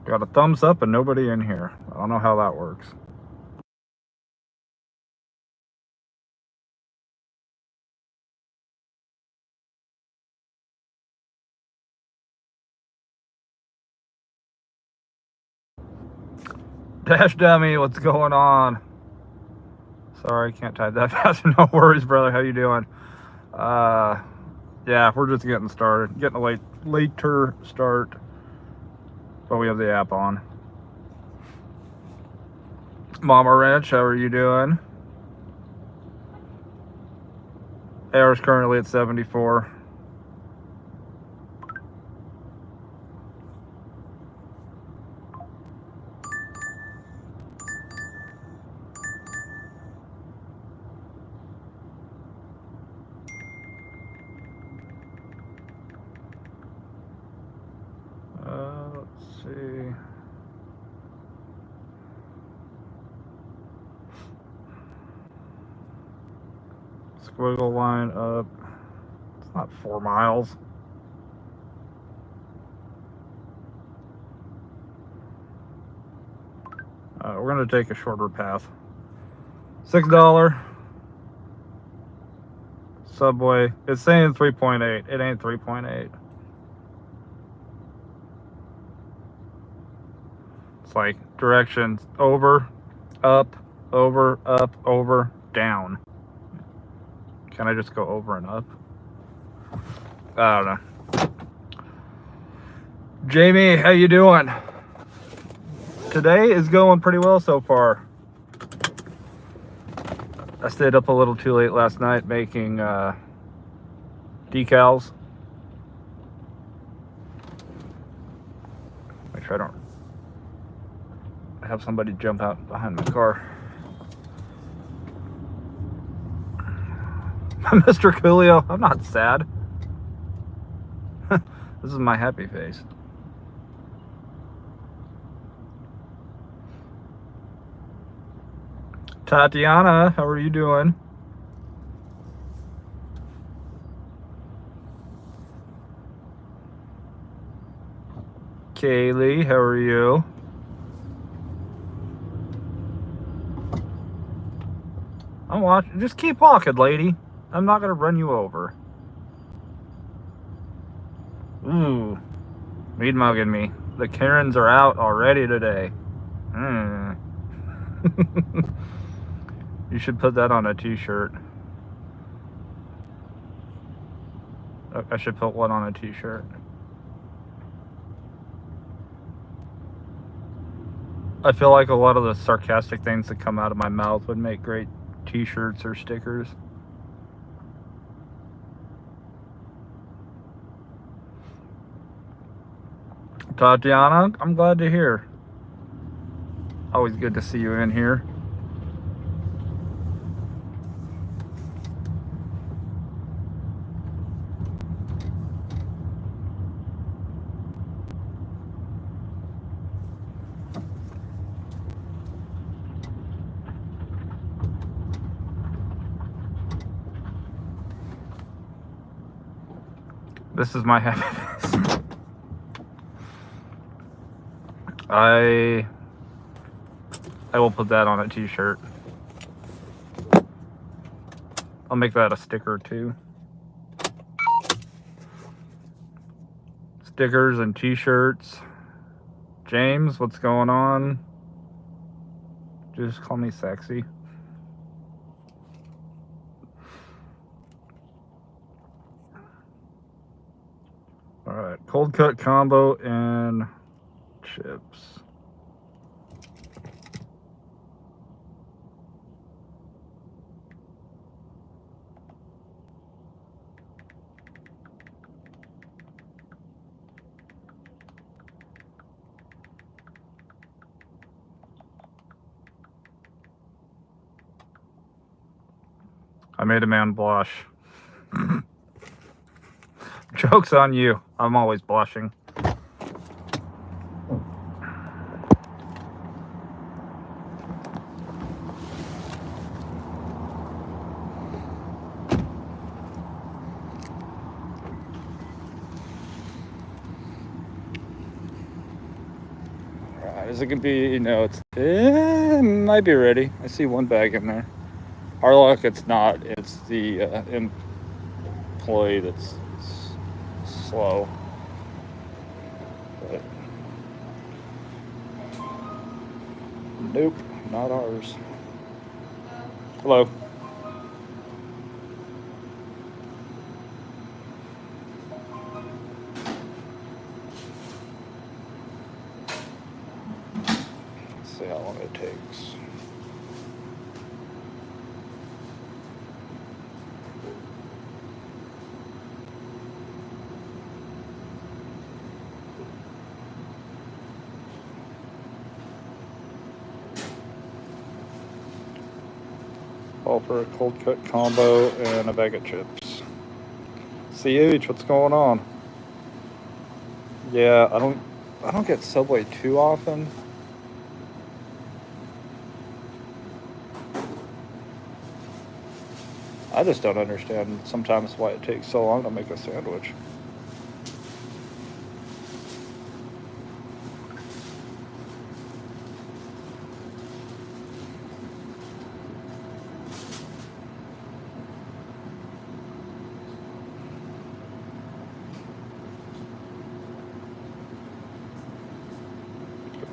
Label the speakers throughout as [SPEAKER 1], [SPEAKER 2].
[SPEAKER 1] Got a thumbs up and nobody in here. I don't know how that works. Dash Dummy, what's going on? Sorry, I can't type that fast. No worries, brother. How you doing? Yeah, we're just getting started. Getting a later start, but we have the app on. Mama Ranch, how are you doing? Air's currently at 74. Let's see. Squiggle line up. It's not 4 miles. We're gonna take a shorter path. $6. Subway. It's saying 3.8. It ain't 3.8. It's like directions over, up, down. Can I just go over and up? I don't know. Jamie, how you doing? Today is going pretty well so far. I stayed up a little too late last night making decals. Make sure I don't have somebody jump out behind my car. Mr. Coolio, I'm not sad. This is my happy face. Tatiana, how are you doing? Kaylee, how are you? I'm watching. Just keep walking, lady. I'm not gonna run you over. Ooh, meat mugging me. The Karens are out already today. You should put that on a t-shirt. I should put one on a t-shirt. I feel like a lot of the sarcastic things that come out of my mouth would make great t-shirts or stickers. Tatiana, I'm glad to hear. Always good to see you in here. This is my happy face. I will put that on a t-shirt. I'll make that a sticker too. Stickers and t-shirts. James, what's going on? Just call me sexy. Alright, cold cut combo and chips. I made a man blush. Joke's on you. I'm always blushing. Is it gonna be? No, it might be ready. I see one bag in there. Our luck, it's not. It's the employee that's slow. But nope, not ours. Hello. Let's see how long it takes. All for a cold cut combo and a bag of chips. CH, what's going on? Yeah, I don't get Subway too often. I just don't understand sometimes why it takes so long to make a sandwich.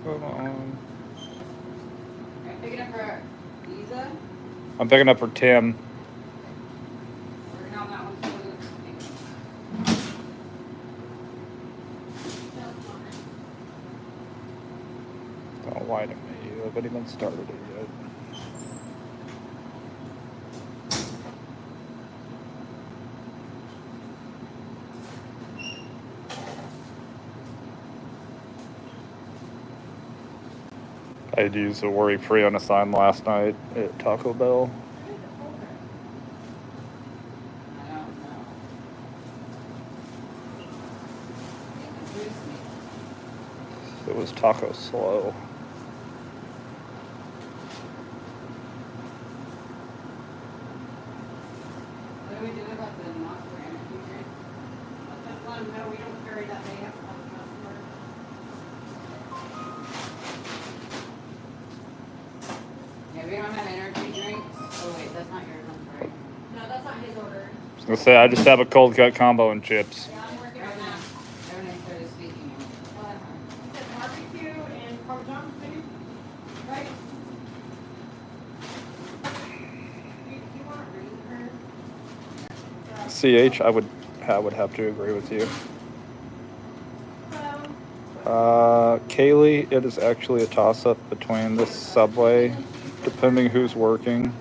[SPEAKER 1] Come on.
[SPEAKER 2] I'm picking up for Lisa.
[SPEAKER 1] I'm picking up for Tim.
[SPEAKER 2] Working on that one too.
[SPEAKER 1] Don't lie to me. You haven't even started it yet. I had to use the worry-free unassigned last night at Taco Bell.
[SPEAKER 2] I don't know. It confused me.
[SPEAKER 1] It was Taco Slow.
[SPEAKER 2] What do we do about the not for energy drink?
[SPEAKER 3] Just let them know we don't carry that day up on the customer.
[SPEAKER 2] Yeah, we don't have energy drinks. Oh wait, that's not yours, I'm sorry.
[SPEAKER 3] No, that's not his order.
[SPEAKER 1] I was gonna say I just have a cold cut combo and chips.
[SPEAKER 3] Yeah, I'm working on
[SPEAKER 2] Everyone,
[SPEAKER 3] that.
[SPEAKER 2] everyone started speaking.
[SPEAKER 3] It's barbecue and parmesan, maybe? Right? Do you want to read her?
[SPEAKER 1] CH, I would have to agree with you.
[SPEAKER 3] Hello.
[SPEAKER 1] Kaylee, it is actually a toss-up between this Subway, depending who's working,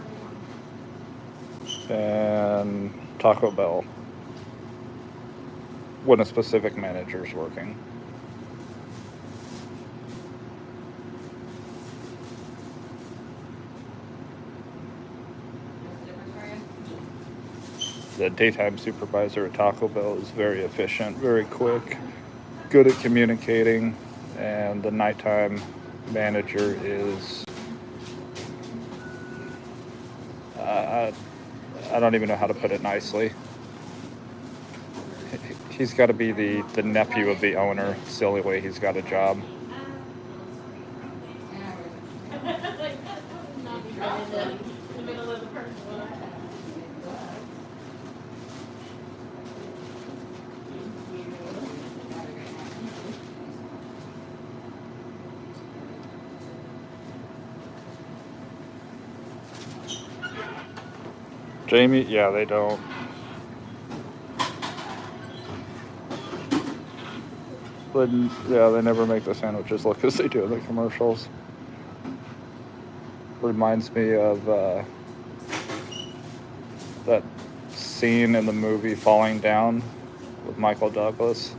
[SPEAKER 1] and Taco Bell, when a specific manager's working.
[SPEAKER 2] What's the difference for you?
[SPEAKER 1] The daytime supervisor at Taco Bell is very efficient, very quick, good at communicating, and the nighttime manager is I don't even know how to put it nicely. He's got to be the nephew of the owner. It's the only way he's got a job.
[SPEAKER 3] Not in the middle of the person.
[SPEAKER 1] Jamie, yeah, they don't. But yeah, they never make the sandwiches look as they do in the commercials. Reminds me of that scene in the movie Falling Down with Michael Douglas.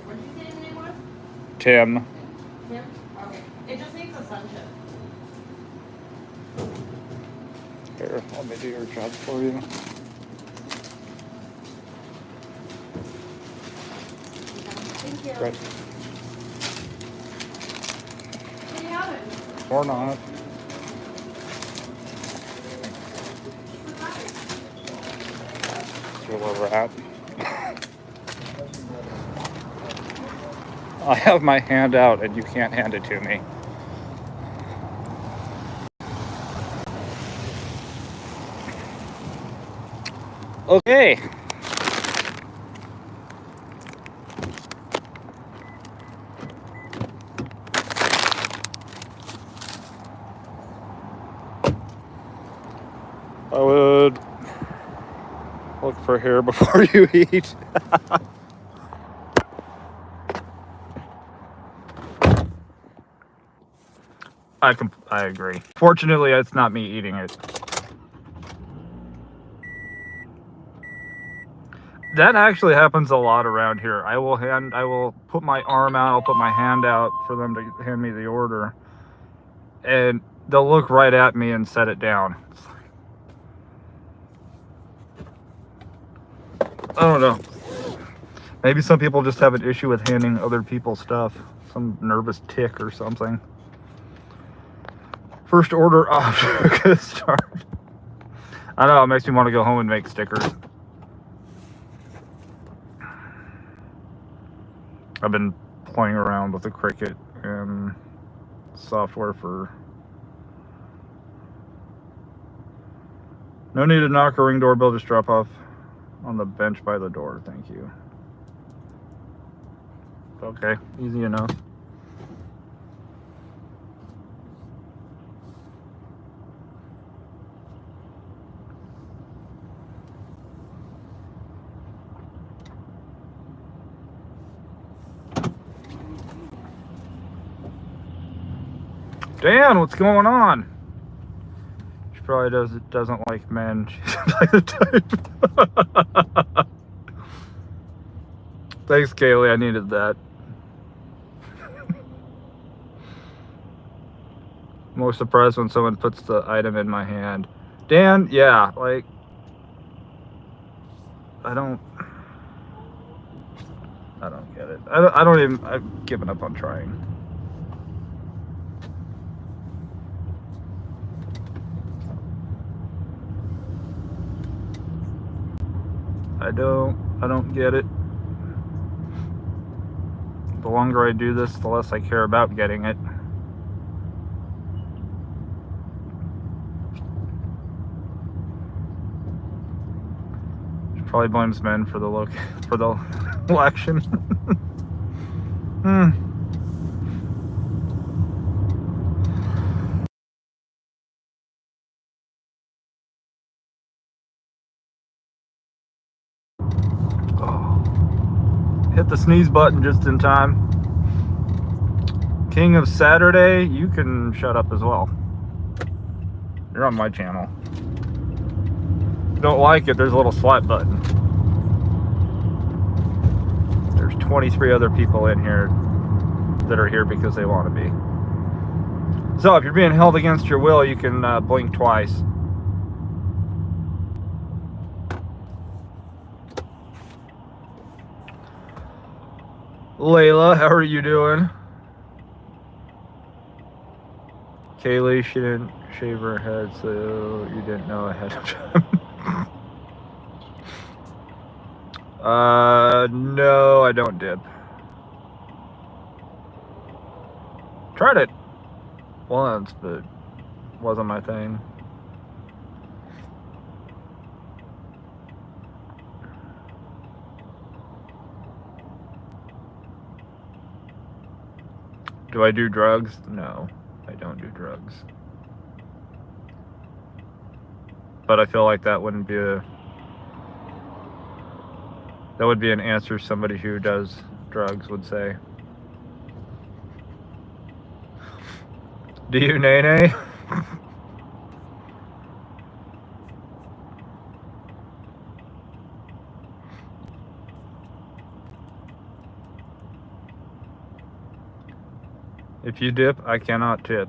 [SPEAKER 3] What did you say his name was?
[SPEAKER 1] Tim.
[SPEAKER 3] Tim? Okay. It just needs a sunshine.
[SPEAKER 1] Here, let me do your job for you.
[SPEAKER 3] Thank you.
[SPEAKER 1] Great.
[SPEAKER 3] What do you have it?
[SPEAKER 1] Or not. That's where we're at. I have my hand out and you can't hand it to me. Okay. I would look for hair before you eat. I agree. Fortunately, it's not me eating it. That actually happens a lot around here. I will put my arm out, I'll put my hand out for them to hand me the order, and they'll look right at me and set it down. I don't know. Maybe some people just have an issue with handing other people stuff. Some nervous tick or something. First order off. Good start. I know, it makes me want to go home and make stickers. I've been playing around with the Cricut and software for... No need to knock a ring doorbell, just drop off on the bench by the door. Thank you. Okay, easy enough. Dan, what's going on? She probably doesn't like men. She's like the type. Thanks, Kaylee. I needed that. Most surprised when someone puts the item in my hand. Dan, yeah, like, I don't get it. I don't even, I've given up on trying. I don't get it. The longer I do this, the less I care about getting it. She probably blames men for the election. Hit the sneeze button just in time. King of Saturday, you can shut up as well. You're on my channel. If you don't like it, there's a little swipe button. There's 23 other people in here that are here because they want to be. So if you're being held against your will, you can blink twice. Layla, how are you doing? Kaylee, she didn't shave her head, so you didn't know ahead of time. No, I don't dip. Tried it once, but wasn't my thing. Do I do drugs? No, I don't do drugs. But I feel like that wouldn't be that would be an answer somebody who does drugs would say. Do you nay-nay? If you dip, I cannot tip.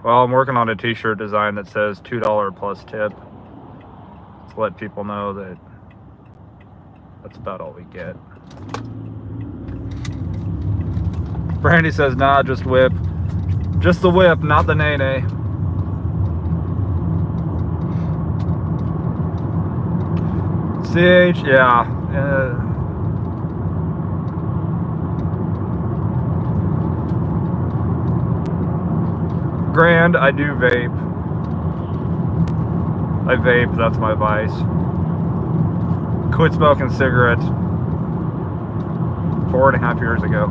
[SPEAKER 1] Well, I'm working on a t-shirt design that says $2 plus tip. To let people know that that's about all we get. Brandy says, nah, just whip. Just the whip, not the nay-nay. CH, yeah. Grand, I do vape. I vape, that's my vice. Quit smoking cigarettes 4.5 years ago.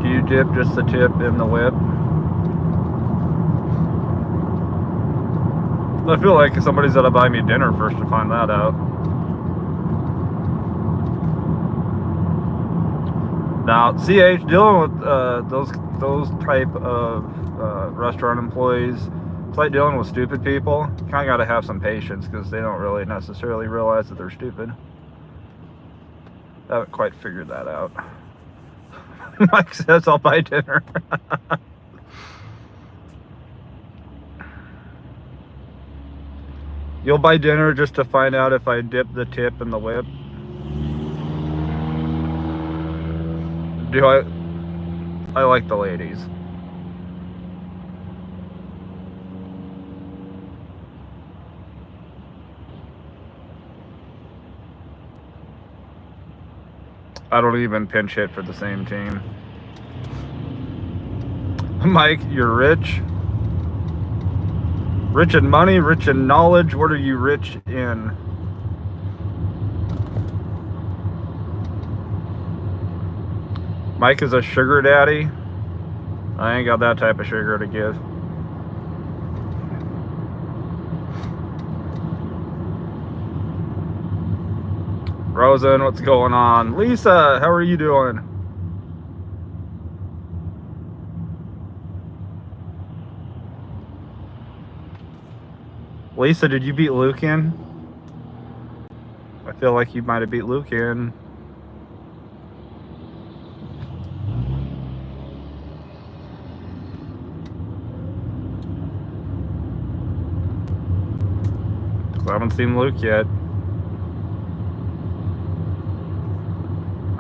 [SPEAKER 1] Do you dip just the tip in the whip? I feel like somebody's gotta buy me dinner first to find that out. Now, CH, dealing with those type of restaurant employees, it's like dealing with stupid people. You kind of got to have some patience because they don't really necessarily realize that they're stupid. I haven't quite figured that out. Mike says I'll buy dinner. You'll buy dinner just to find out if I dip the tip in the whip? Do I like the ladies. I don't even pinch hit for the same team. Mike, you're rich. Rich in money, rich in knowledge. What are you rich in? Mike is a sugar daddy. I ain't got that type of sugar to give. Rosen, what's going on? Lisa, how are you doing? Lisa, did you beat Luke in? I feel like you might have beat Luke in. I haven't seen Luke yet.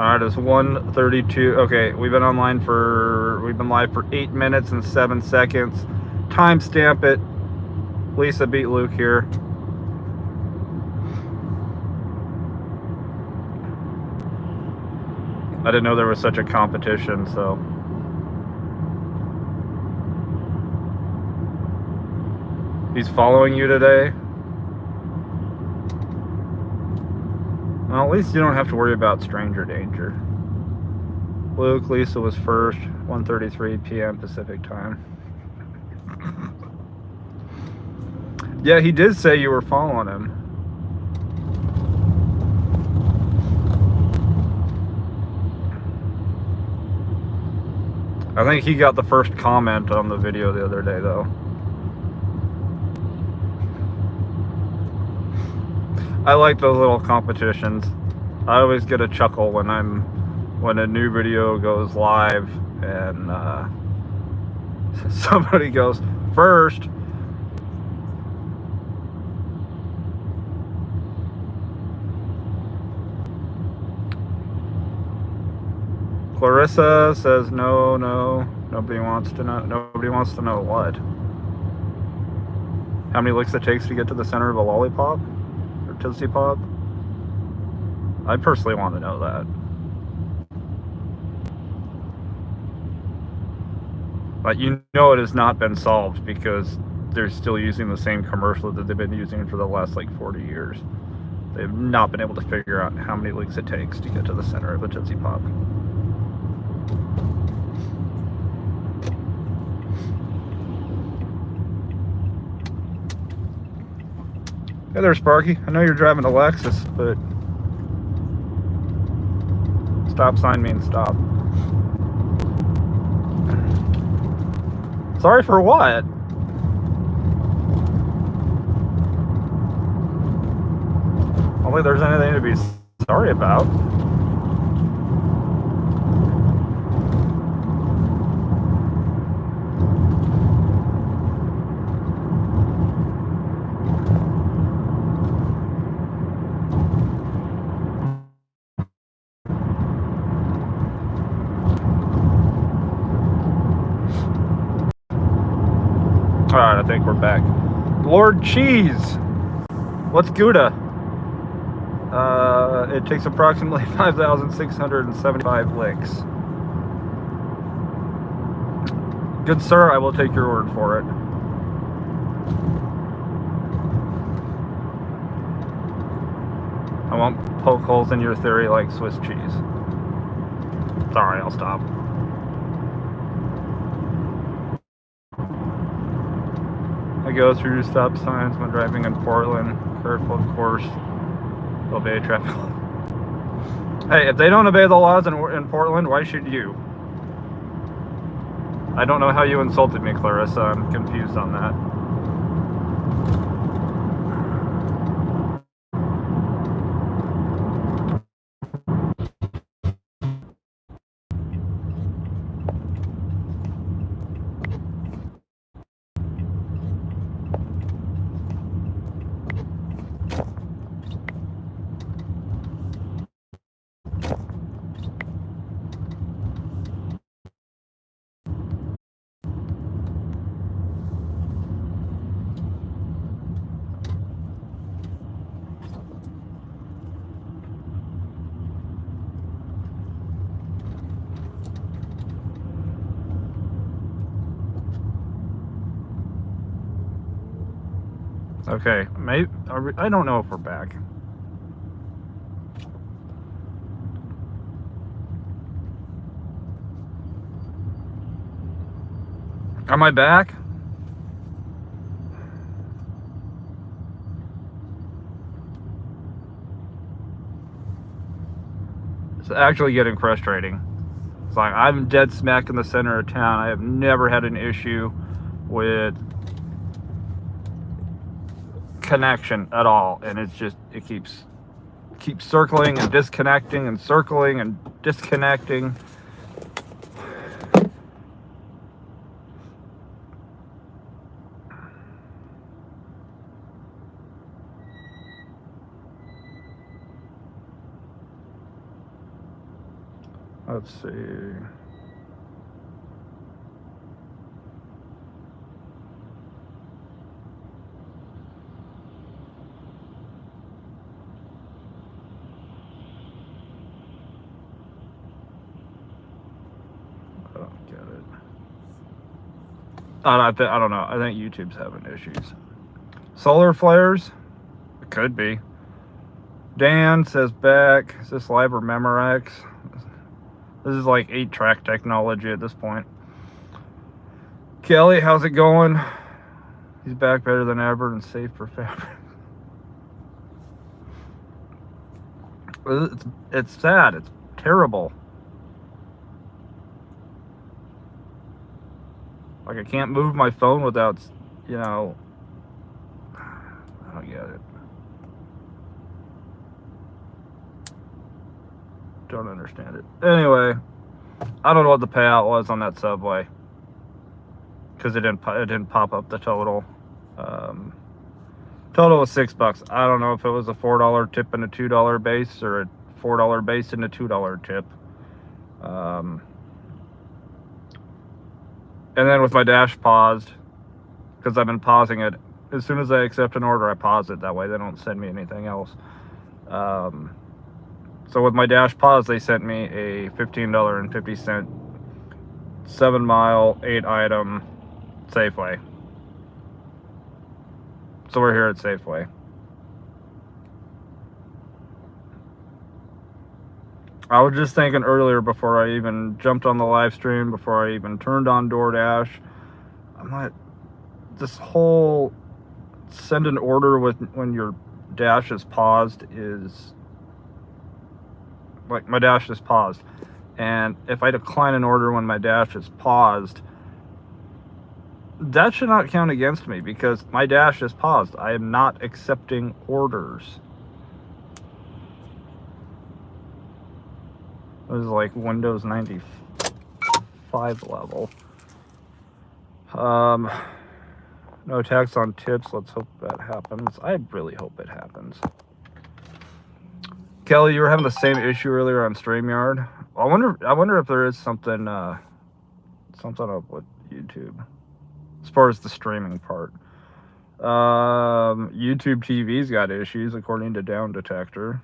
[SPEAKER 1] Alright, it's 1:32. Okay, we've been live for 8 minutes and 7 seconds. Timestamp it. Lisa beat Luke here. I didn't know there was such a competition, so. He's following you today? Well, at least you don't have to worry about stranger danger. Luke, Lisa was first, 1:33 p.m. Pacific time. Yeah, he did say you were following him. I think he got the first comment on the video the other day, though. I like those little competitions. I always get a chuckle when a new video goes live and somebody goes first. Clarissa says no, nobody wants to know. Nobody wants to know what? How many licks it takes to get to the center of a lollipop? Tootsie Pop? I personally want to know that. But you know it has not been solved because they're still using the same commercial that they've been using for the last like 40 years. They've not been able to figure out how many licks it takes to get to the center of a Tootsie Pop. Hey there, Sparky. I know you're driving a Lexus, but stop sign means stop. Sorry for what? I don't think there's anything to be sorry about. Alright, I think we're back. Lord Cheese. What's Gouda? It takes approximately 5,675 licks. Good sir, I will take your word for it. I won't poke holes in your theory like Swiss cheese. Sorry, I'll stop. I go through stop signs when driving in Portland. Careful, of course. Obey traffic. Hey, if they don't obey the laws in Portland, why should you? I don't know how you insulted me, Clarissa. I'm confused on that. Okay, maybe I don't know if we're back. Am I back? It's actually getting frustrating. It's like I'm dead smack in the center of town. I have never had an issue with connection at all, and it's just it keeps circling and disconnecting and circling and disconnecting. Let's see. I don't get it. I don't know. I think YouTube's having issues. Solar flares? It could be. Dan says back. Is this live or Memorex? This is like 8-track technology at this point. Kelly, how's it going? He's back better than ever and safe for fabric. It's sad. It's terrible. Like I can't move my phone without, you know. I don't get it. Don't understand it. Anyway, I don't know what the payout was on that Subway because it didn't pop up the total. Total was $6. I don't know if it was a $4 tip and a $2 base or a $4 base and a $2 tip. And then with my dash paused, because I've been pausing it. As soon as I accept an order, I pause it. That way they don't send me anything else. So with my dash pause, they sent me a $15.50 7-mile 8-item Safeway. So we're here at Safeway. I was just thinking earlier before I even jumped on the live stream, before I even turned on DoorDash, I'm like, this whole send an order when your dash is paused is like my dash is paused. And if I decline an order when my dash is paused, that should not count against me because my dash is paused. I am not accepting orders. This is like Windows 95 level. No tax on tips. Let's hope that happens. I really hope it happens. Kelly, you were having the same issue earlier on StreamYard. I wonder if there is something up with YouTube as far as the streaming part. YouTube TV's got issues according to Down Detector.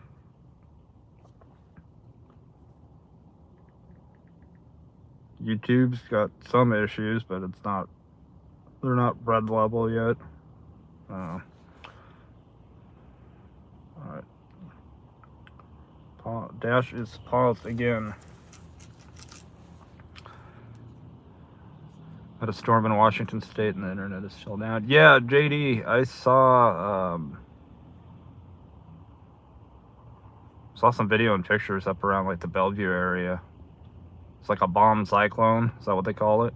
[SPEAKER 1] YouTube's got some issues, but it's not. They're not red level yet. All right. Dash is paused again. Had a storm in Washington State and the internet is still down. Yeah, JD, I saw some video and pictures up around like the Bellevue area. It's like a bomb cyclone. Is that what they call it?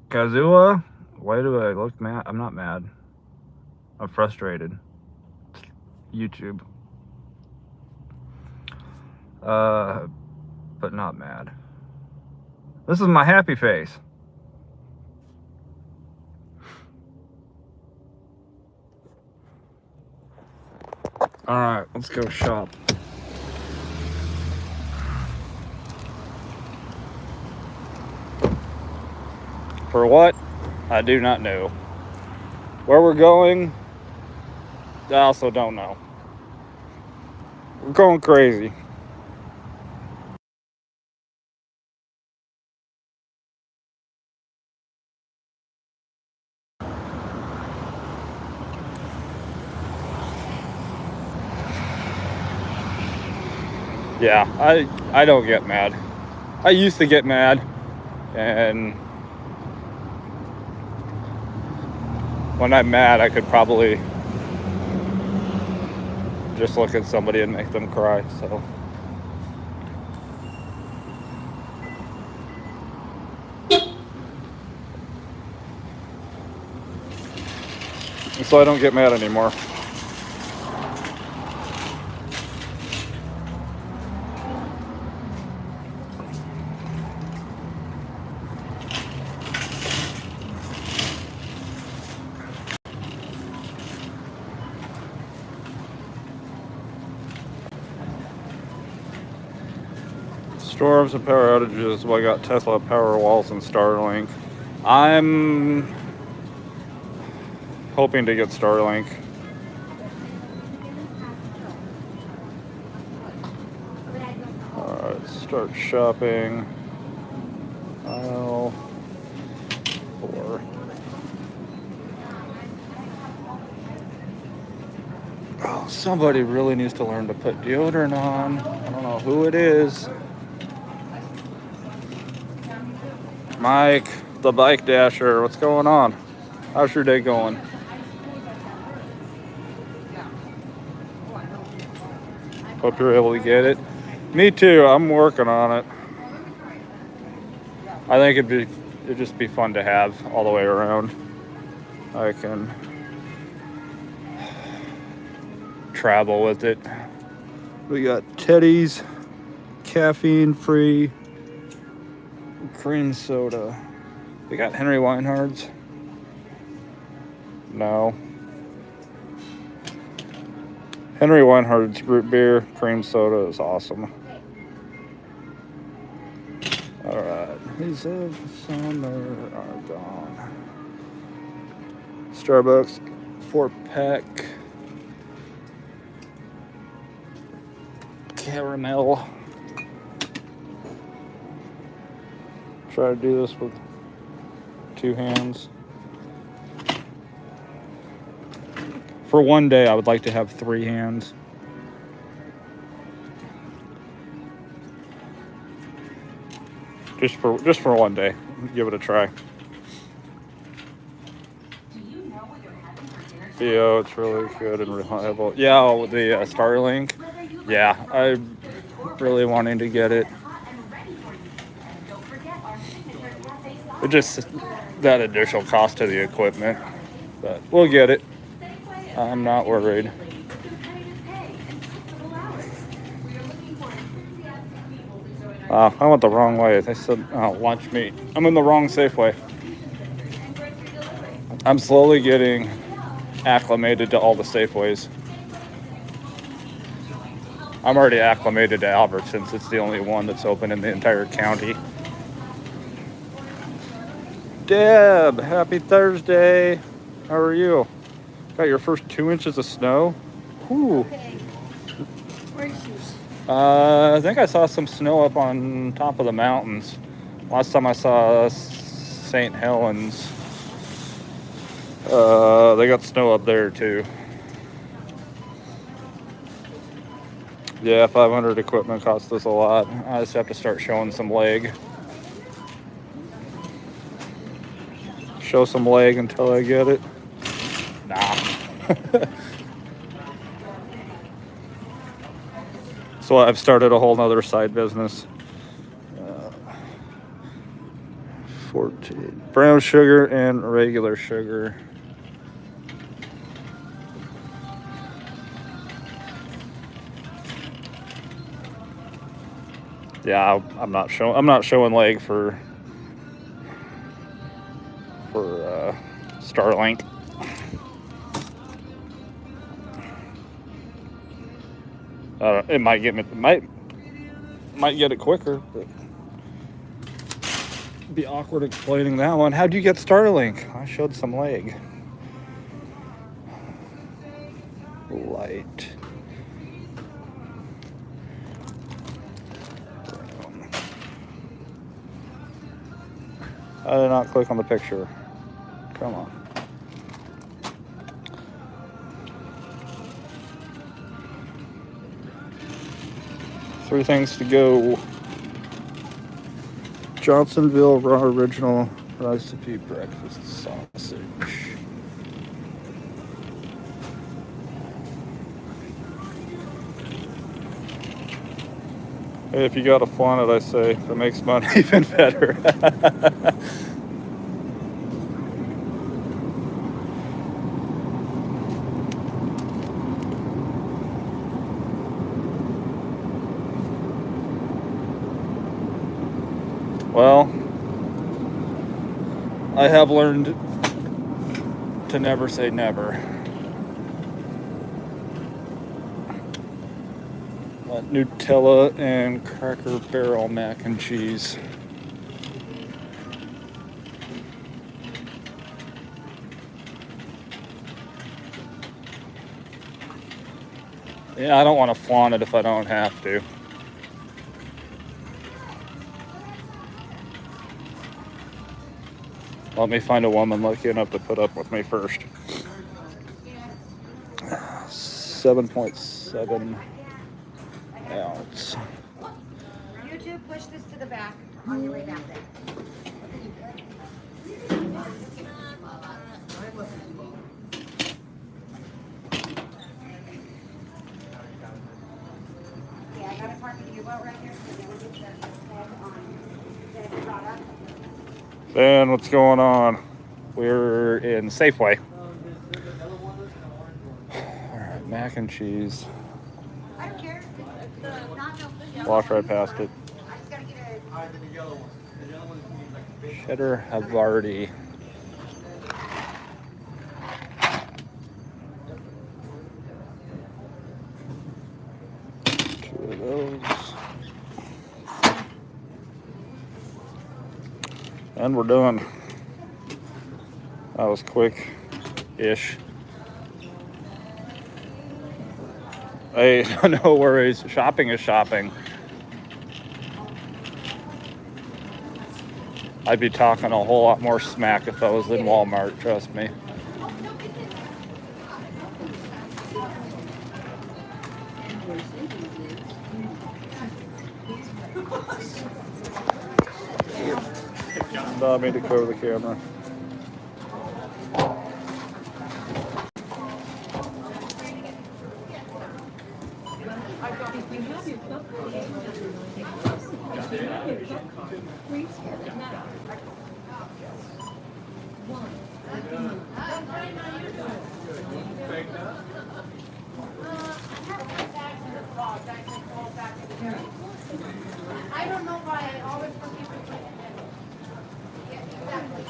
[SPEAKER 1] Kazua, why do I look mad? I'm not mad. I'm frustrated. It's YouTube. But not mad. This is my happy face. Alright, let's go shop. For what? I do not know. Where we're going, I also don't know. We're going crazy. Yeah, I don't get mad. I used to get mad, and when I'm mad, I could probably just look at somebody and make them cry, so. So I don't get mad anymore. Storms and power outages. Well, I got Tesla power walls and Starlink. I'm hoping to get Starlink. Alright, start shopping. Aisle 4. Oh, somebody really needs to learn to put deodorant on. I don't know who it is. Mike, the bike dasher, what's going on? How's your day going? Hope you're able to get it. Me too, I'm working on it. I think it'd just be fun to have all the way around. I can travel with it. We got Teddy's, caffeine free, cream soda. We got Henry Weinhard's. No. Henry Weinhard's root beer, cream soda is awesome. Alright, these of summer are gone. Starbucks 4-pack. Caramel. Try to do this with 2 hands. For one day, I would like to have 3 hands. Just for one day. Give it a try. Yeah, it's really good and reliable. Yeah, the Starlink. Yeah, I'm really wanting to get it. It just that additional cost to the equipment, but we'll get it. I'm not worried. I went the wrong way. They said lunch meat. I'm in the wrong Safeway. I'm slowly getting acclimated to all the Safeways. I'm already acclimated to Albertsons. It's the only one that's open in the entire county. Deb, happy Thursday. How are you? Got your first 2 inches of snow? Whew.
[SPEAKER 3] Okay. Where's shoes?
[SPEAKER 1] I think I saw some snow up on top of the mountains. Last time I saw St. Helens, they got snow up there too. Yeah, 500 equipment cost us a lot. I just have to start showing some leg. Show some leg until I get it. Nah. So I've started a whole nother side business. 14 brown sugar and regular sugar. Yeah, I'm not showing leg for Starlink. It might get it quicker, but it'd be awkward explaining that one. How'd you get Starlink? I showed some leg. Light. I did not click on the picture. Come on. Three things to go. Johnsonville raw original recipe breakfast sausage. Hey, if you got to flaunt it, I say, that makes money even better. Well, I have learned to never say never. Nutella and Cracker Barrel mac and cheese. Yeah, I don't want to flaunt it if I don't have to. Let me find a woman lucky enough to put up with me first. 7.7 ounce.
[SPEAKER 3] You two push this to the back on your way back there. Yeah, I got a parking in your boat right here, so then we'll get the head on the product.
[SPEAKER 1] Ben, what's going on? We're in Safeway. Alright, mac and cheese.
[SPEAKER 3] I don't care.
[SPEAKER 1] Walk right past it.
[SPEAKER 3] I just gotta get a...
[SPEAKER 1] Cheddar Havarti. Two of those. And we're done. That was quick-ish. Hey, no worries. Shopping is shopping. I'd be talking a whole lot more smack if I was in Walmart, trust me. Allow me to cover the camera.
[SPEAKER 3] I don't know why I always forget to put it in. Yeah, exactly.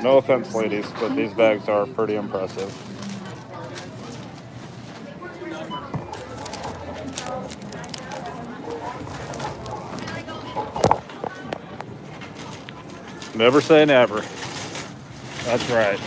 [SPEAKER 1] No offense, ladies, but these bags are pretty impressive. Never say never. That's right.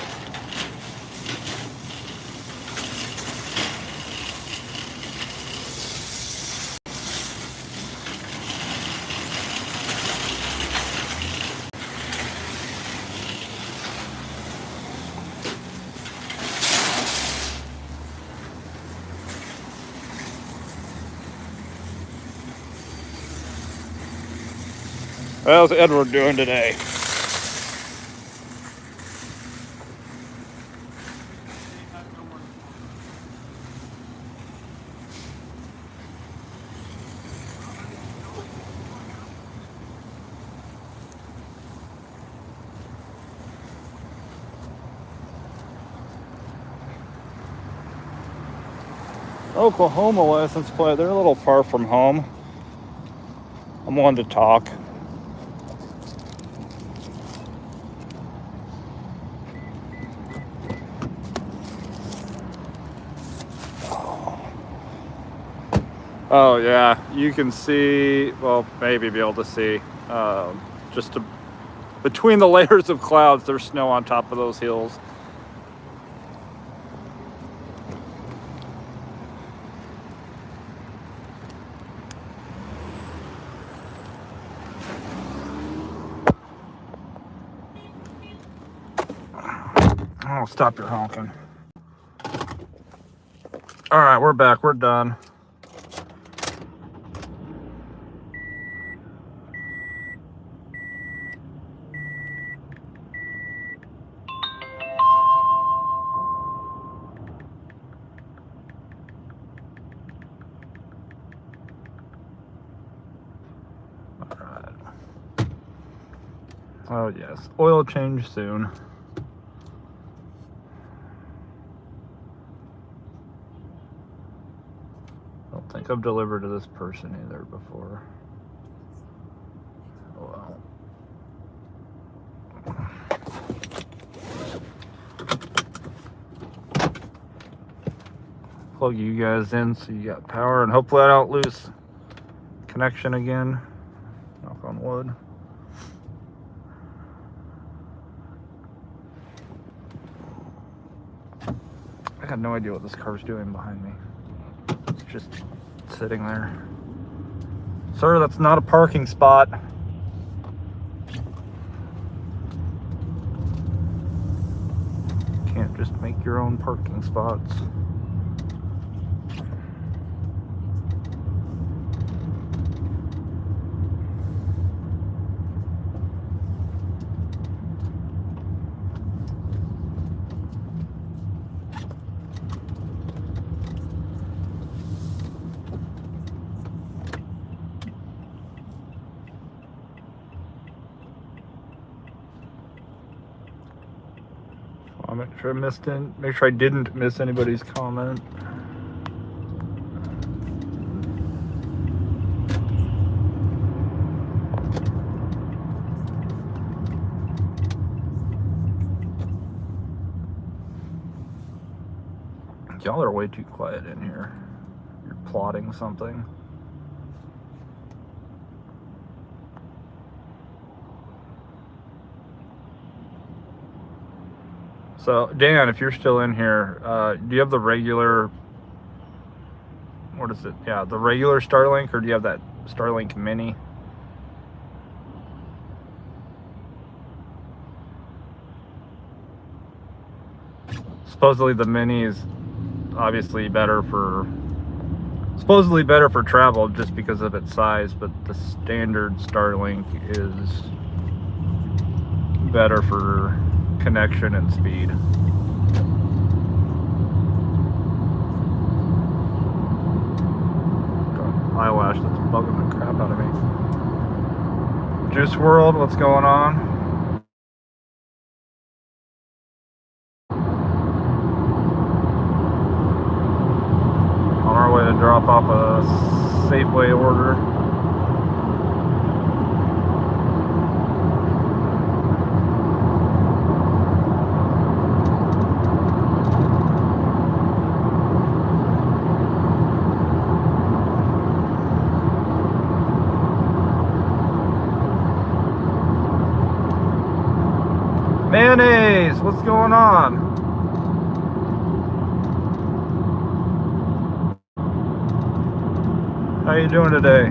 [SPEAKER 1] How's Edward doing today? Oklahoma license plate. They're a little far from home. I'm one to talk. Oh yeah, you can see, well, maybe be able to see, between the layers of clouds, there's snow on top of those hills. Oh, stop your honking. All right, we're back. We're done. All right. Oh, yes. Oil change soon. I don't think I've delivered to this person either before. Oh, well. Plug you guys in so you got power, and hopefully I don't lose connection again. Knock on wood. I got no idea what this car's doing behind me. It's just sitting there. Sir, that's not a parking spot. Can't just make your own parking spots. I'll make sure I didn't miss anybody's comment. Y'all are way too quiet in here. You're plotting something. So, Dan, if you're still in here, do you have the regular, what is it? Yeah, the regular Starlink, or do you have that Starlink Mini? Supposedly the Mini is obviously supposedly better for travel just because of its size, but the standard Starlink is better for connection and speed. Eyelash that's bugging the crap out of me. Juice World, what's going on? On our way to drop off a Safeway order. Mayonnaise, what's going on? How you doing today?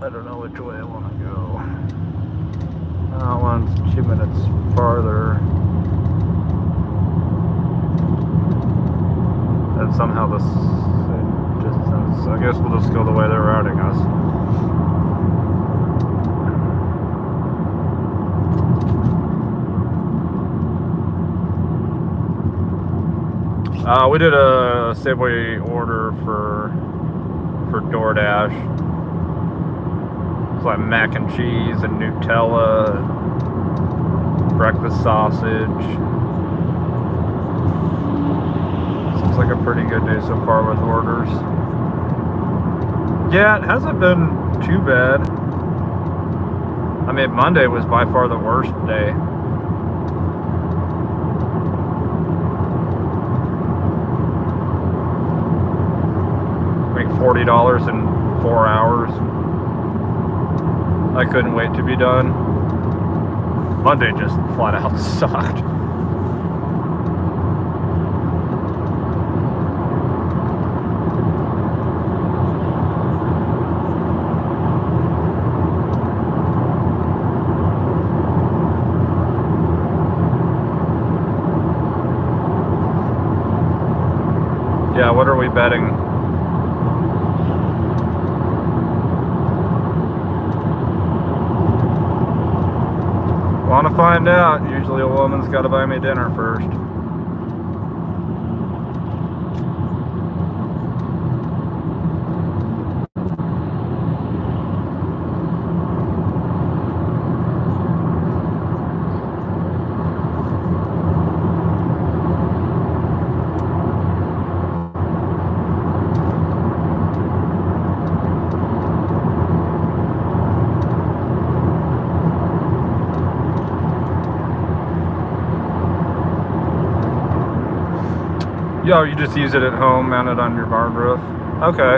[SPEAKER 1] I don't know which way I want to go. That one's 2 minutes farther. And somehow the same distance. I guess we'll just go the way they're routing us. We did a Safeway order for DoorDash. It's like mac and cheese and Nutella, breakfast sausage. Seems like a pretty good day so far with orders. Yeah, it hasn't been too bad. I mean, Monday was by far the worst day. Like $40 in 4 hours. I couldn't wait to be done. Monday just flat out sucked. Yeah, what are we betting? Want to find out? Usually a woman's got to buy me dinner first. Yo, you just use it at home, mount it on your barn roof. Okay.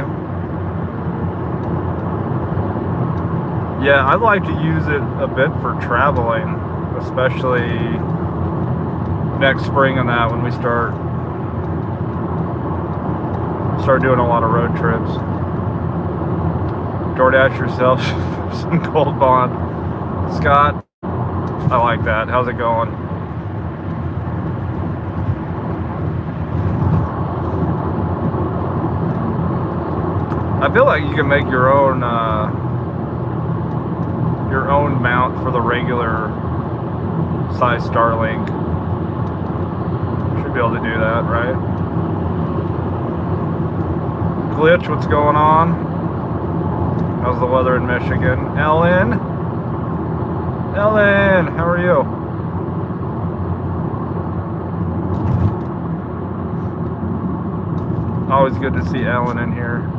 [SPEAKER 1] Yeah, I like to use it a bit for traveling, especially next spring and that when we start doing a lot of road trips. DoorDash yourself some Gold Bond. Scott, I like that. How's it going? I feel like you can make your own mount for the regular size Starlink. Should be able to do that, right? Glitch, what's going on? How's the weather in Michigan? Ellen, how are you? Always good to see Ellen in here.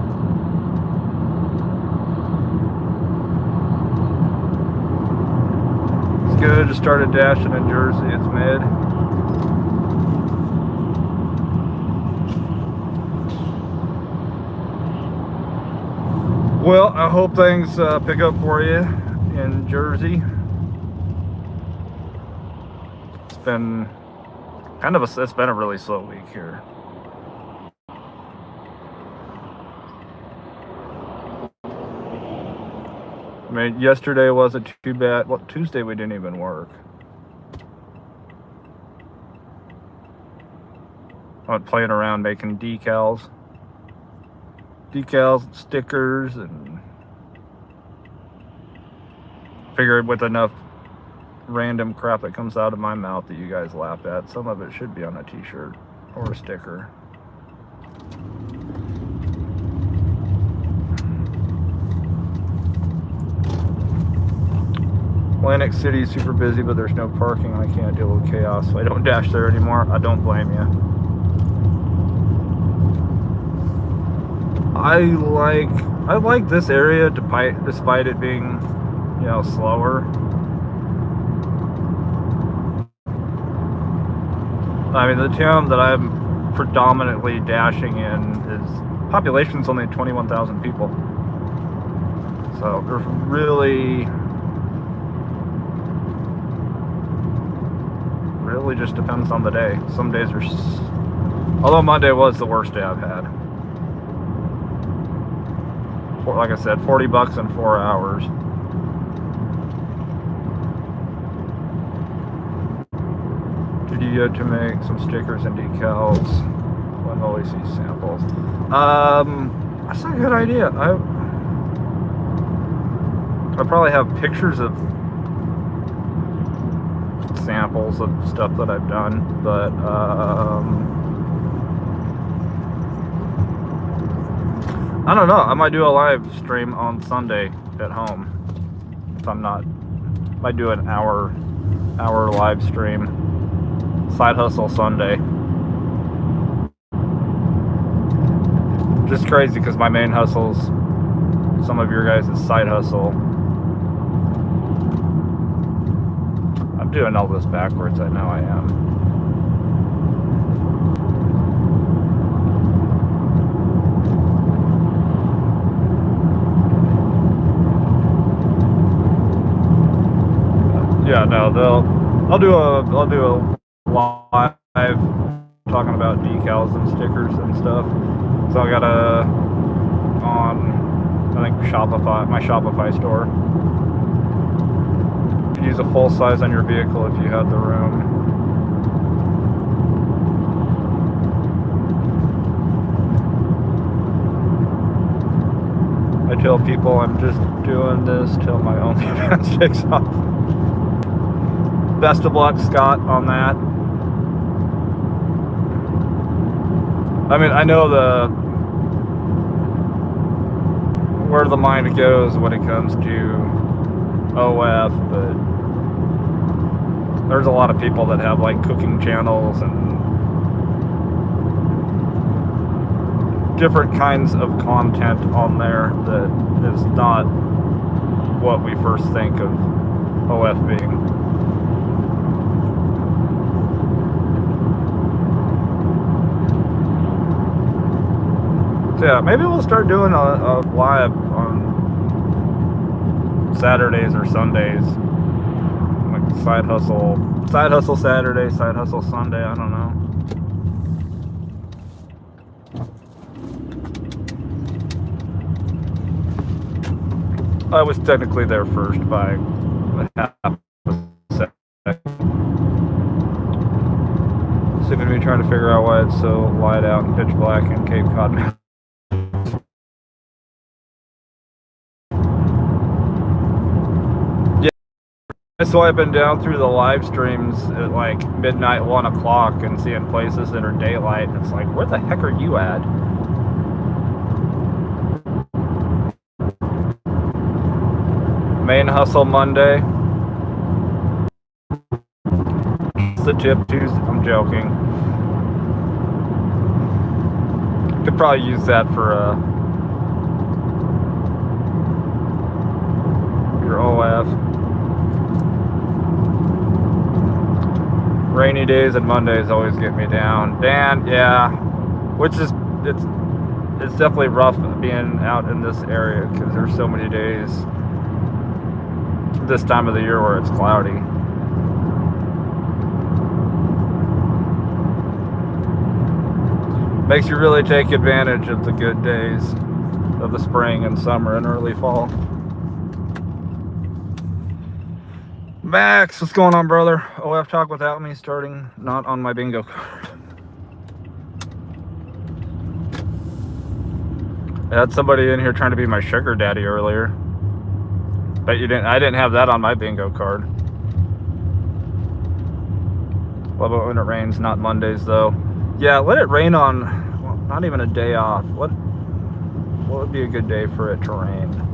[SPEAKER 1] Good, just started dashing in Jersey. It's mid. Well, I hope things pick up for you in Jersey. It's been it's been a really slow week here. I mean, yesterday wasn't too bad. Well, Tuesday we didn't even work. I went playing around making decals, stickers, and figured with enough random crap that comes out of my mouth that you guys laugh at, some of it should be on a t-shirt or a sticker. Atlantic City is super busy, but there's no parking. I can't deal with chaos, so I don't dash there anymore. I don't blame you. I like this area despite it being, you know, slower. I mean, the town that I'm predominantly dashing in is population's only 21,000 people. So there's really just depends on the day. Some days are, although Monday was the worst day I've had. Like I said, $40 in 4 hours. Did you get to make some stickers and decals? When will we see samples? That's not a good idea. I probably have pictures of samples of stuff that I've done, but I don't know. I might do a live stream on Sunday at home. If I'm not, might do an hour live stream. Side hustle Sunday. Just crazy because my main hustle's some of your guys' side hustle. I'm doing all this backwards. I know I am. Yeah, no, I'll do a live talking about decals and stickers and stuff. So I got on, I think, Shopify, my Shopify store. You could use a full size on your vehicle if you had the room. I tell people I'm just doing this till my OnlyFans takes off. Best of luck, Scott, on that. I mean, I know where the mind goes when it comes to OF, but there's a lot of people that have like cooking channels and different kinds of content on there that is not what we first think of OF being. So yeah, maybe we'll start doing a live on Saturdays or Sundays, like side hustle Saturday, side hustle Sunday. I don't know. I was technically there first by half a second. Sick of me trying to figure out why it's so light out and pitch black in Cape Cod. Swiping down through the live streams at like midnight, 1 o'clock, and seeing places that are daylight. It's like, where the heck are you at? Main hustle Monday. It's the tip Tuesday. I'm joking. Could probably use that for your OF. Rainy days and Mondays always get me down. Dan, yeah, which is it's definitely rough being out in this area because there's so many days this time of the year where it's cloudy. Makes you really take advantage of the good days of the spring and summer and early fall. Max, what's going on, brother? OF talk without me starting not on my bingo card. I had somebody in here trying to be my sugar daddy earlier. Bet you didn't. I didn't have that on my bingo card. Love it when it rains, not Mondays though. Yeah, let it rain on, well, not even a day off. What would be a good day for it to rain?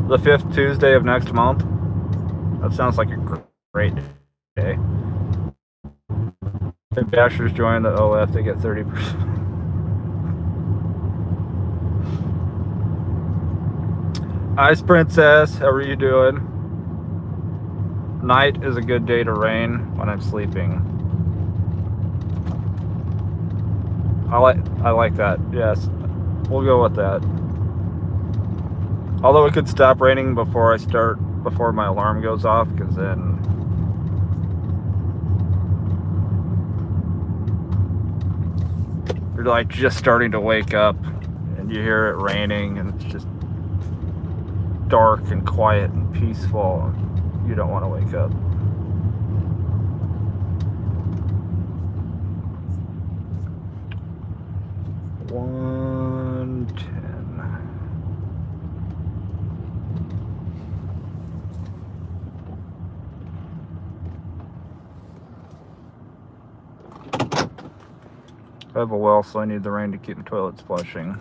[SPEAKER 1] The 5th Tuesday of next month. That sounds like a great day. If Dashers join the OF, they get 30%. Ice Princess, how are you doing? Night is a good day to rain when I'm sleeping. I like that. Yes, we'll go with that. Although it could stop raining before my alarm goes off, because then you're like just starting to wake up and you hear it raining and it's just dark and quiet and peaceful. You don't want to wake up. $1.10. I have a well, so I need the rain to keep the toilets flushing.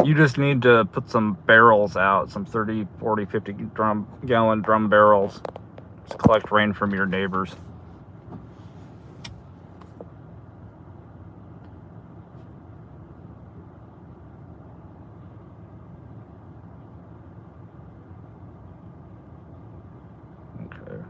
[SPEAKER 1] You just need to put some barrels out, some 30, 40, 50 gallon drum barrels to collect rain from your neighbors. Okay.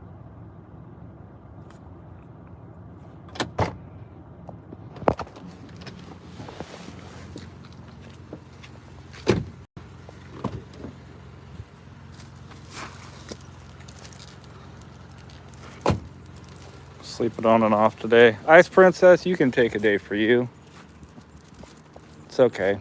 [SPEAKER 1] Sleeping on and off today. Ice Princess, you can take a day for you. It's okay.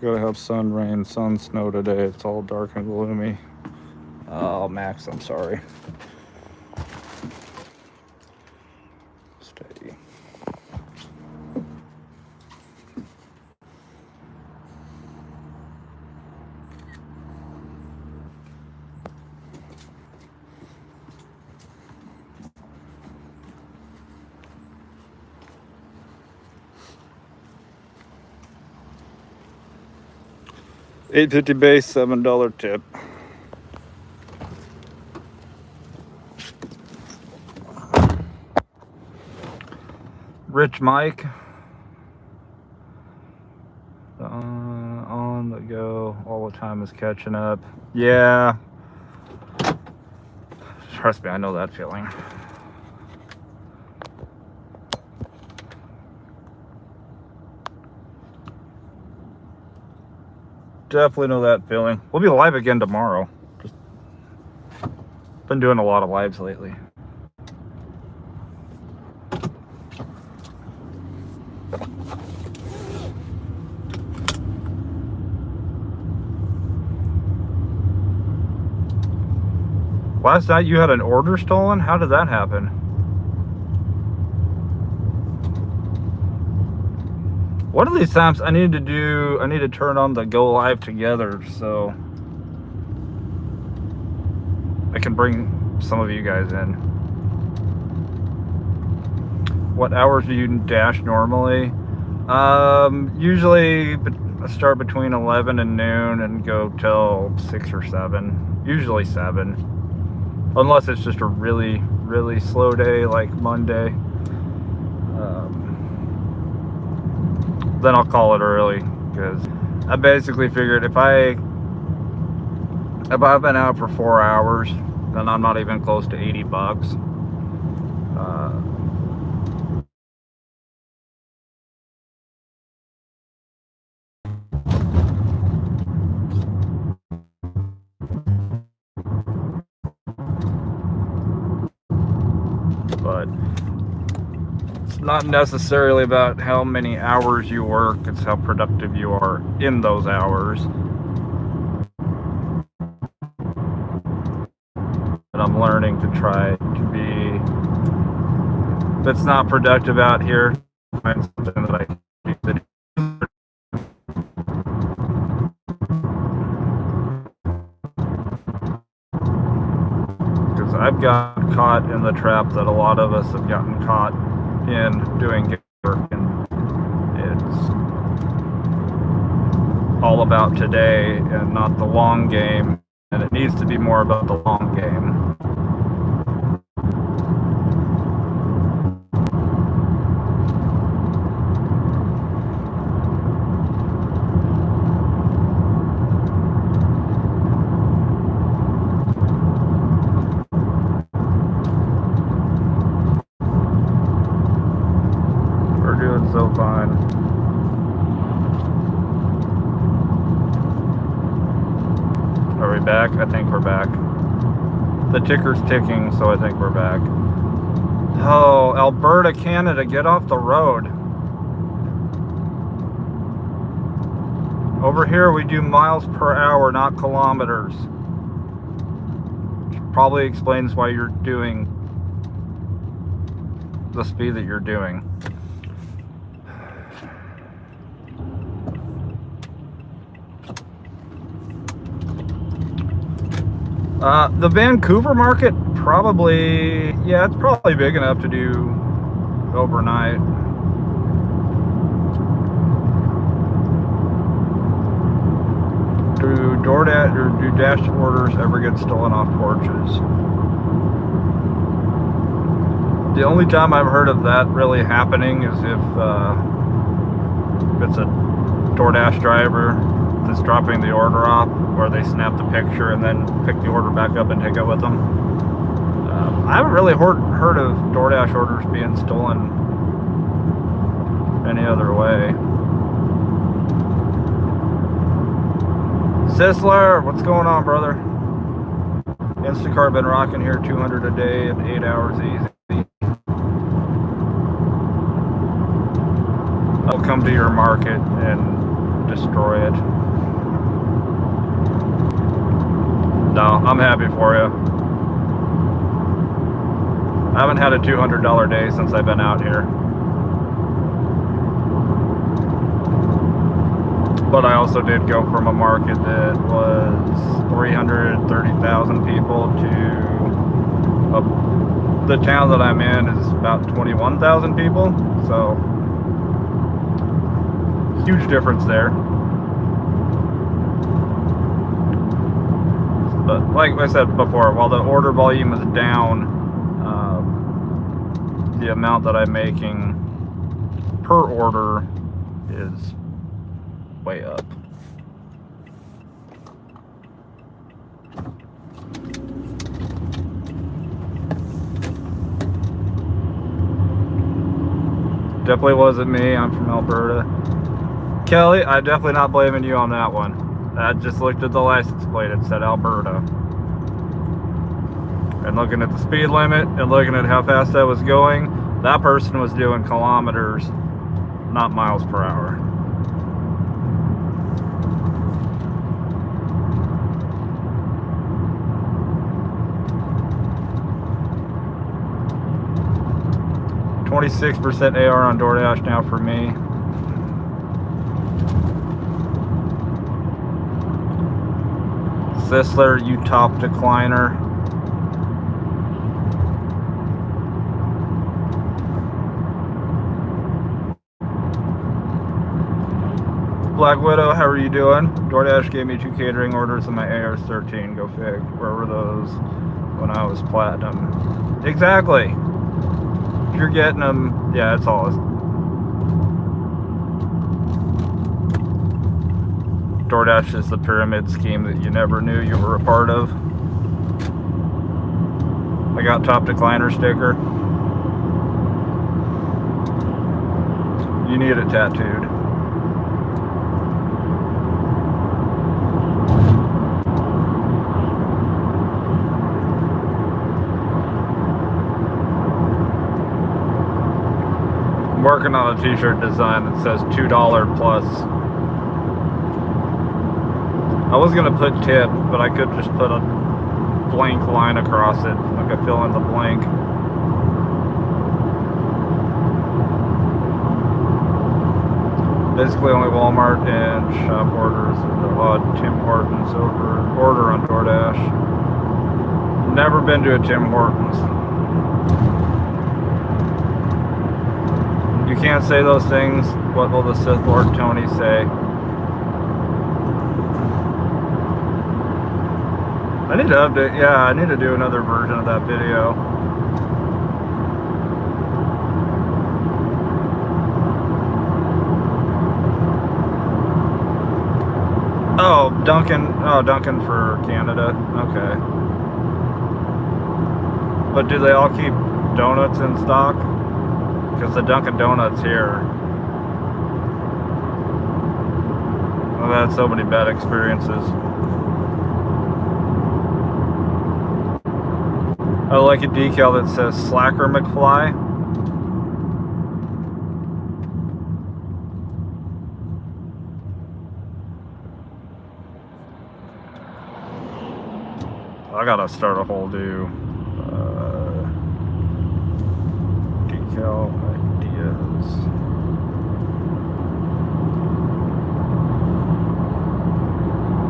[SPEAKER 1] Gotta have sun, rain, sun, snow today. It's all dark and gloomy. Oh, Max, I'm sorry. Steady. $8.50 base, $7 tip. Rich Mike. On the go all the time is catching up. Yeah. Trust me, I know that feeling. Definitely know that feeling. We'll be live again tomorrow. Just been doing a lot of lives lately. Last night you had an order stolen? How did that happen? One of these times I need to turn on the go live together so I can bring some of you guys in. What hours do you dash normally? Usually I start between 11 and noon and go till 6 or 7. Usually 7. Unless it's just a really, really slow day like Monday. Then I'll call it early, because I basically figured if I've been out for 4 hours, then I'm not even close to $80. But it's not necessarily about how many hours you work, it's how productive you are in those hours. And I'm learning to try to be, if it's not productive out here, find something that I can do that because I've got caught in the trap that a lot of us have gotten caught in doing gig work, and it's all about today and not the long game, and it needs to be more about the long game. so fine. Are we back? I think we're back. The ticker's ticking, so I think we're back. Oh, Alberta, Canada, get off the road. Over here we do miles per hour, not kilometers. Which probably explains why you're doing the speed that you're doing. The Vancouver market, probably, yeah, it's probably big enough to do overnight. Do DoorDash or do Dash orders ever get stolen off porches? The only time I've heard of that really happening is if it's a DoorDash driver that's dropping the order off, where they snap the picture and then pick the order back up and take it with them. I haven't really heard of DoorDash orders being stolen any other way. Sisler, what's going on, brother? Instacart been rocking here, 200 a day and 8 hours easy. I'll come to your market and destroy it. No, I'm happy for you. I haven't had a $200 day since I've been out here. But I also did go from a market that was 330,000 people to the town that I'm in is about 21,000 people. So, huge difference there. But like I said before, while the order volume is down, the amount that I'm making per order is way up. Definitely wasn't me. I'm from Alberta. Kelly, I'm definitely not blaming you on that one. I just looked at the license plate. It said Alberta. And looking at the speed limit and looking at how fast I was going, that person was doing kilometers, not miles per hour. $26% AR on DoorDash now for me. Sisler, you top decliner. Black Widow, how are you doing? DoorDash gave me 2 catering orders and my AR's 13. Go fig. Where were those when I was platinum? Exactly. If you're getting them, yeah, it's all. DoorDash is the pyramid scheme that you never knew you were a part of. I got top decliner sticker. You need it tattooed. I'm working on a t-shirt design that says $2 plus. I was gonna put tip, but I could just put a blank line across it, like I fill in the blank. Basically only Walmart and shop orders and the odd Tim Hortons order on DoorDash. Never been to a Tim Hortons. You can't say those things. What will the Sith Lord Tony say? I need to update, yeah, I need to do another version of that video. Oh, Duncan for Canada, okay. But do they all keep donuts in stock? Because the Dunkin' Donuts here I've had so many bad experiences. I like a decal that says Slacker McFly. I gotta start a whole new decal ideas.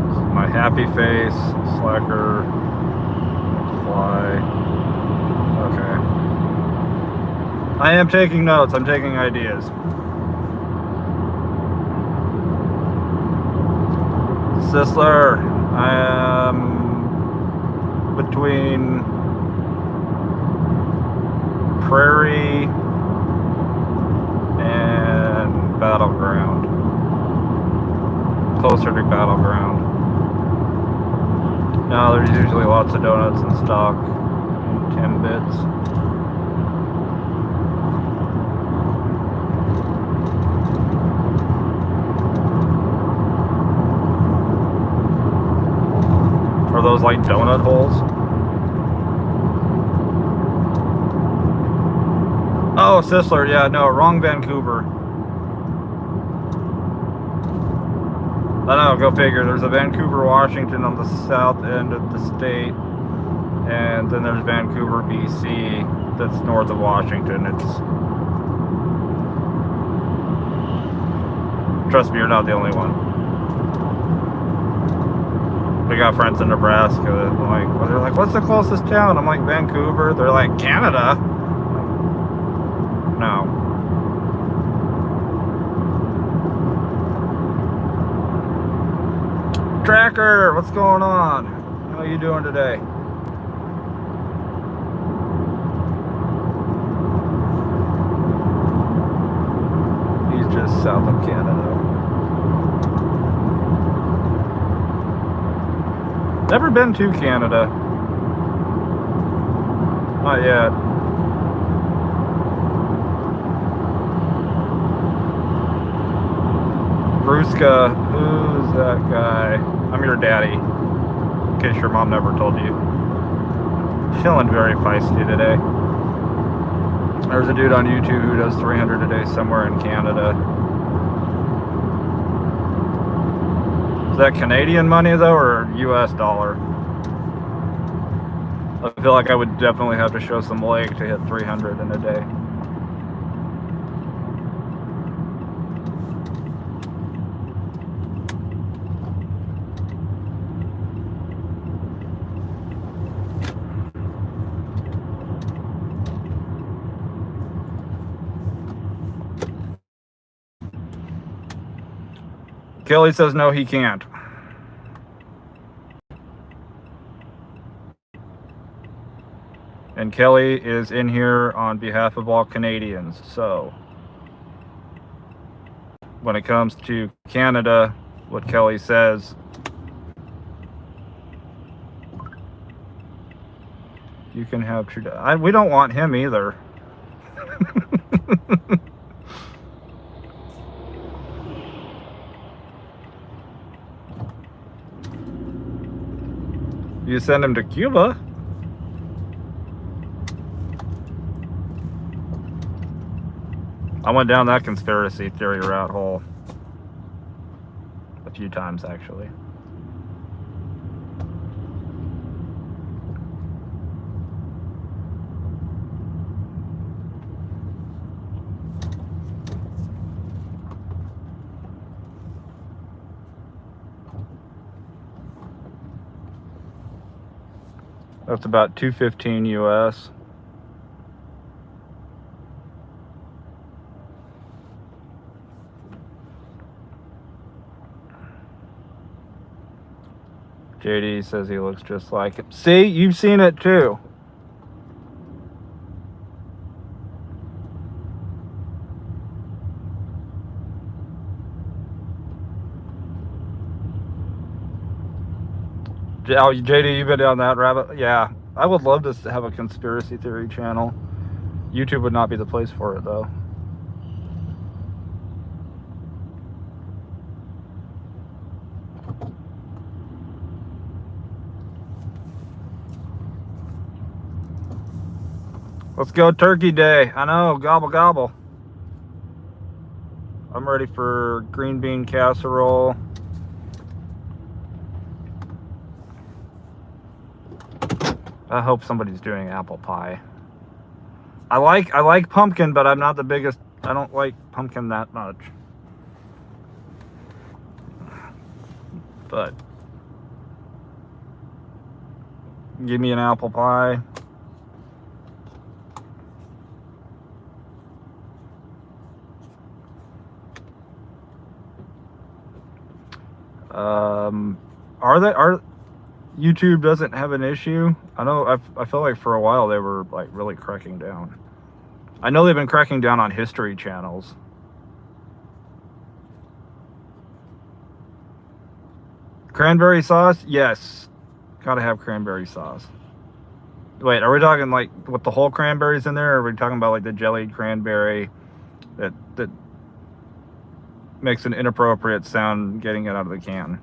[SPEAKER 1] This is my happy face, Slacker McFly. Okay. I am taking notes. I'm taking ideas. Sisler, I am between Prairie and Battleground. Closer to Battleground. Now there's usually lots of donuts in stock. 10 bits. Are those like donut holes? Oh, Sisler, yeah, no, wrong Vancouver. I know, go figure. There's a Vancouver, Washington on the south end of the state. And then there's Vancouver, BC, that's north of Washington. Trust me, you're not the only one. We got friends in Nebraska. They're like, what's the closest town? I'm like, Vancouver. They're like, Canada? No. Tracker, what's going on? How are you doing today? Just south of Canada. Never been to Canada. Not yet. Bruska, who's that guy? I'm your daddy. In case your mom never told you. Feeling very feisty today. There's a dude on YouTube who does 300 a day somewhere in Canada. Is that Canadian money though, or US dollar? I feel like I would definitely have to show some leg to hit 300 in a day. Kelly says no, he can't. And Kelly is in here on behalf of all Canadians. So when it comes to Canada, what Kelly says, you can have Trudeau. We don't want him either. You send him to Cuba. I went down that conspiracy theory rat hole a few times, actually. That's about 215 US. JD says he looks just like him. See, you've seen it too. Oh, JD, you've been down that rabbit? Yeah, I would love to have a conspiracy theory channel. YouTube would not be the place for it, though. Let's go Turkey Day. I know, gobble gobble. I'm ready for green bean casserole. I hope somebody's doing apple pie. I like pumpkin, but I'm not the biggest. I don't like pumpkin that much. But give me an apple pie. Are YouTube doesn't have an issue? I know. I feel like for a while they were like really cracking down. I know they've been cracking down on history channels. Cranberry sauce? Yes. Gotta have cranberry sauce. Wait, are we talking like with the whole cranberries in there, or are we talking about like the jellied cranberry that makes an inappropriate sound getting it out of the can?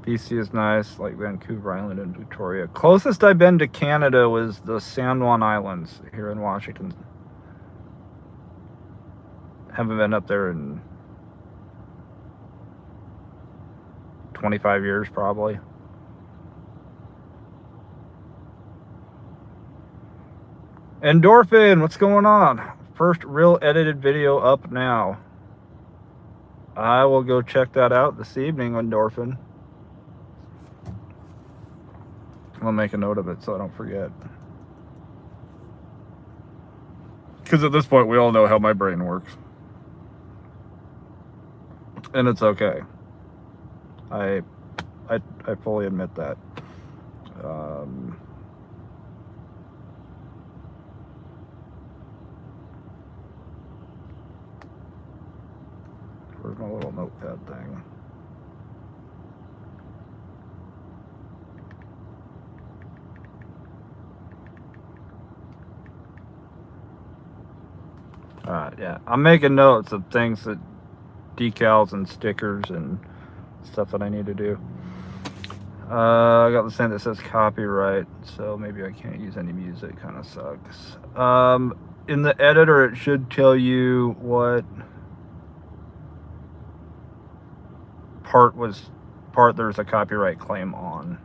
[SPEAKER 1] BC is nice, like Vancouver Island and Victoria. Closest I've been to Canada was the San Juan Islands here in Washington. Haven't been up there in 25 years probably. Endorphin, what's going on? First real edited video up now. I will go check that out this evening, Endorphin. I'll make a note of it so I don't forget. Because at this point, we all know how my brain works. And it's okay. I fully admit that. Where's my little notepad thing? Yeah, I'm making notes of things that decals and stickers and stuff that I need to do. I got this thing that says copyright, so maybe I can't use any music. Kind of sucks. In the editor, it should tell you what part there's a copyright claim on.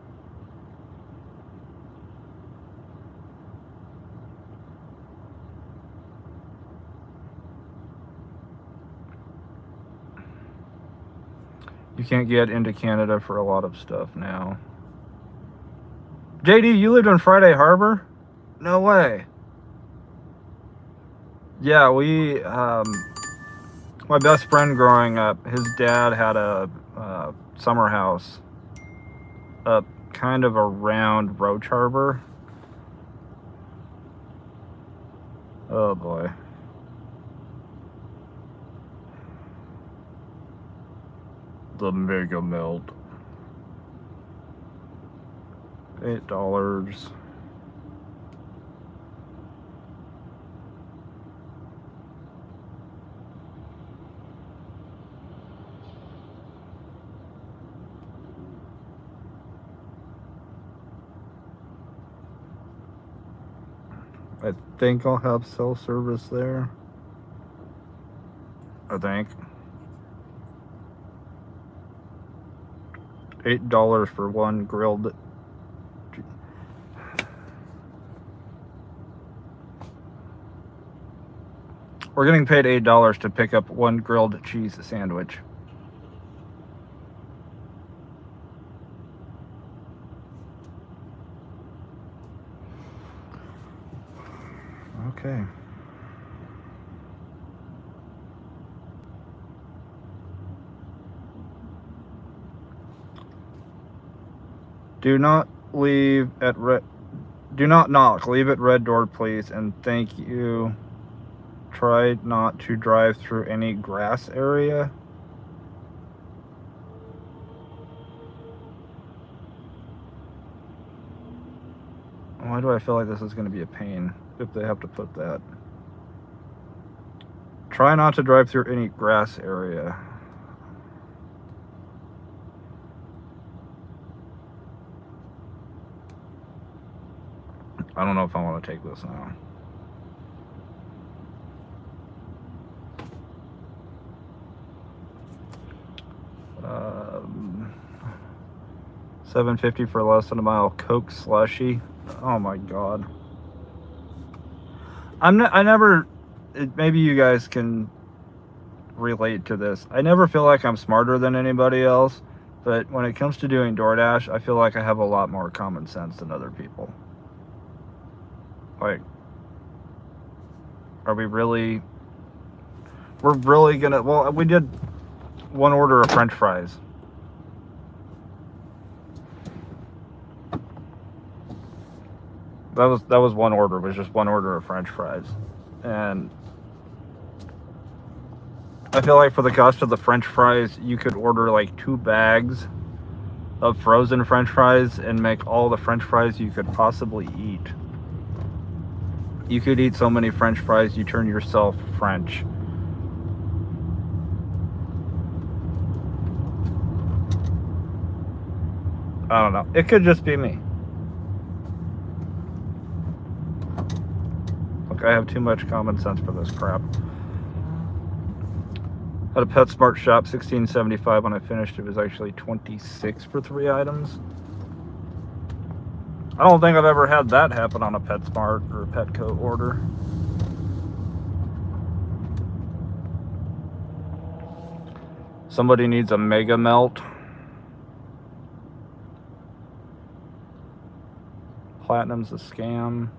[SPEAKER 1] You can't get into Canada for a lot of stuff now. JD, you lived in Friday Harbor? No way. Yeah, my best friend growing up, his dad had a summer house up kind of around Roach Harbor. Oh boy. The mega melt. $8. I think I'll have cell service there. I think. $8 for one grilled. We're getting paid $8 to pick up one grilled cheese sandwich. Okay. Do not knock. Leave at red door, please, and thank you. Try not to drive through any grass area. Why do I feel like this is going to be a pain if they have to put that? Try not to drive through any grass area. I don't know if I want to take this now. $7.50 for less than a mile Coke slushy. Oh my god. I never. Maybe you guys can relate to this. I never feel like I'm smarter than anybody else, but when it comes to doing DoorDash, I feel like I have a lot more common sense than other people. Like, are we really? We're really gonna. Well, we did one order of French fries. That was one order. It was just one order of French fries, and I feel like for the cost of the French fries, you could order like 2 bags of frozen French fries and make all the French fries you could possibly eat. You could eat so many French fries, you turn yourself French. I don't know. It could just be me. Look, I have too much common sense for this crap. At a PetSmart shop, $16.75. When I finished, it was actually $26 for 3 items. I don't think I've ever had that happen on a PetSmart or a Petco order. Somebody needs a mega melt. Platinum's a scam.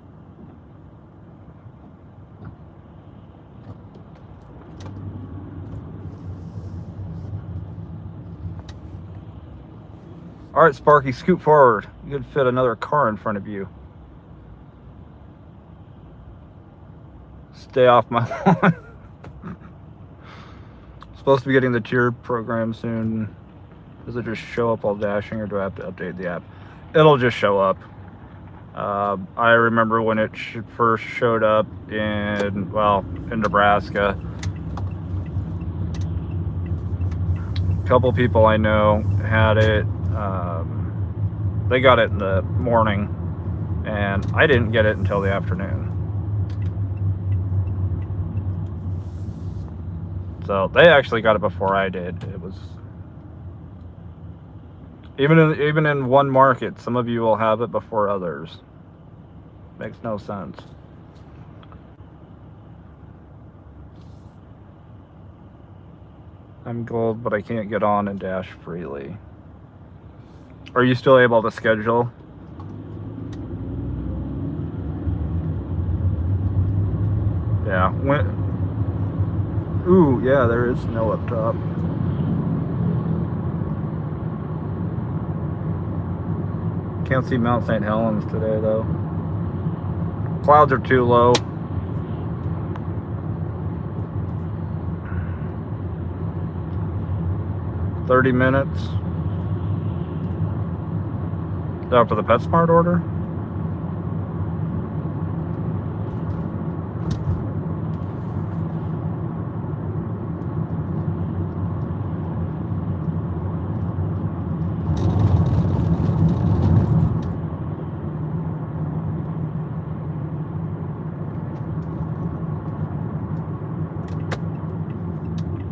[SPEAKER 1] All right, Sparky, scoot forward. You could fit another car in front of you. Stay off my lawn. Supposed to be getting the tier program soon. Does it just show up while dashing, or do I have to update the app? It'll just show up. I remember when it first showed up in Nebraska. A couple people I know had it. They got it in the morning, and I didn't get it until the afternoon. So they actually got it before I did. It was even in one market, some of you will have it before others. Makes no sense. I'm gold, but I can't get on and dash freely. Are you still able to schedule? Yeah. Ooh, yeah, there is snow up top. Can't see Mount St. Helens today, though. Clouds are too low. $30 minutes. After the PetSmart order?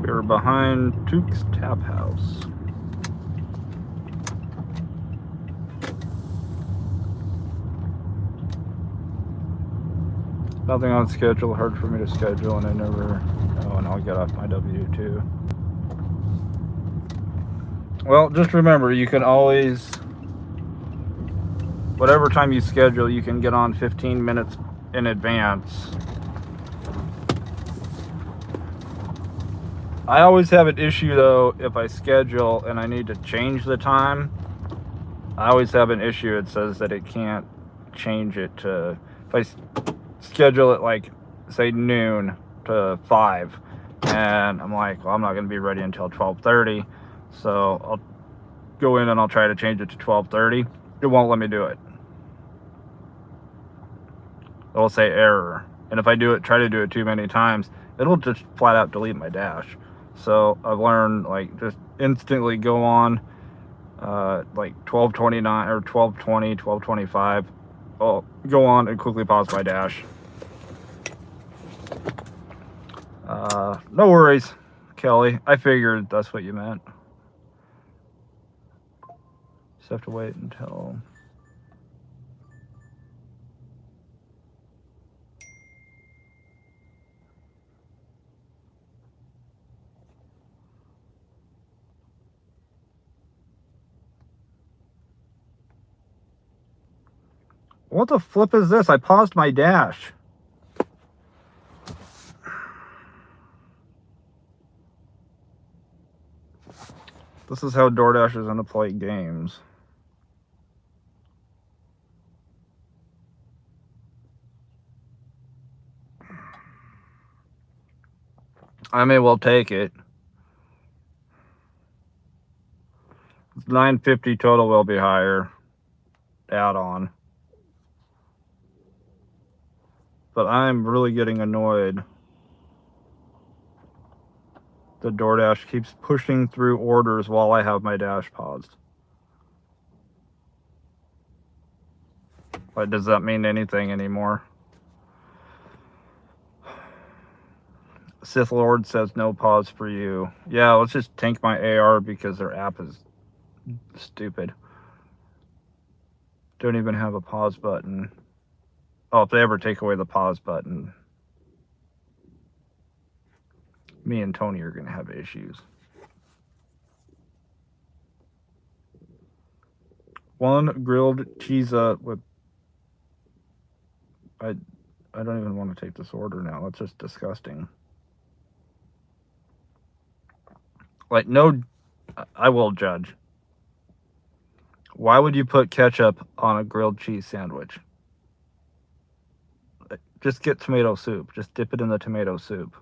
[SPEAKER 1] We were behind Tuke's Tap House. Nothing on schedule, hard for me to schedule, and I never know when I'll get off my W-2. Well, just remember, you can always, whatever time you schedule, you can get on 15 minutes in advance. I always have an issue, though, if I schedule and I need to change the time. I always have an issue. It says that it can't change it to, if I schedule it like, say, noon to 5, and I'm like, well, I'm not going to be ready until 12:30, so I'll go in and I'll try to change it to 12:30. It won't let me do it. It'll say error, and if I try to do it too many times, it'll just flat out delete my dash. So I've learned, like, just instantly go on like 12:29 or 12:20, 12:25, I'll go on and quickly pause my dash. No worries, Kelly. I figured that's what you meant. Just have to wait until... What the flip is this? I paused my dash. This is how DoorDash is gonna play games. I may well take it. $9.50 total will be higher. Add on. But I'm really getting annoyed that DoorDash keeps pushing through orders while I have my dash paused. But does that mean anything anymore? Sith Lord says no pause for you. Yeah, let's just tank my AR because their app is stupid. Don't even have a pause button. Oh, if they ever take away the pause button, me and Tony are gonna have issues. One grilled cheese with... I don't even want to take this order now. That's just disgusting. Like, no, I will judge. Why would you put ketchup on a grilled cheese sandwich? Just get tomato soup. Just dip it in the tomato soup.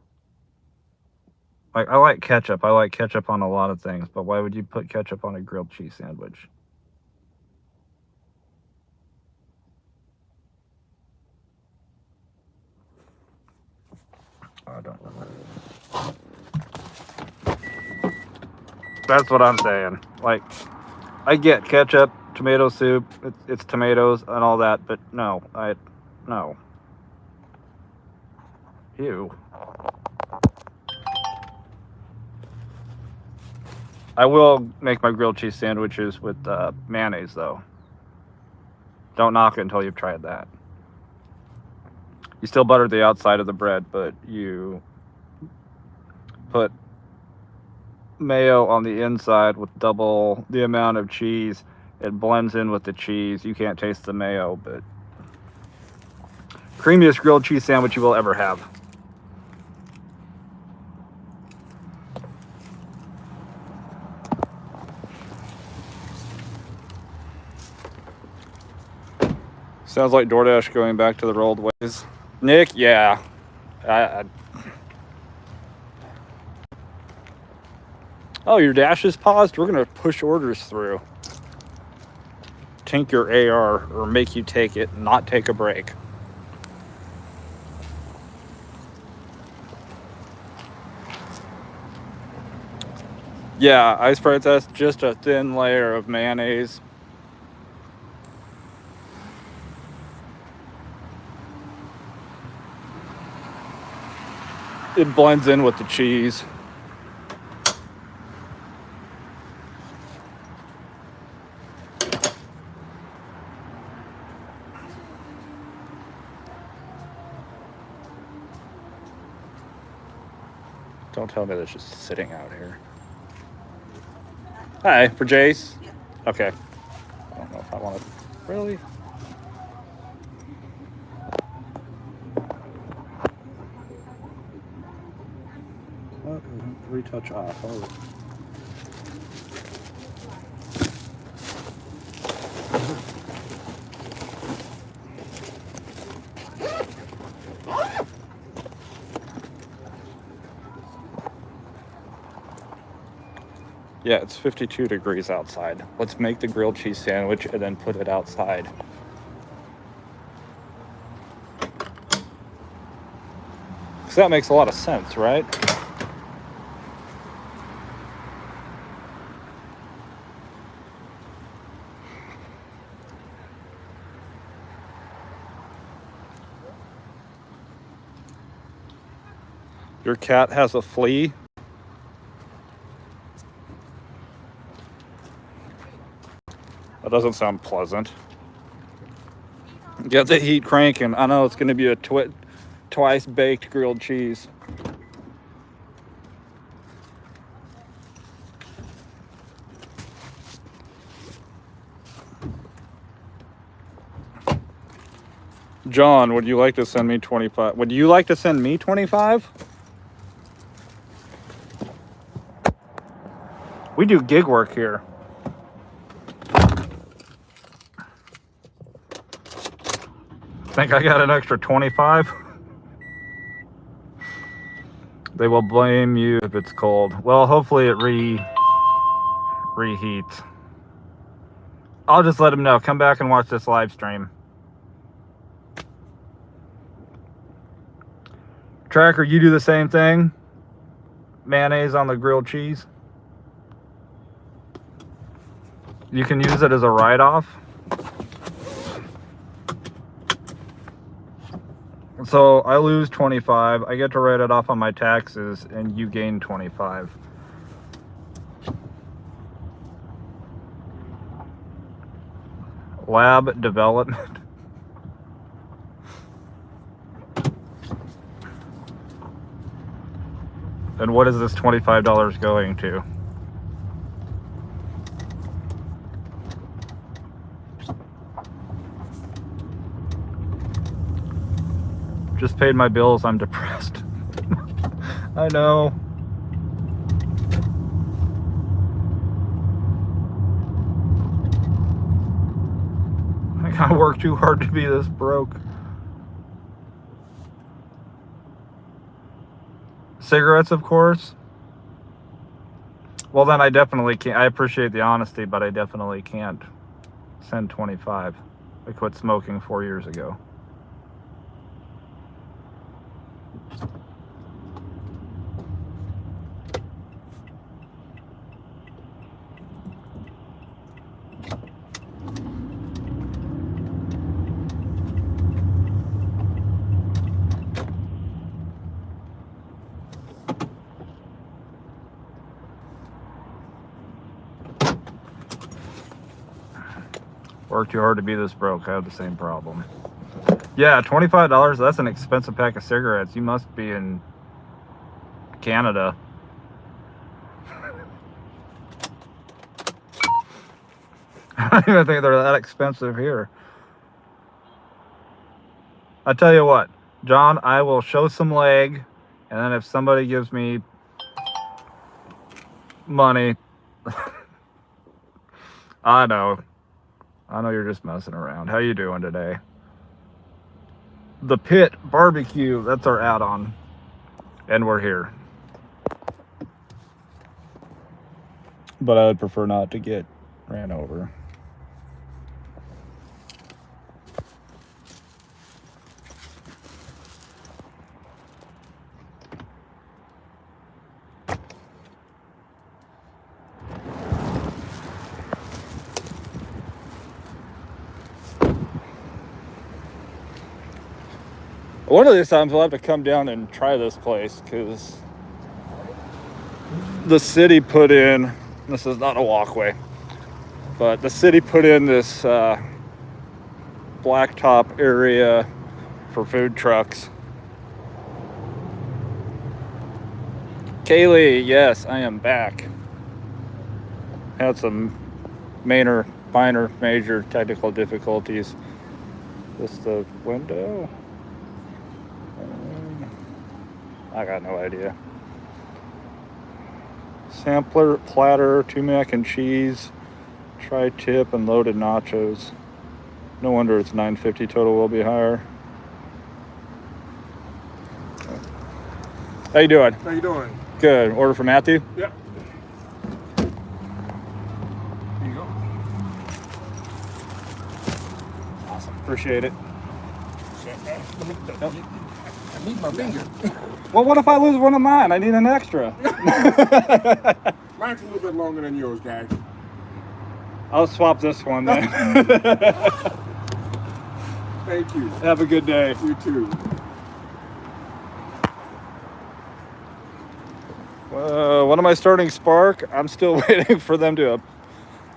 [SPEAKER 1] Like, I like ketchup. I like ketchup on a lot of things, but why would you put ketchup on a grilled cheese sandwich? I don't know. That's what I'm saying. Like, I get ketchup, tomato soup, it's tomatoes and all that, but no, no. Ew. I will make my grilled cheese sandwiches with mayonnaise, though. Don't knock it until you've tried that. You still butter the outside of the bread, but you put mayo on the inside with double the amount of cheese. It blends in with the cheese. You can't taste the mayo, but creamiest grilled cheese sandwich you will ever have. Sounds like DoorDash going back to their old ways. Nick, yeah. Oh, your dash is paused? We're going to push orders through. Tank your AR or make you take it, not take a break. Yeah, ice princess, just a thin layer of mayonnaise. It blends in with the cheese. Don't tell me that's just sitting out here. Hi, for Jace? Okay. I don't know if I want to... Really? Retouch off. Oh. Yeah, it's 52 degrees outside. Let's make the grilled cheese sandwich and then put it outside. Because that makes a lot of sense, right? Your cat has a flea? That doesn't sound pleasant. Get the heat cranking. I know it's going to be a twice baked grilled cheese. John, would you like to send me 25? Would you like to send me 25? We do gig work here. Think I got an extra 25? They will blame you if it's cold. Well, hopefully it reheats. I'll just let them know. Come back and watch this live stream. Tracker, you do the same thing? Mayonnaise on the grilled cheese? You can use it as a write-off. So I lose 25. I get to write it off on my taxes, and you gain 25. Lab development. And what is this $25 going to? Just paid my bills. I'm depressed. I know. I gotta work too hard to be this broke. Cigarettes, of course. Well, then I definitely can't. I appreciate the honesty, but I definitely can't send 25. I quit smoking 4 years ago. Work too hard to be this broke. I have the same problem. Yeah, $25, that's an expensive pack of cigarettes. You must be in Canada. I don't even think they're that expensive here. I tell you what, John, I will show some leg, and then if somebody gives me money, I know you're just messing around. How you doing today? The Pit Barbecue, that's our add-on. And we're here. But I would prefer not to get ran over. One of these times we'll have to come down and try this place because the city put in, this is not a walkway, but the city put in this blacktop area for food trucks. Kaylee, yes, I am back. Had some minor, major technical difficulties. Just the window. I got no idea. Sampler, platter, 2 mac and cheese, tri-tip, and loaded nachos. No wonder it's $9.50 total, will be higher. How you doing?
[SPEAKER 4] How you doing?
[SPEAKER 1] Good. Order for Matthew?
[SPEAKER 4] Yep. Here you go.
[SPEAKER 1] Awesome. Appreciate it.
[SPEAKER 4] Nope. I need my finger.
[SPEAKER 1] Well, what if I lose one of mine? I need an extra.
[SPEAKER 4] Mine's a little bit longer than yours, guys.
[SPEAKER 1] I'll swap this one then.
[SPEAKER 4] Thank you.
[SPEAKER 1] Have a good day.
[SPEAKER 4] You too.
[SPEAKER 1] When am I starting Spark? I'm still waiting for them to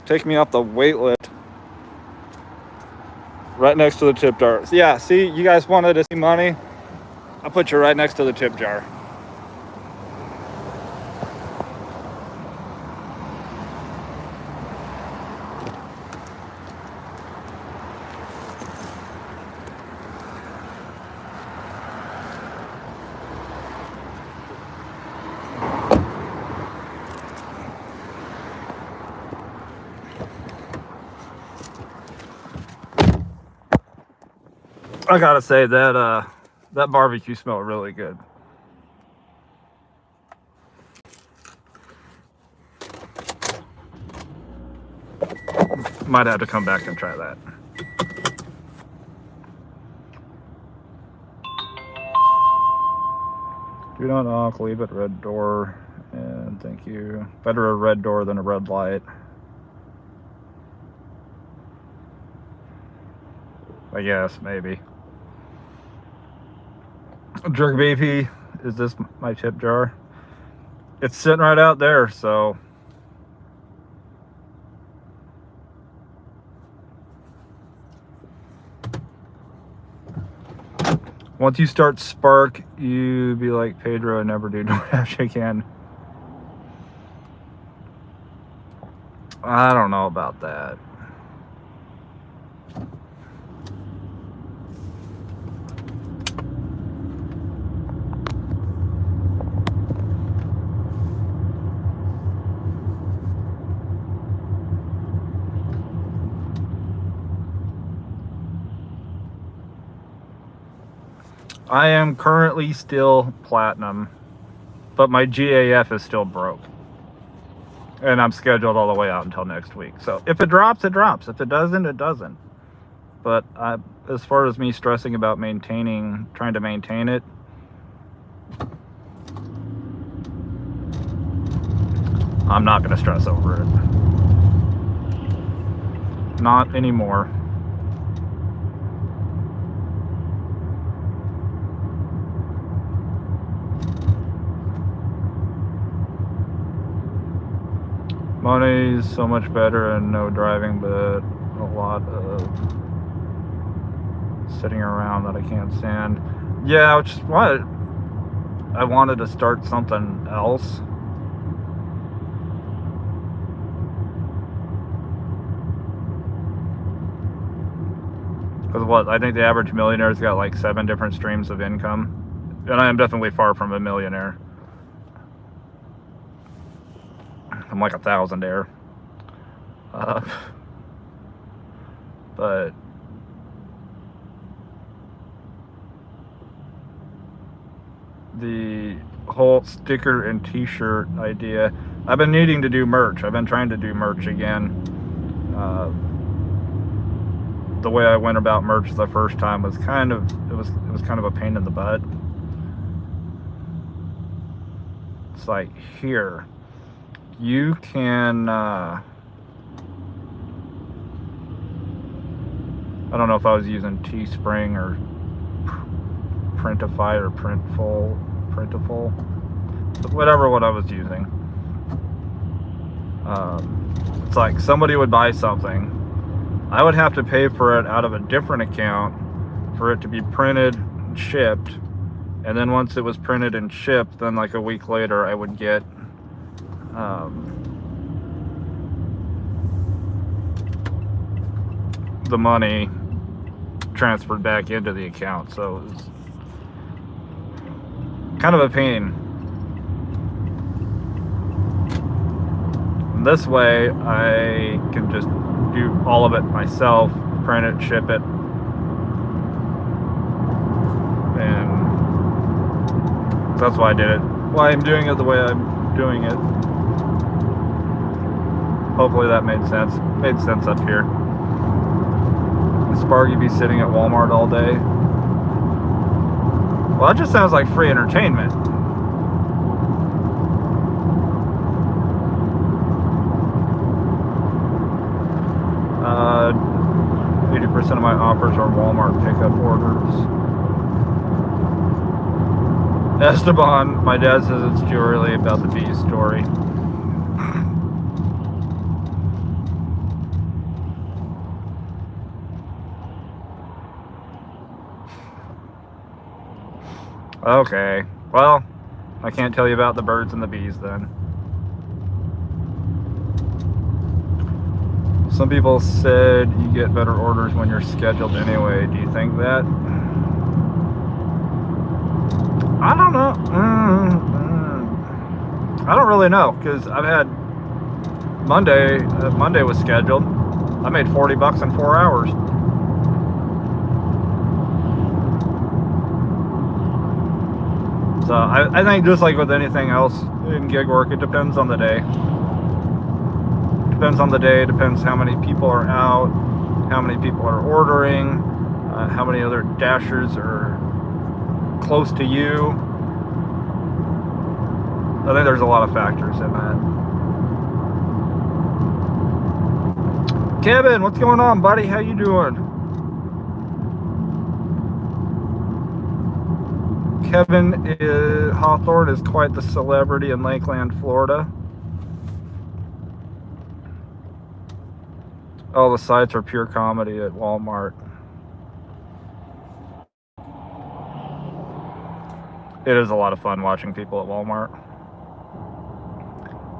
[SPEAKER 1] take me off the wait list. Right next to the tip jar. Yeah, see, you guys wanted to see money? I'll put you right next to the tip jar. I gotta say that that barbecue smelled really good. Might have to come back and try that. Do not knock, leave it red door, and thank you. Better a red door than a red light. I guess, maybe. Jerk BP, is this my tip jar? It's sitting right out there, so. Once you start Spark, you be like Pedro and never do DoorDash again. I don't know about that. I am currently still platinum, but my GAF is still broke. And I'm scheduled all the way out until next week. So if it drops, it drops. If it doesn't, it doesn't. But as far as me stressing about trying to maintain it, I'm not going to stress over it. Not anymore. Money's so much better and no driving, but a lot of sitting around that I can't stand. Yeah, which is what I wanted to start something else. Because what, I think the average millionaire's got like 7 different streams of income. And I am definitely far from a millionaire. I'm like a thousandaire. But the whole sticker and t-shirt idea, I've been needing to do merch. I've been trying to do merch again. The way I went about merch the first time was kind of a pain in the butt. It's like, here, you can I don't know if I was using Teespring or Printify or Printful, whatever what I was using. It's like somebody would buy something, I would have to pay for it out of a different account for it to be printed and shipped, and then once it was printed and shipped, then like a week later I would get the money transferred back into the account. So it was kind of a pain. And this way I can just do all of it myself, print it, ship it, and that's why I did it. Why I'm doing it the way I'm doing it. Hopefully that made sense. Made sense up here. Sparky be sitting at Walmart all day. Well, that just sounds like free entertainment. 80% of my offers are Walmart pickup orders. Esteban, my dad says it's too early about the bee story. Okay, well, I can't tell you about the birds and the bees then. Some people said you get better orders when you're scheduled anyway. Do you think that? I don't know. I don't really know, because I've had Monday was scheduled. I made $40 in 4 hours. So I think just like with anything else in gig work, it depends on the day. Depends on the day, depends how many people are out, how many people are ordering, how many other dashers are close to you. I think there's a lot of factors in that. Kevin, what's going on, buddy? How you doing? Kevin Hawthorne is quite the celebrity in Lakeland, Florida. All the sites are pure comedy at Walmart. It is a lot of fun watching people at Walmart.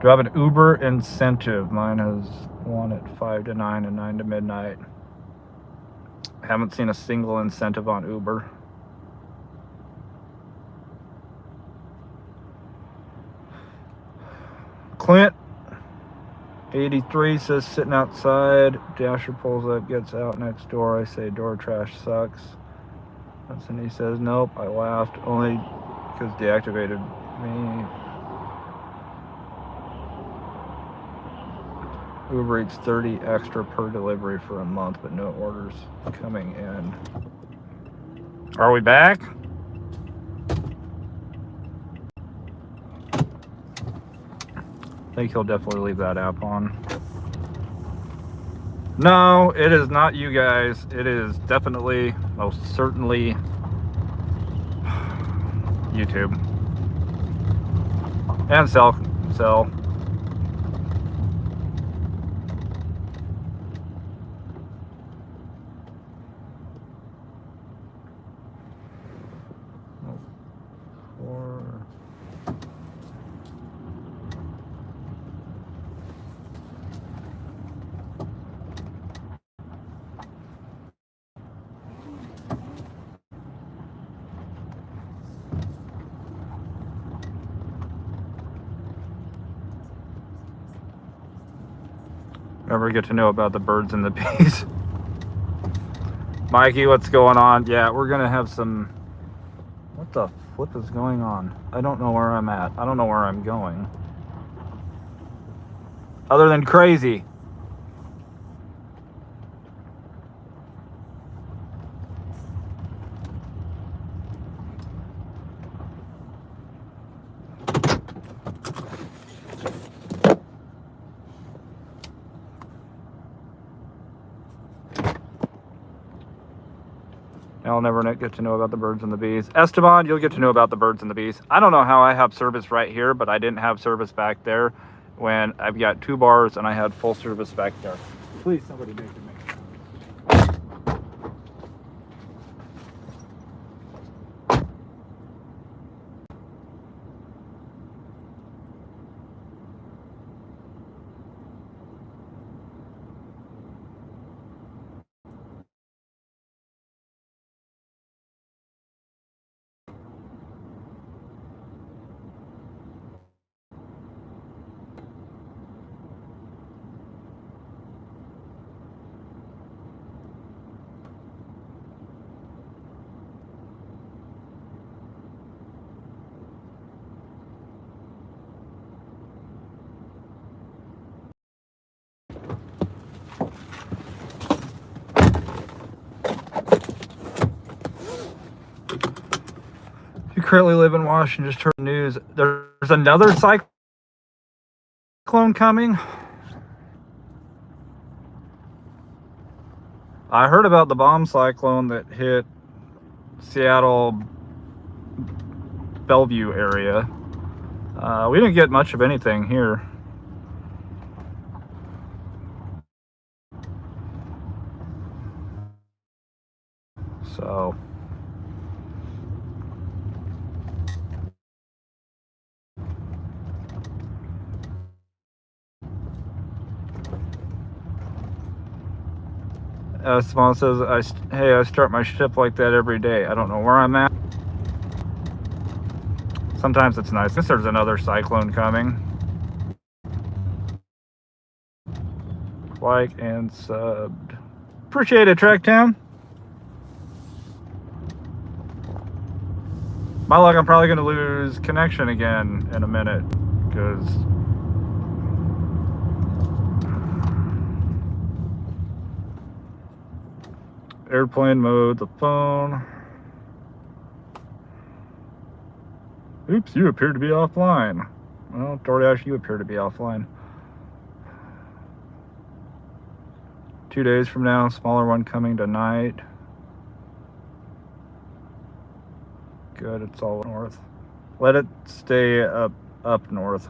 [SPEAKER 1] Do I have an Uber incentive? Mine has one at 5 to 9 and 9 to midnight. Haven't seen a single incentive on Uber. Clint 83 says sitting outside. Dasher pulls up, gets out next door. I say door trash sucks. That's when he says nope. I laughed only because deactivated me. Uber Eats 30 extra per delivery for a month, but no orders coming in. Are we back? I think he'll definitely leave that app on. No, it is not you guys. It is definitely, most certainly, YouTube. And Cell. Never get to know about the birds and the bees. Mikey, what's going on? Yeah, we're gonna have some. What the flip is going on? I don't know where I'm at. I don't know where I'm going. Other than crazy. I'll never get to know about the birds and the bees. Esteban, you'll get to know about the birds and the bees. I don't know how I have service right here, but I didn't have service back there when I've got 2 bars and I had full service back there. Please, somebody make it. You currently live in Washington, just heard the news. There's another cyclone coming. I heard about the bomb cyclone that hit Seattle, Bellevue area. We didn't get much of anything here. So Simone says, hey, I start my shift like that every day. I don't know where I'm at. Sometimes it's nice. I guess there's another cyclone coming. Like and subbed. Appreciate it, Tracktown. My luck, I'm probably going to lose connection again in a minute. Because airplane mode, the phone. Oops, you appear to be offline. Well, DoorDash, you appear to be offline. 2 days from now, smaller one coming tonight. Good, it's all north. Let it stay up north.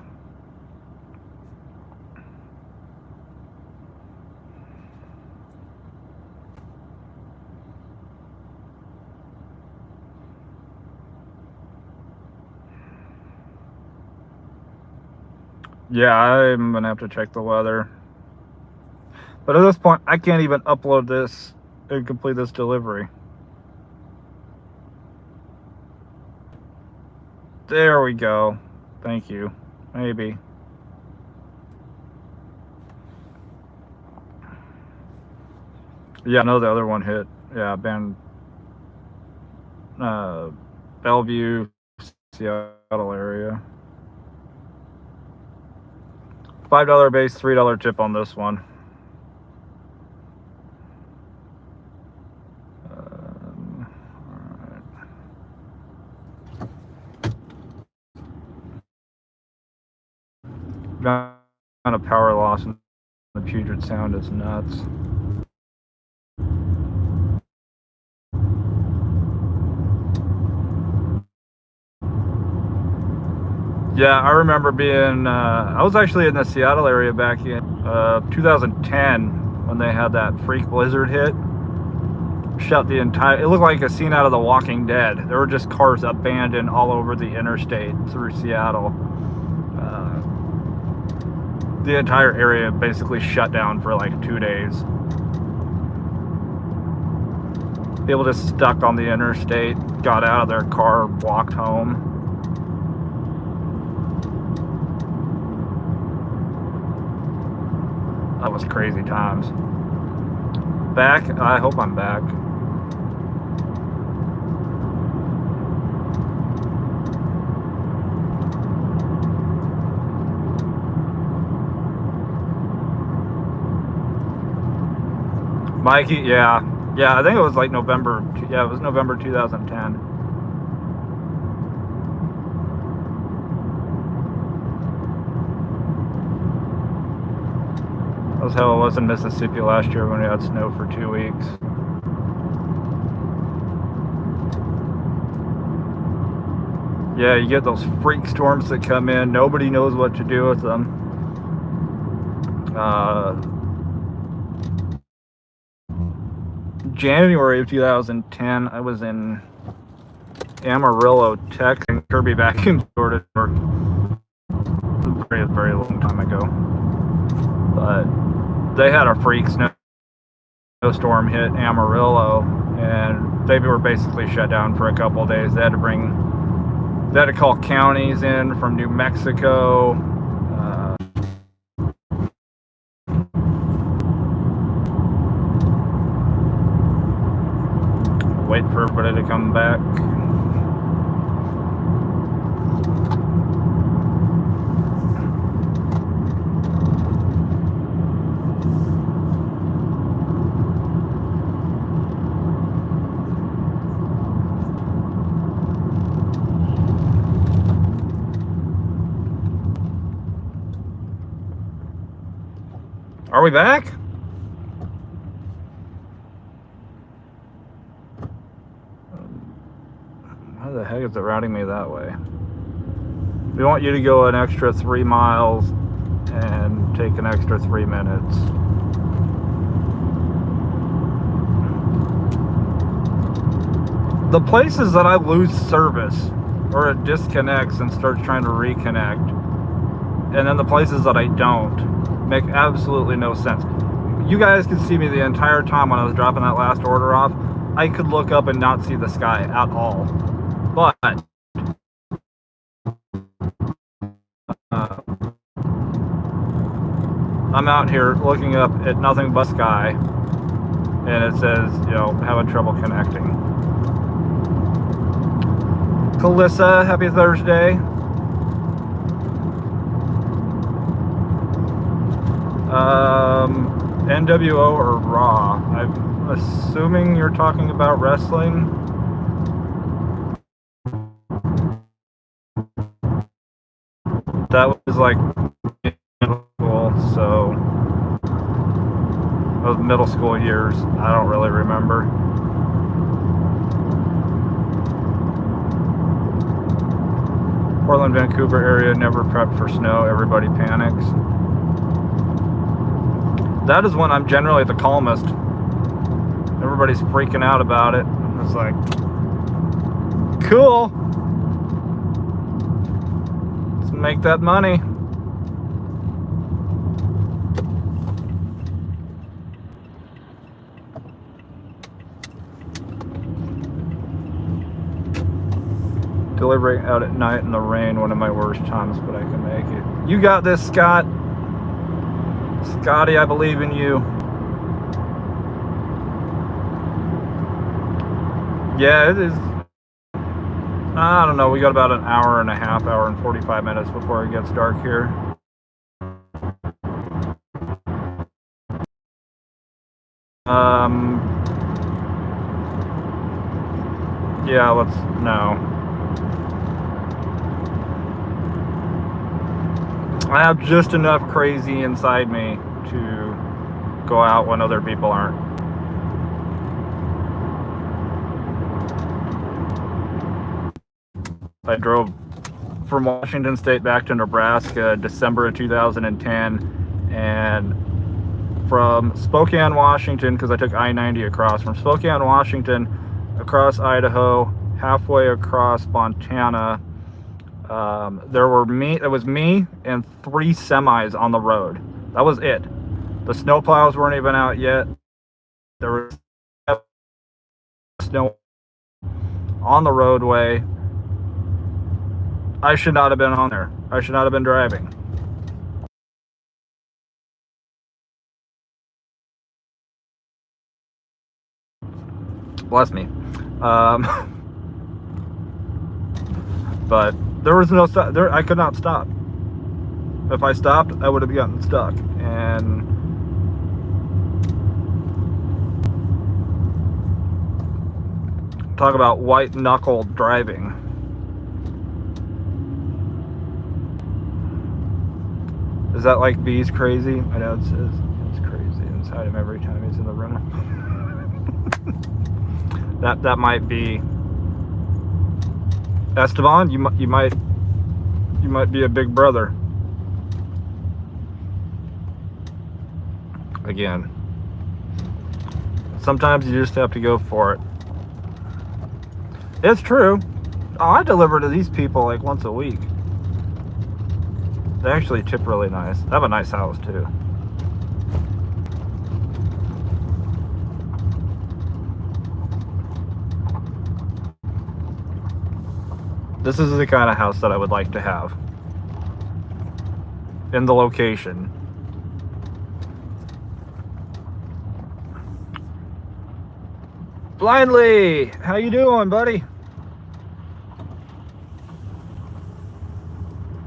[SPEAKER 1] Yeah, I'm gonna have to check the weather. But at this point, I can't even upload this and complete this delivery. There we go. Thank you. Maybe. Yeah, I know the other one hit. Yeah, Bellevue, Seattle area. $5 base, $3 tip on this one. Amount of power loss in the Puget Sound is nuts. Yeah, I remember being, I was actually in the Seattle area back in 2010 when they had that freak blizzard hit. Shut the entire, it looked like a scene out of The Walking Dead. There were just cars abandoned all over the interstate through Seattle. The entire area basically shut down for like 2 days. People just stuck on the interstate, got out of their car, walked home. That was crazy times. Back? I hope I'm back. Mikey, yeah. Yeah, I think it was like November. Yeah, it was November 2010. That was how it was in Mississippi last year when we had snow for 2 weeks. Yeah, you get those freak storms that come in. Nobody knows what to do with them. January of 2010, I was in Amarillo, Texas, and Kirby vacuum stored it for a very, very long time ago. But they had a freak snowstorm hit Amarillo, and they were basically shut down for a couple of days. They had to call counties in from New Mexico. Wait for everybody to come back. Are we back? Why the heck is it routing me that way? We want you to go an extra 3 miles and take an extra 3 minutes. The places that I lose service or it disconnects and starts trying to reconnect, and then the places that I don't, make absolutely no sense. You guys could see me the entire time when I was dropping that last order off. I could look up and not see the sky at all. But I'm out here looking up at nothing but sky, and it says, you know, having trouble connecting. Calissa, happy Thursday. NWO or Raw? I'm assuming you're talking about wrestling. That was like middle school, so those middle school years, I don't really remember. Portland, Vancouver area never prepped for snow. Everybody panics. That is when I'm generally the calmest. Everybody's freaking out about it. It's like, cool. Let's make that money. Delivering out at night in the rain, one of my worst times, but I can make it. You got this, Scott. Scotty, I believe in you. Yeah, it is. I don't know. We got about an hour and a half, hour and 45 minutes before it gets dark here. Yeah, no. I have just enough crazy inside me to go out when other people aren't. I drove from Washington State back to Nebraska December of 2010, and from Spokane, Washington, because I took I-90 across, from Spokane, Washington, across Idaho, halfway across Montana. It was me and 3 semis on the road. That was it. The snowplows weren't even out yet. There was snow on the roadway. I should not have been on there. I should not have been driving. Bless me. But there was no stop. I could not stop. If I stopped, I would have gotten stuck. And talk about white knuckle driving. Is that like B's crazy? My dad says it's crazy inside him every time he's in the room. that might be Esteban. You might be a big brother. Again, sometimes you just have to go for it. It's true. Oh, I deliver to these people like once a week. They actually tip really nice. They have a nice house too. This is the kind of house that I would like to have. In the location. Blindly, how you doing, buddy?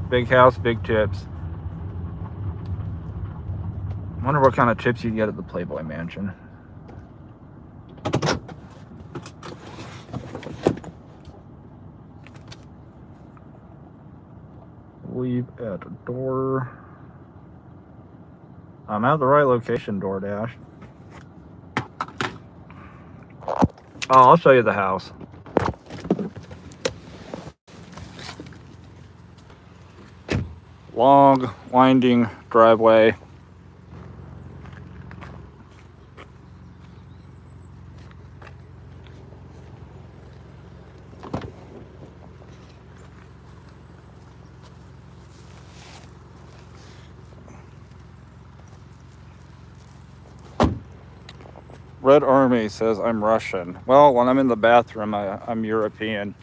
[SPEAKER 1] Big house, big tips. Wonder what kind of tips you get at the Playboy Mansion. Leave at a door. I'm at the right location, DoorDash. Oh, I'll show you the house. Long, winding driveway. Red Army says I'm Russian. Well, when I'm in the bathroom, I'm European.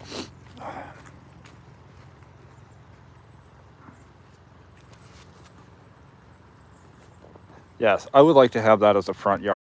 [SPEAKER 1] Yes, I would like to have that as a front yard.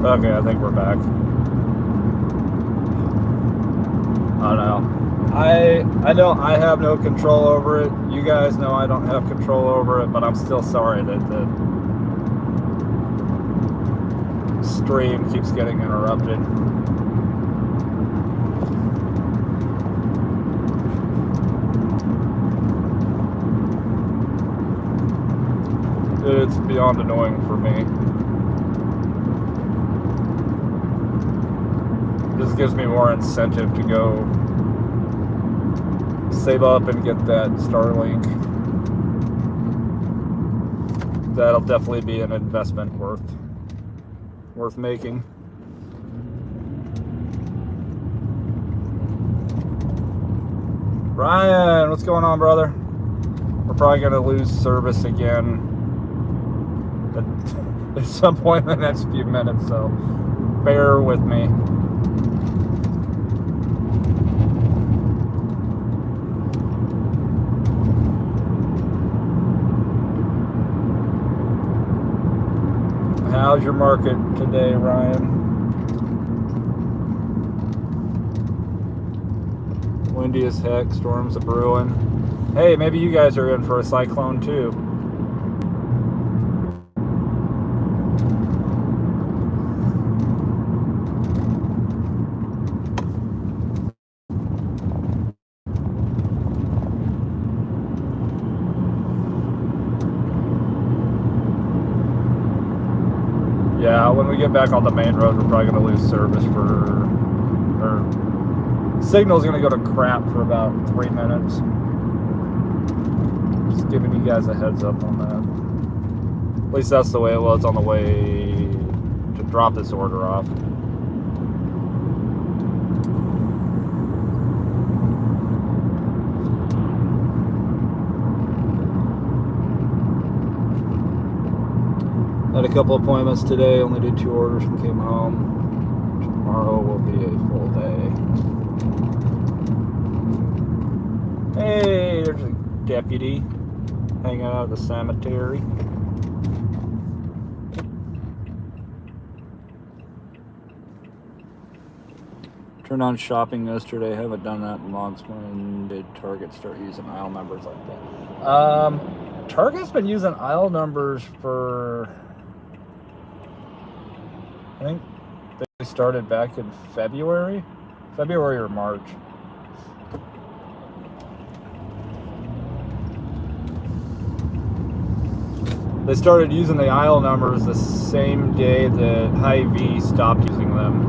[SPEAKER 1] Okay, I think we're back. I don't know. I know I have no control over it. You guys know I don't have control over it, but I'm still sorry that the stream keeps getting interrupted. It's beyond annoying for me. This gives me more incentive to go save up and get that Starlink. That'll definitely be an investment worth making. Ryan, what's going on, brother? We're probably gonna lose service again at some point in the next few minutes, so bear with me. How's your market today, Ryan? Windy as heck, storms a brewing. Hey, maybe you guys are in for a cyclone too. Yeah, when we get back on the main road, we're probably going to lose service signal's going to go to crap for about 3 minutes. Just giving you guys a heads up on that. At least that's the way it was on the way to drop this order off. Had a couple appointments today, only did 2 orders and came home. Tomorrow will be a full day. Hey, there's a deputy hanging out at the cemetery. Turned on shopping yesterday. Haven't done that in months. When did Target start using aisle numbers like that? Target's been using aisle numbers for... I think they started back in February or March. They started using the aisle numbers the same day that Hy-Vee stopped using them.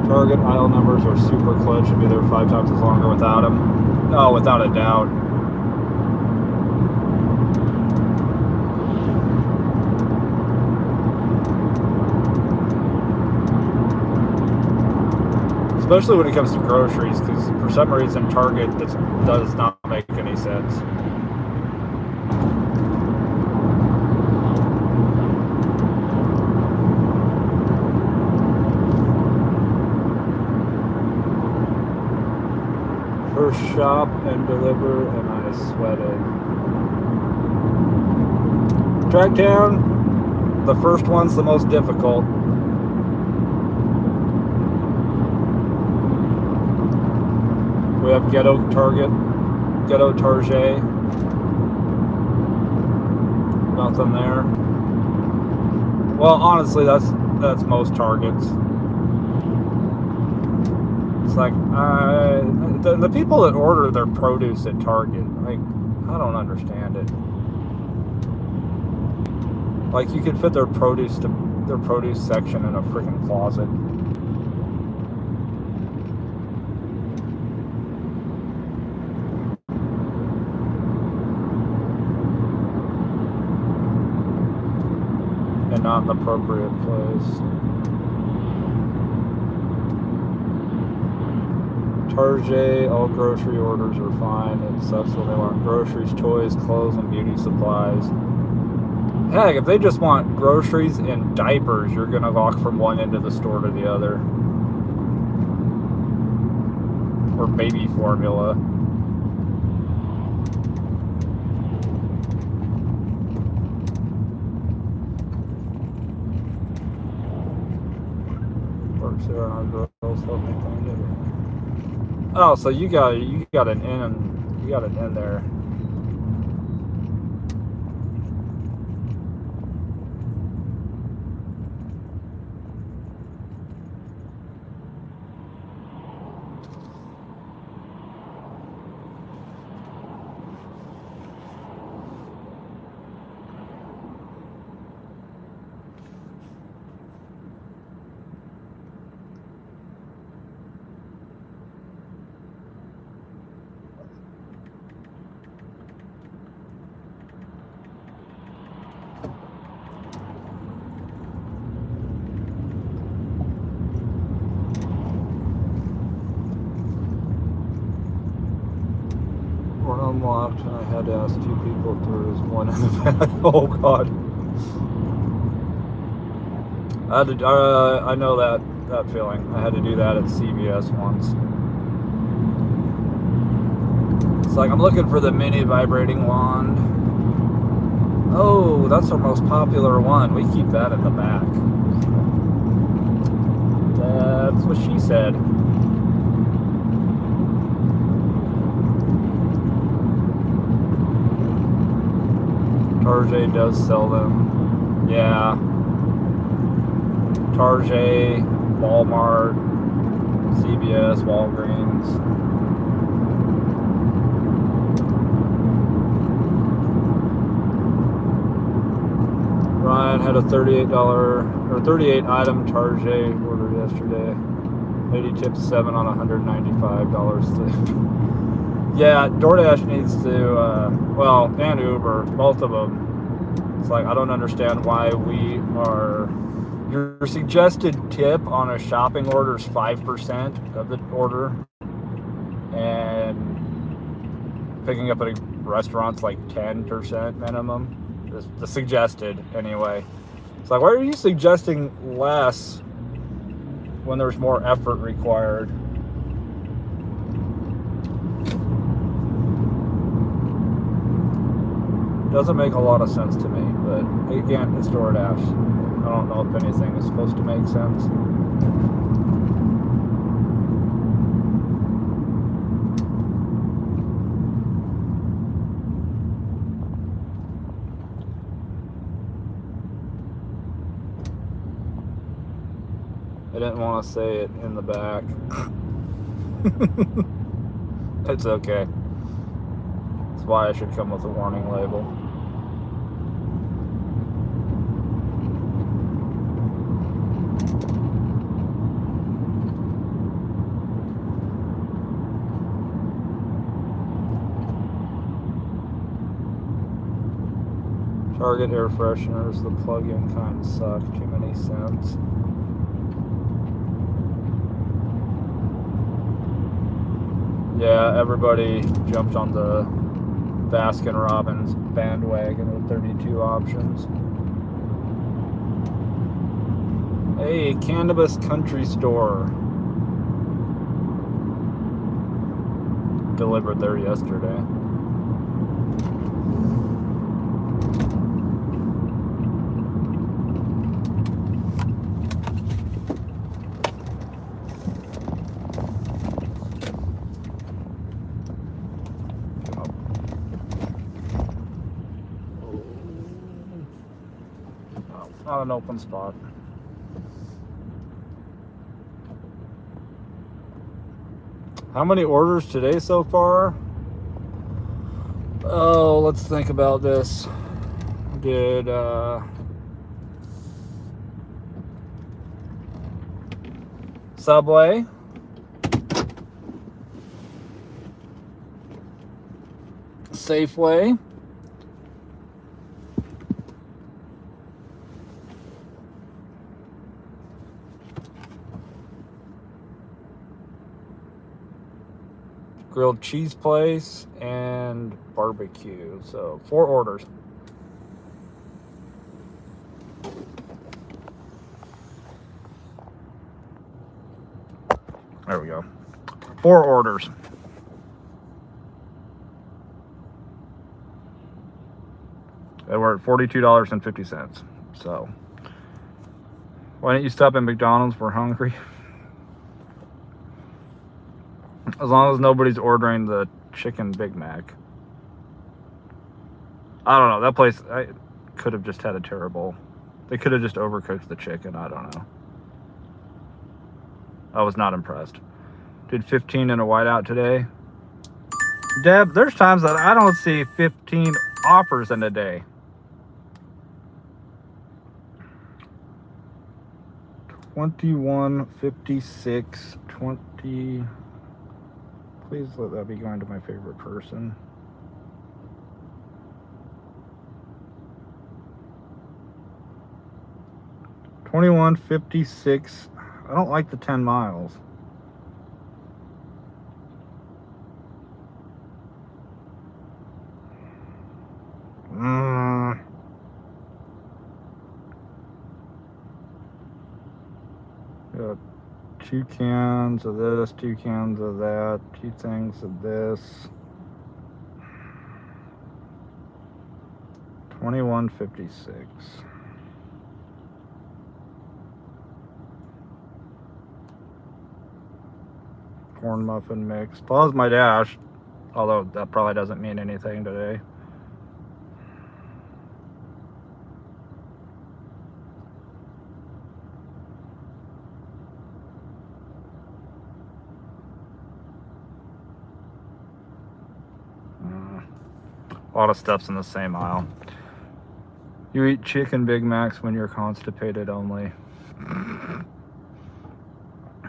[SPEAKER 1] Target aisle numbers are super clutch. Should be there 5 times as longer without them. Oh, without a doubt. Especially when it comes to groceries, because for some reason Target does not make any sense. First shop and deliver, and I sweated. Tracktown, the first one's the most difficult. We have Ghetto Target, Ghetto Target. Nothing there. Well, honestly, that's most Targets. It's like the people that order their produce at Target, like, I don't understand it. Like, you could fit their produce section in a freaking closet. And not an appropriate place. Target, all grocery orders are fine. It sucks when they want groceries, toys, clothes, and beauty supplies. Heck, if they just want groceries and diapers, you're gonna walk from one end of the store to the other. Or baby formula. Works there on our girls, help me find it. Oh, so you got an in there. Unlocked, and I had to ask 2 people if there was one in the back. Oh God! I know that feeling. I had to do that at CVS once. It's like, I'm looking for the mini vibrating wand. Oh, that's our most popular one. We keep that in the back. That's what she said. Target does sell them. Yeah. Target, Walmart, CVS, Walgreens. Ryan had a $38 or 38 item Target order yesterday. Lady tipped 7 on $195 tip. Yeah, DoorDash needs to, well, and Uber, both of them. It's like, I don't understand why your suggested tip on a shopping order is 5% of the order, and picking up at a restaurant's like 10% minimum. The suggested, anyway. It's like, why are you suggesting less when there's more effort required? Doesn't make a lot of sense to me, but again, it's DoorDash. I don't know if anything is supposed to make sense. I didn't want to say it in the back. It's okay. That's why I should come with a warning label. Target air fresheners, the plug-in kind suck, too many cents. Yeah, everybody jumped on the Baskin-Robbins bandwagon with 32 options. Hey, Cannabis Country Store. delivered there yesterday. Not an open spot. How many orders today so far? Oh, let's think about this. Did Subway, Safeway, grilled cheese place, and barbecue. So 4 orders. There we go. 4 orders. And we're at $42.50. So why don't you stop at McDonald's? We're hungry. As long as nobody's ordering the chicken Big Mac. I don't know. That place, I could have just had a terrible... They could have just overcooked the chicken. I don't know. I was not impressed. Did 15 in a whiteout today. Deb, there's times that I don't see 15 offers in a day. $21.56, 20... Please let that be going to my favorite person. $21.56. I don't like the 10 miles. Got 2 cans of this, 2 cans of that, 2 things of this. $21.56. Corn muffin mix. Pause my dash, although that probably doesn't mean anything today. A lot of stuff's in the same aisle. You eat chicken Big Macs when you're constipated only.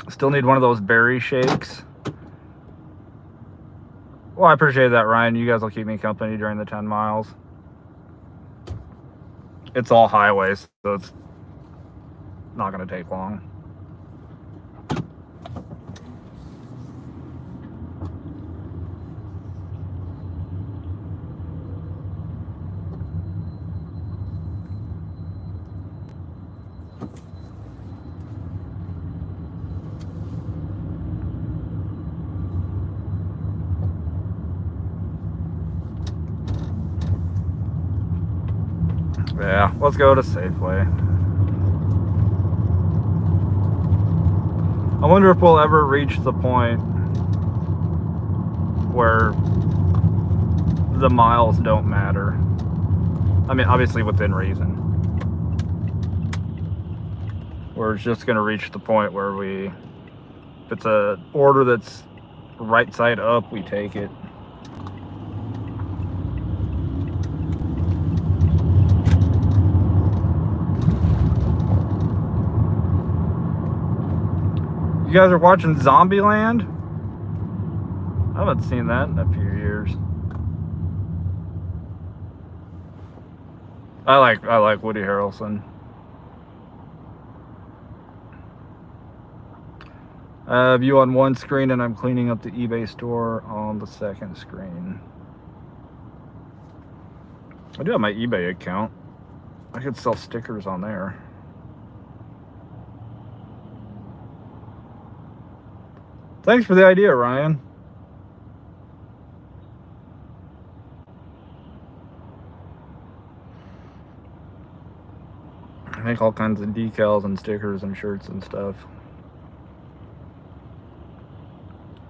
[SPEAKER 1] Still need one of those berry shakes. Well, I appreciate that, Ryan. You guys will keep me company during the 10 miles. It's all highways, so it's not going to take long. Yeah, let's go to Safeway. I wonder if we'll ever reach the point where the miles don't matter. I mean, obviously within reason. We're just going to reach the point where if it's an order that's right side up, we take it. You guys are watching Zombieland? I haven't seen that in a few years. I like Woody Harrelson. I have you on one screen and I'm cleaning up the eBay store on the second screen. I do have my eBay account. I could sell stickers on there. Thanks for the idea, Ryan. make all kinds of decals and stickers and shirts and stuff.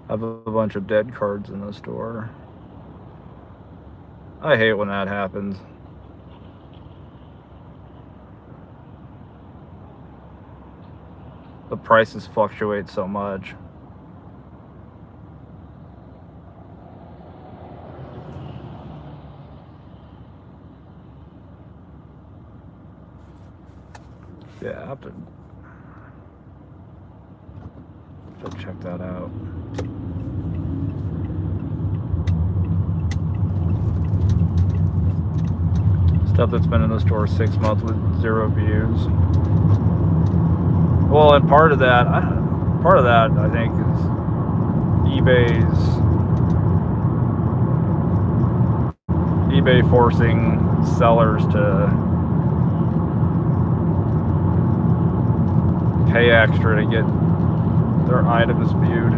[SPEAKER 1] I have a bunch of dead cards in the store. I hate when that happens. The prices fluctuate so much. Yeah, I have to check that out. Stuff that's been in the store 6 months with 0 views. Well, and part of that I think is eBay forcing sellers to pay extra to get their items viewed.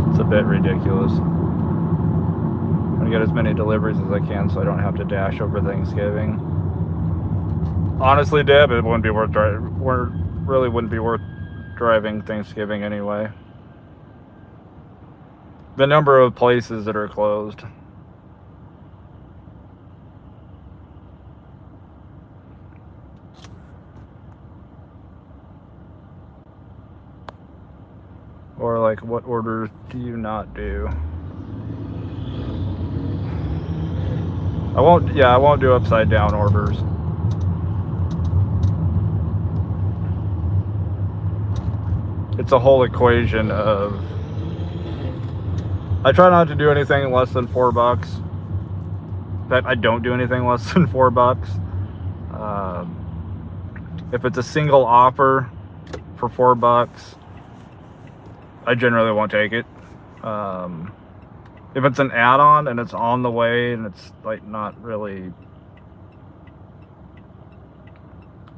[SPEAKER 1] It's a bit ridiculous. I'm gonna get as many deliveries as I can so I don't have to dash over Thanksgiving. Honestly, Deb, it wouldn't be worth driving. Really wouldn't be worth driving Thanksgiving anyway. The number of places that are closed. Or like, what orders do you not do? I won't do upside down orders. It's a whole equation of, I try not to do anything less than $4. In fact, I don't do anything less than $4. If it's a single offer for $4, I generally won't take it. If it's an add-on and it's on the way and it's like not really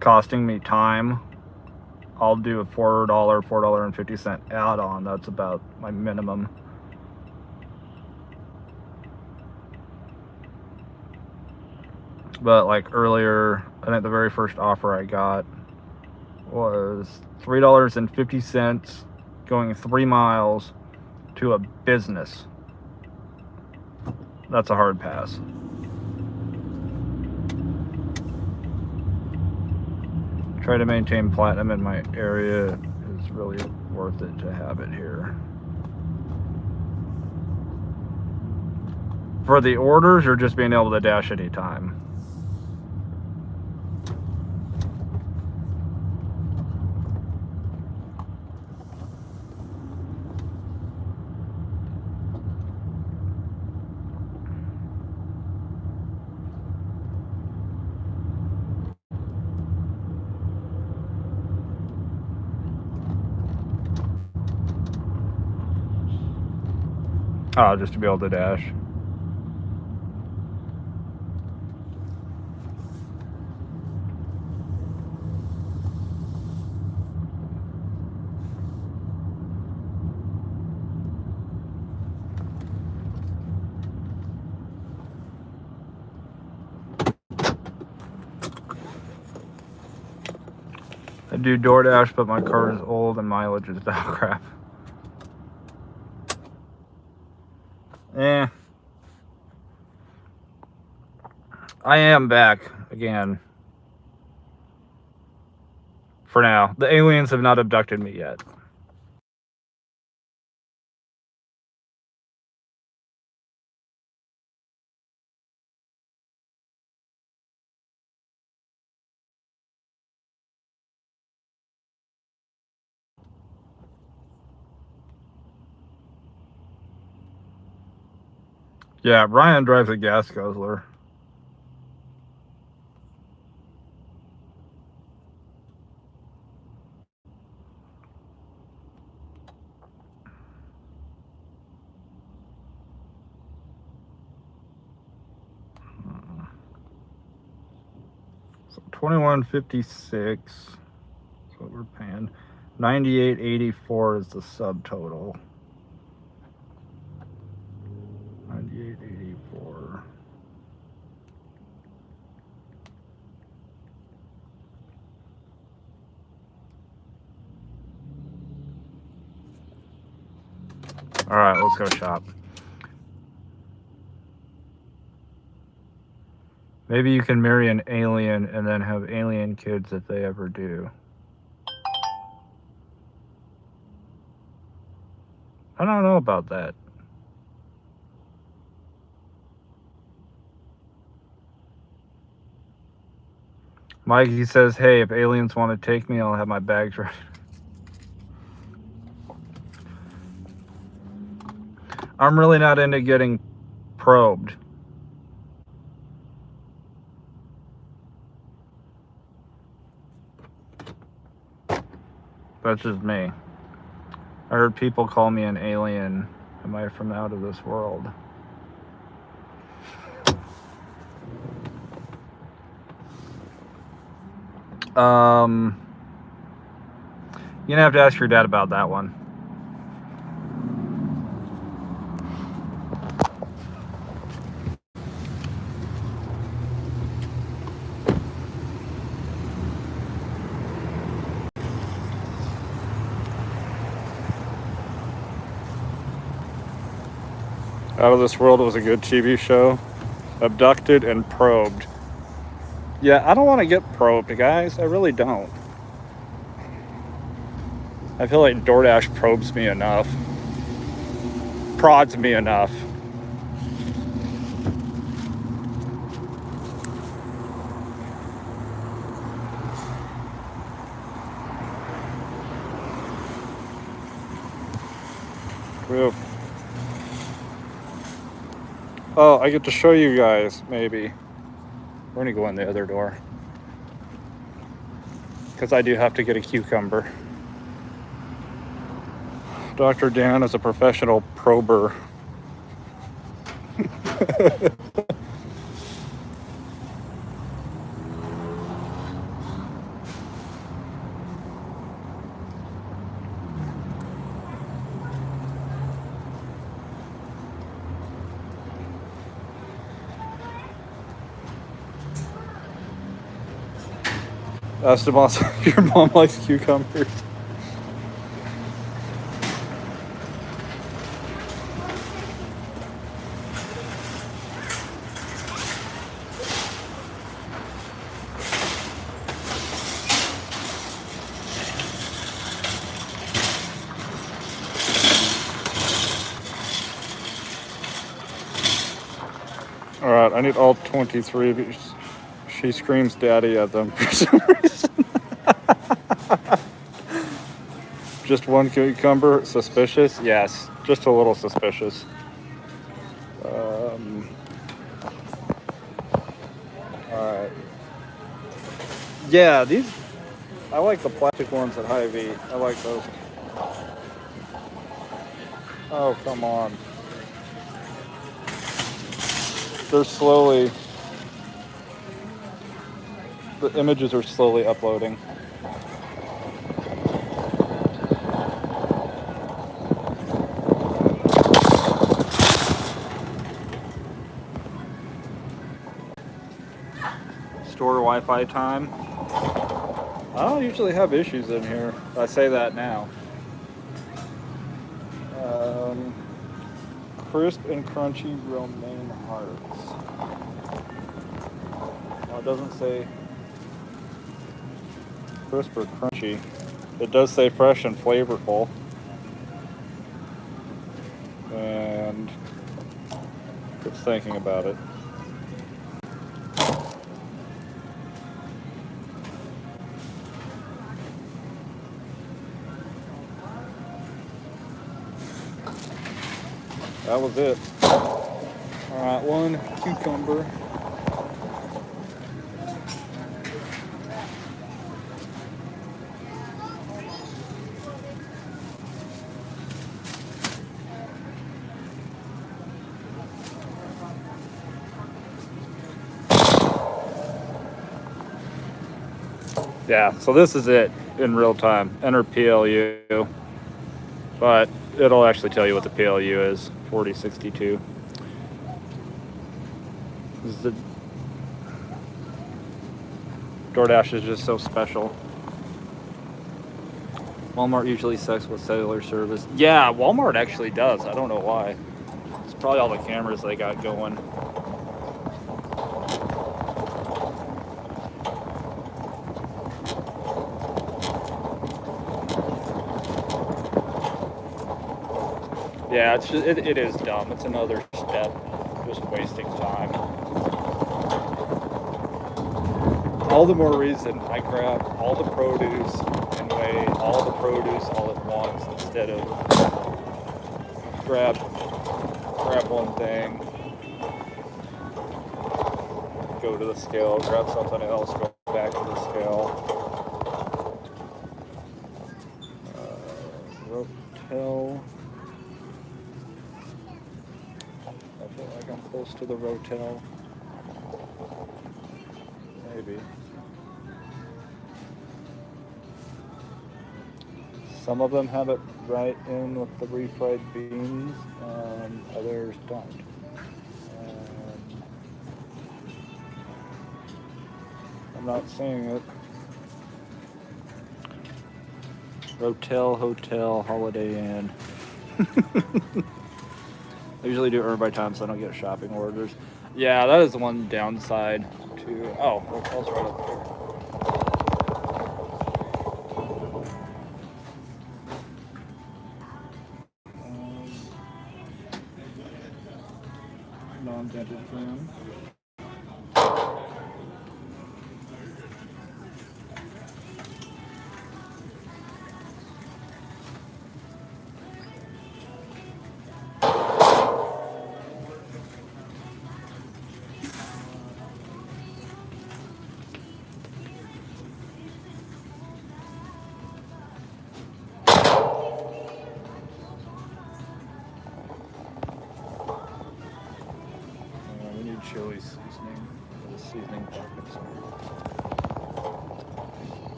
[SPEAKER 1] costing me time, I'll do a $4.50 add-on. That's about my minimum. But like earlier, I think the very first offer I got was $3.50 going 3 miles to a business. That's a hard pass. Try to maintain platinum in my area. It's really worth it to have it here. For the orders, you're just being able to dash anytime. Oh, just to be able to dash. I do DoorDash, but my car is old and mileage is dog crap. I am back again. For now. The aliens have not abducted me yet. Yeah, Ryan drives a gas guzzler. So 2156. That's what we're paying. 9884 is the subtotal. 9884. All right, let's go shop. Maybe you can marry an alien and then have alien kids if they ever do. I don't know about that. Mikey says, hey, if aliens want to take me, I'll have my bags ready. I'm really not into getting probed. That's just me. I heard people call me an alien. Am I from out of this world? You're gonna have to ask your dad about that one. Out of This World was a good TV show. Abducted and probed. Yeah, I don't want to get probed, guys. I really don't. I feel like DoorDash probes me enough. Prods me enough. Whew. Oh, I get to show you guys, maybe. We're gonna go in the other door. Because I do have to get a cucumber. Dr. Dan is a professional prober. Esteban, your mom likes cucumbers. Alright, I need all 23 because she screams daddy at them for some reason. Just one cucumber, suspicious? Yes, just a little suspicious. Alright. Yeah, these, I like the plastic ones at Hy-Vee. I like those. Oh, come on. They're slowly, the images are slowly uploading. Store Wi-Fi time. I don't usually have issues in here. I say that now. Crisp and crunchy romaine hearts. Well, it doesn't say crisp or crunchy. It does say fresh and flavorful. And it's thinking about it. That was it. Alright, one cucumber. Yeah, so this is it in real time. Enter PLU, but it'll actually tell you what the PLU is. 4062. This is the DoorDash is just so special. Walmart usually sucks with cellular service. Yeah, Walmart actually does. I don't know why. It's probably all the cameras they got going. Yeah, it's just, it is dumb. It's another step, just wasting time. All the more reason I grab all the produce and weigh all the produce all at once instead of grab one thing, go to the scale, grab something else, go back to the scale. Rotel. I feel like I'm close to the Rotel. Maybe. Some of them have it right in with the refried beans, and others don't. I'm not seeing it. Rotel, Hotel, Holiday Inn. I usually do it by time so I don't get shopping orders. Yeah, that is the one downside to. Oh, Rotel's right up there. Non-dented trim. We need chili seasoning. The seasoning packets.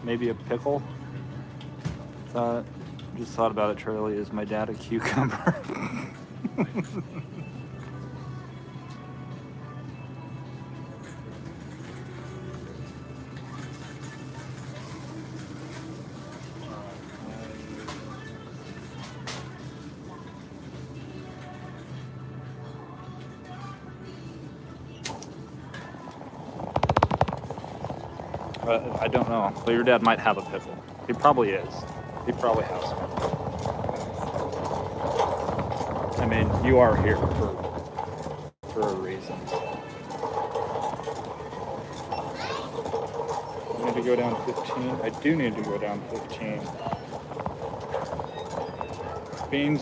[SPEAKER 1] Maybe a pickle. Just thought about it, Charlie. Is my dad a cucumber? I don't know. But your dad might have a pickle. He probably is. He probably has one. I mean, you are here for a reason. I need to go down 15. I do need to go down 15.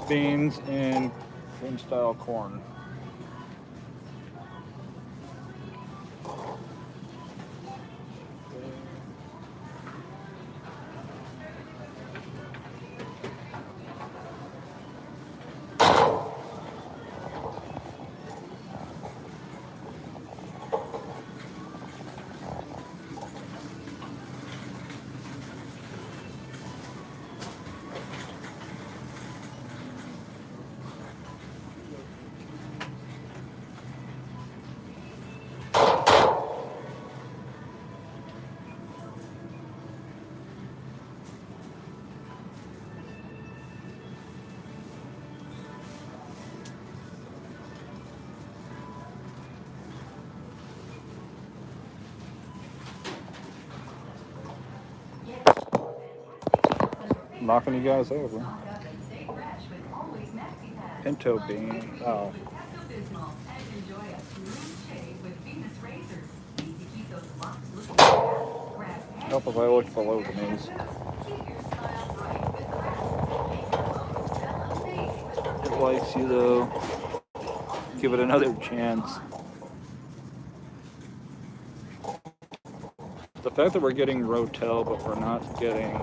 [SPEAKER 1] Beans, and cream style corn. Knocking you guys over. Pinto bean. Oh. Help if I look below the knees. It likes you though. Give it another chance. The fact that we're getting Rotel, but we're not getting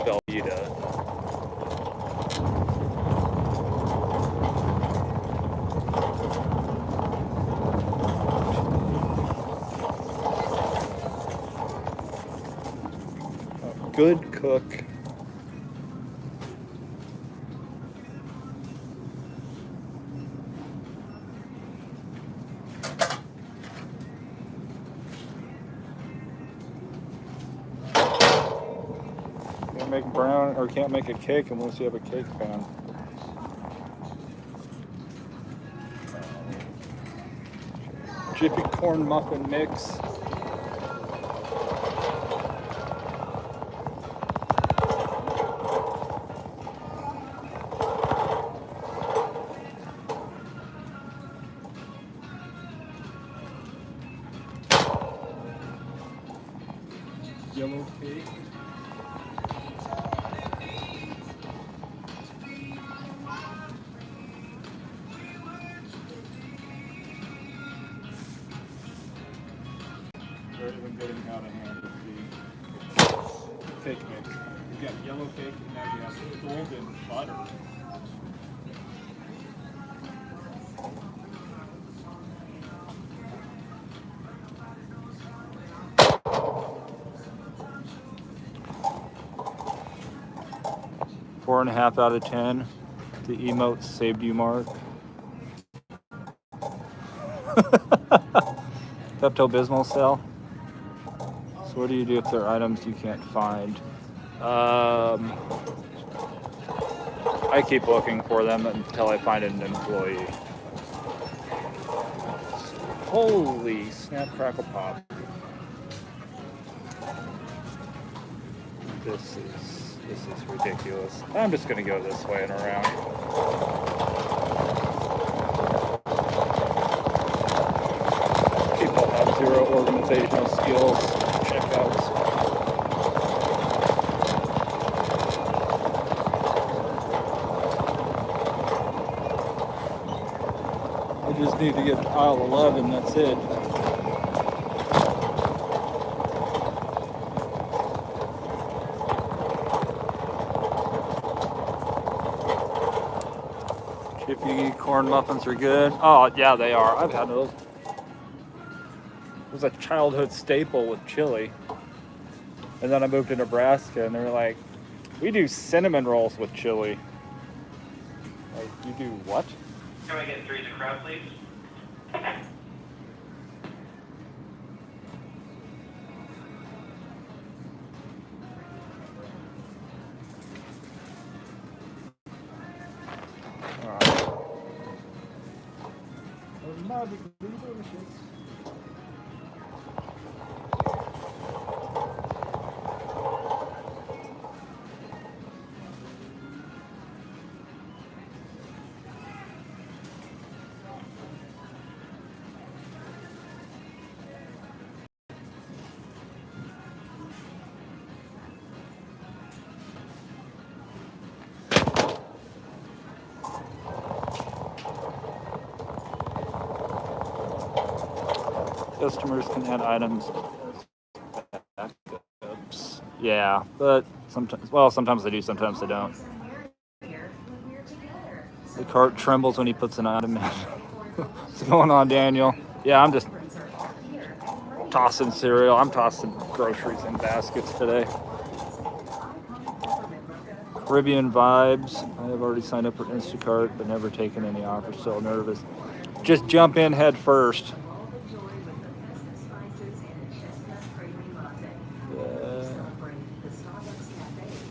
[SPEAKER 1] Velveeta. good cook. Can't make brown or can't make a cake unless you have a cake pan. Jiffy corn muffin mix. Yellow cake. They're even getting out of hand with the cake mix. You've got yellow cake and now you have golden butter. Four and a half out of 10. The emotes saved you, Mark. Pepto-Bismol sale. So what do you do if there are items you can't find? I keep looking for them until I find an employee. Holy snap, crackle, pop. This is ridiculous. I'm just gonna go this way and around. People have zero organizational skills. Checkouts. I just need to get to aisle 11, that's it. Jiffy corn muffins are good. Oh, yeah, they are. I've had those. It was a childhood staple with chili. And then I moved to Nebraska and they were like, we do cinnamon rolls with chili. Like, you do what?
[SPEAKER 5] Can I get 3 to crowd, please?
[SPEAKER 1] Customers can add items as backups. Yeah, but sometimes they do, sometimes they don't. The cart trembles when he puts an item in. What's going on, Daniel? Yeah, I'm just tossing cereal. I'm tossing groceries in baskets today. Caribbean vibes. I have already signed up for Instacart, but never taken any offers. So nervous. Just jump in head first.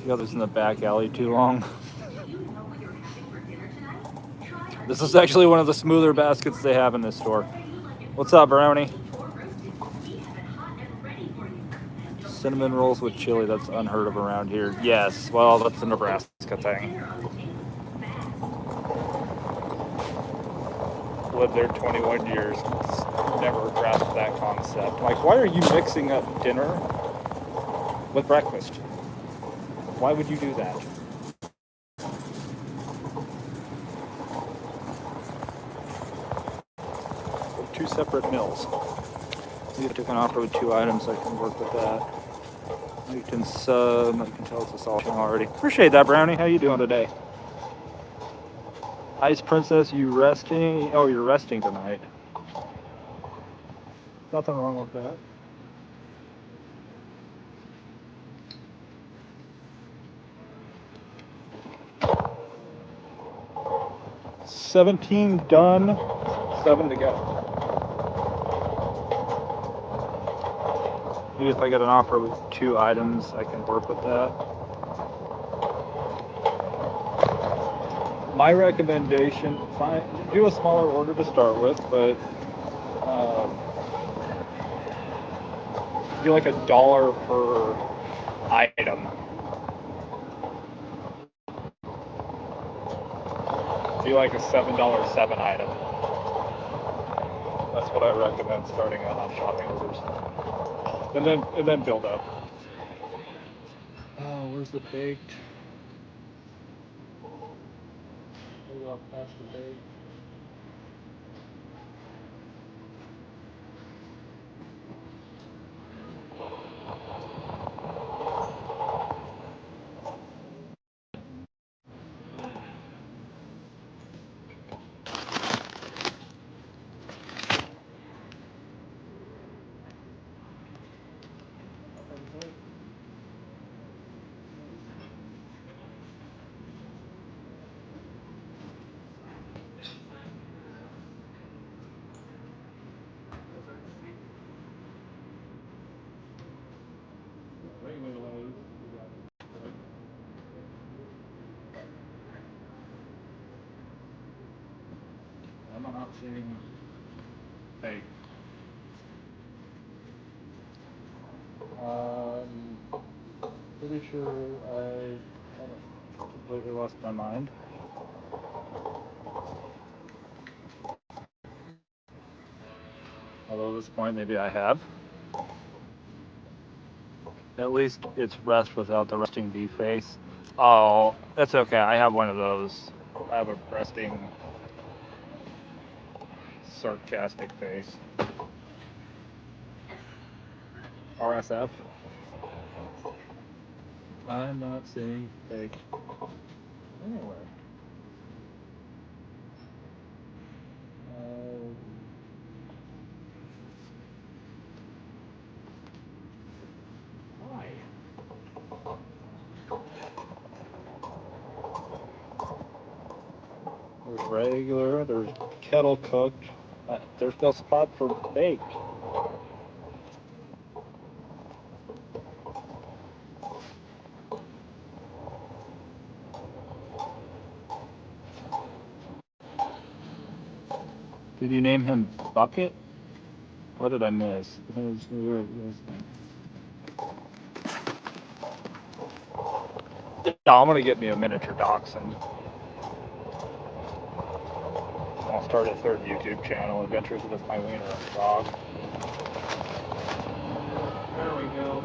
[SPEAKER 1] The others in the back alley too long. This is actually one of the smoother baskets they have in this store. What's up, Brownie? Cinnamon rolls with chili, that's unheard of around here. Yes, well, that's a Nebraska thing. Lived there 21 years. Never grasped that concept. Like, why are you mixing up dinner with breakfast? Why would you do that? Two separate meals. You took an offer with 2 items, I can work with that. You can sub, I can tell it's a salt already. Appreciate that, Brownie. How you doing today? Ice Princess, you resting? Oh, you're resting tonight. Nothing wrong with that. 17 done, 7 to go. Maybe if I get an offer with 2 items, I can work with that. My recommendation, do a smaller order to start with, but do like $1 per item. Do like a $7 7 item. That's what I recommend starting out on shopping orders. And then build up. Oh, where's the baked? Maybe I'll pass the baked. I'm not seeing fake. Pretty sure I haven't completely lost my mind. Although at this point, maybe I have. At least it's rest without the resting bee face. Oh, that's okay. I have one of those. I have a resting, sarcastic face. RSF. I'm not seeing fake anywhere. Why? There's regular, there's kettle cooked. There's no spot for baked. Did you name him Bucket? What did I miss? I'm gonna get me a miniature dachshund. I'll start a third YouTube channel, Adventures with My Wiener Dog. There we go.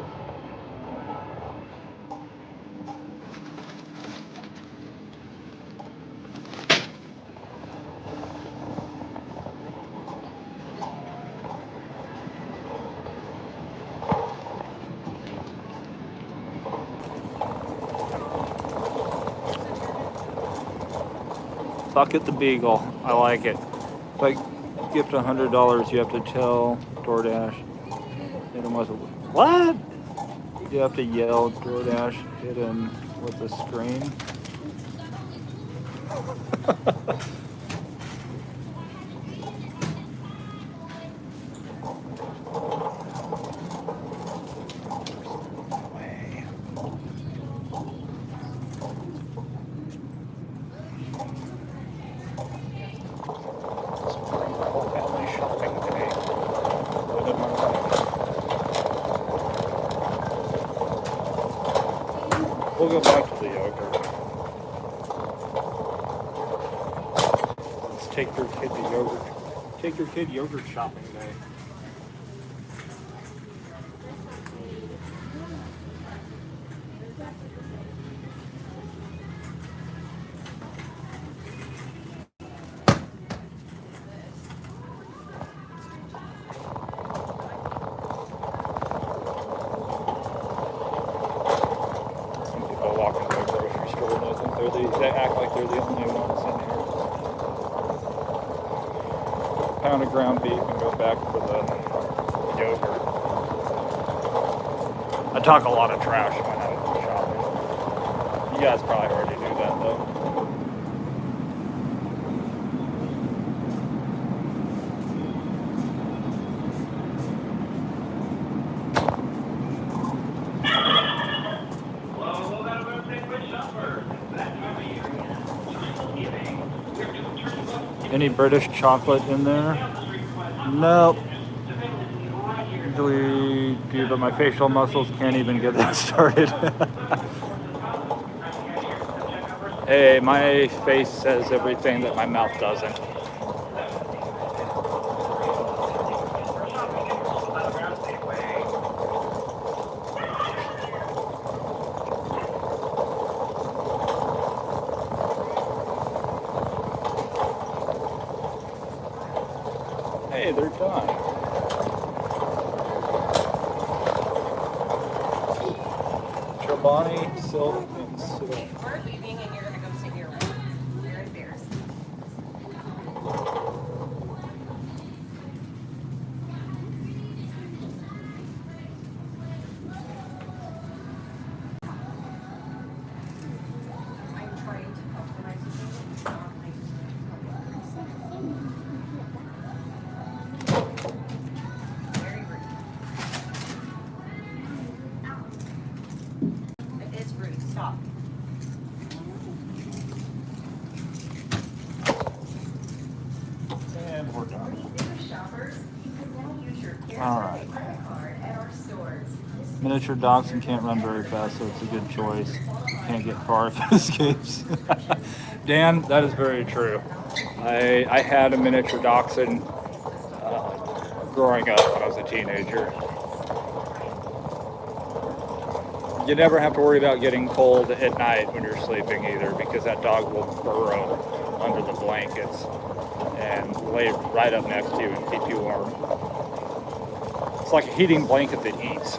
[SPEAKER 1] Bucket the Beagle. I like it. If I gift $100, you have to tell DoorDash. Hit him with a what? You have to yell DoorDash. Hit him with a screen. We'll go back to the yogurt. Let's take your kid to yogurt. Take your kid yogurt shopping day. They act like they're the only ones in here. Pound of ground beef and go back for the yogurt. I talk a lot of trash when I'm shopping. You guys probably already knew that though. Any British chocolate in there? Nope. Usually do, but my facial muscles can't even get that started. Hey, my face says everything that my mouth doesn't. Hey, they're done. Chobani, silk, and silk.
[SPEAKER 6] We're leaving and you're gonna go sit here. You're embarrassed. I'm trying to customize it. Very rude. It is rude. Stop.
[SPEAKER 1] And we're done.
[SPEAKER 6] New shoppers, you can now use your
[SPEAKER 1] All right.
[SPEAKER 6] credit card at our stores.
[SPEAKER 1] Miniature dachshund can't run very fast, so it's a good choice. Can't get far if it escapes. Dan, that is very true. I had a miniature dachshund growing up when I was a teenager. You never have to worry about getting cold at night when you're sleeping either, because that dog will burrow under the blankets and lay right up next to you and keep you warm. It's like a heating blanket that eats.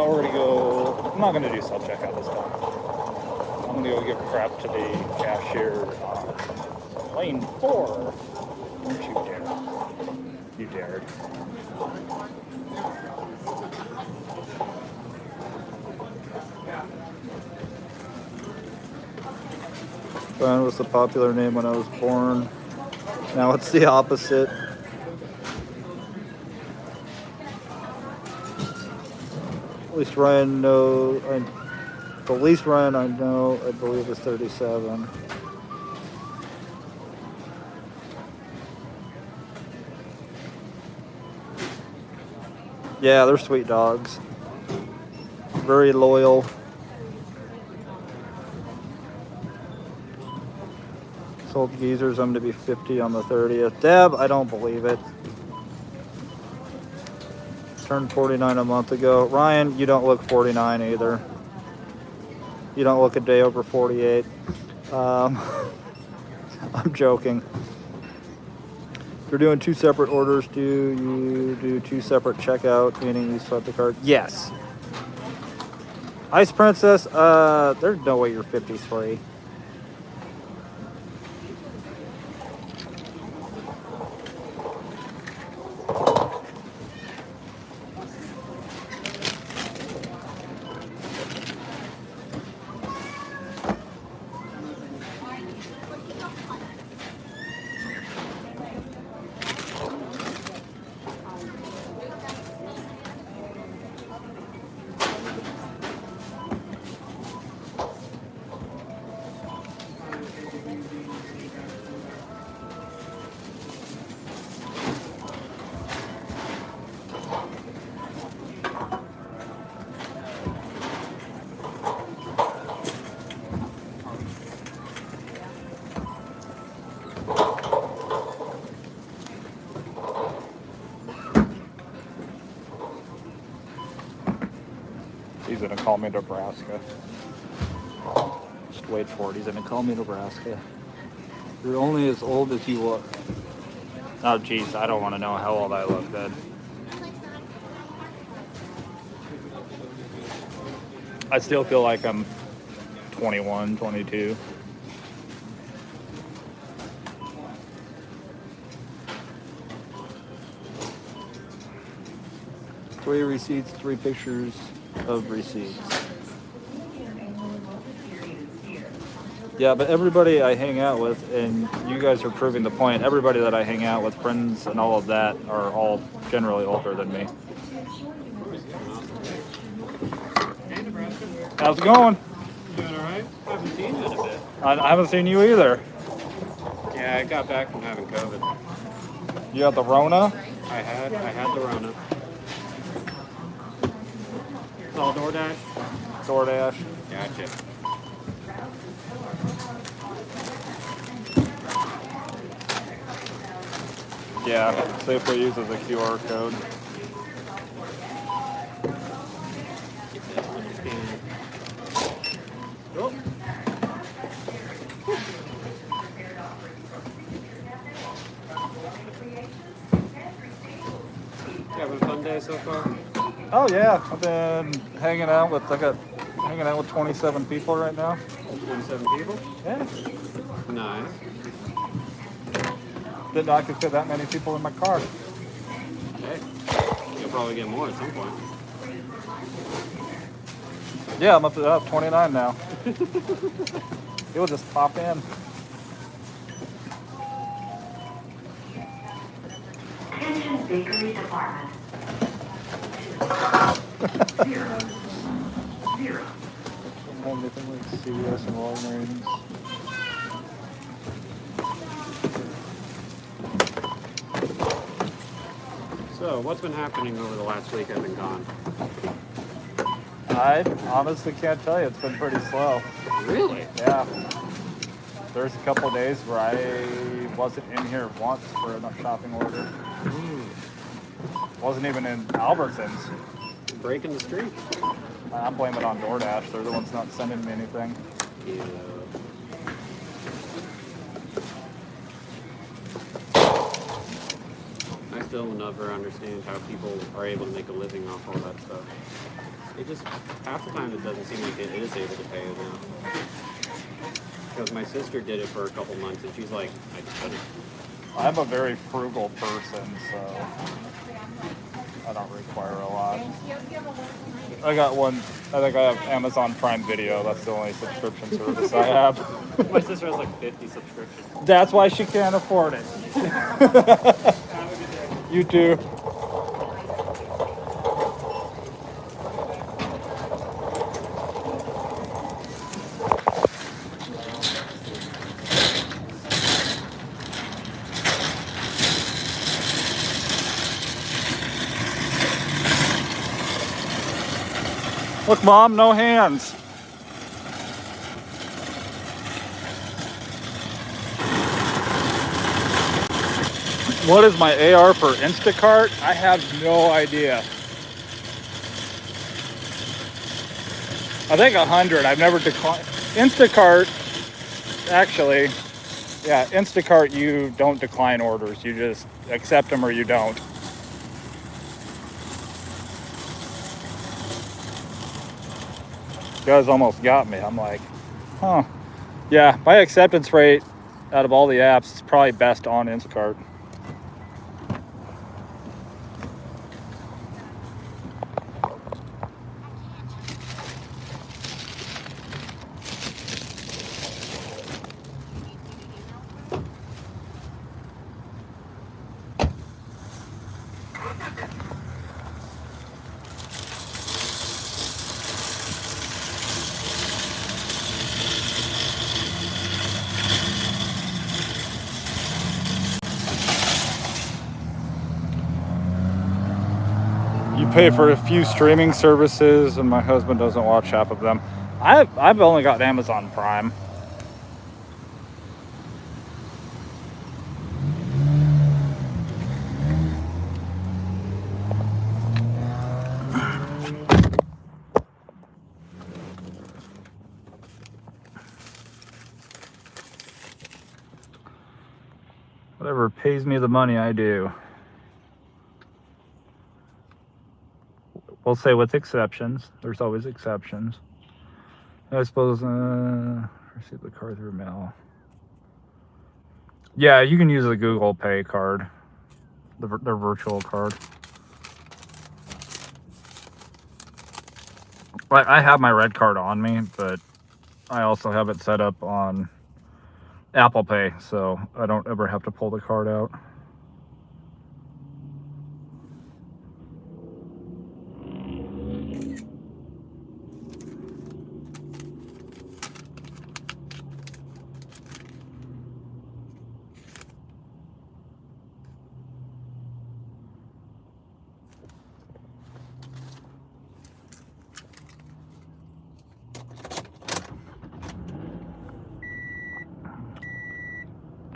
[SPEAKER 1] We're gonna go. I'm not gonna do self checkout this time. I'm gonna go give crap to the cashier on lane 4. Don't you dare! You dared. Brian was the popular name when I was born. Now it's the opposite. At least Ryan the least Ryan I know, I believe, is 37. Yeah, they're sweet dogs. Very loyal. Sold geezers, I'm to be 50 on the 30th. Deb, I don't believe it. Turned 49 a month ago. Ryan, you don't look 49 either. You don't look a day over 48. I'm joking. If you're doing 2 separate orders, do you do 2 separate checkout, meaning you swipe the card? Yes. Ice Princess, there's no way you're 53. He's gonna call me Nebraska. Just wait for it. He's gonna call me Nebraska. You're only as old as you look. Oh, geez, I don't want to know how old I look then. I still feel like I'm 21, 22. 3 receipts, 3 pictures of receipts. Yeah, but everybody I hang out with, and you guys are proving the point, everybody that I hang out with, friends and all of that, are all generally older than me. How's it going?
[SPEAKER 7] Doing alright? Haven't seen you in a bit.
[SPEAKER 1] I haven't seen you either.
[SPEAKER 7] Yeah, I got back from having COVID.
[SPEAKER 1] You got the Rona?
[SPEAKER 7] I had the Rona. It's all DoorDash?
[SPEAKER 1] DoorDash.
[SPEAKER 7] Gotcha.
[SPEAKER 1] Yeah, Safeway uses a QR code.
[SPEAKER 7] Get that little scan. Oh. You having a fun day so far?
[SPEAKER 1] Oh yeah, I've been hanging out with 27 people right now.
[SPEAKER 7] 27 people?
[SPEAKER 1] Yeah.
[SPEAKER 7] Nice.
[SPEAKER 1] Didn't know I could fit that many people in my car.
[SPEAKER 7] Hey, you'll probably get more at some point.
[SPEAKER 1] Yeah, I'm up to 29 now. You'll just pop in.
[SPEAKER 8] Attention bakery department. 0. 0.
[SPEAKER 1] Anything like CVS and Walgreens.
[SPEAKER 7] So, what's been happening over the last week I've been gone?
[SPEAKER 1] I honestly can't tell you. It's been pretty slow.
[SPEAKER 7] Really?
[SPEAKER 1] Yeah. There's a couple days where I wasn't in here once for a shopping order. Wasn't even in Albertsons.
[SPEAKER 7] Breaking the streak.
[SPEAKER 1] I'm blaming it on DoorDash. They're the ones not sending me anything.
[SPEAKER 7] Yeah. I still never understand how people are able to make a living off all that stuff. It just, half the time it doesn't seem like it is able to pay enough. Because my sister did it for a couple months and she's like, I couldn't.
[SPEAKER 1] I'm a very frugal person, so I don't require a lot. I got one. I think I have Amazon Prime Video. That's the only subscription service I have.
[SPEAKER 7] My sister has like 50 subscriptions.
[SPEAKER 1] That's why she can't afford it. You too. Look, Mom, no hands. What is my AR for Instacart? I have no idea. I think 100. I've never declined. Instacart, actually, yeah, Instacart, you don't decline orders. You just accept them or you don't. You guys almost got me. I'm like, huh. Yeah, my acceptance rate out of all the apps is probably best on Instacart. You pay for a few streaming services, and my husband doesn't watch half of them. I've only got Amazon Prime. Whatever pays me the money, I do. We'll say with exceptions. There's always exceptions. I suppose, receive the card through mail. Yeah, you can use the Google Pay card, their virtual card. I have my red card on me, but I also have it set up on Apple Pay, so I don't ever have to pull the card out.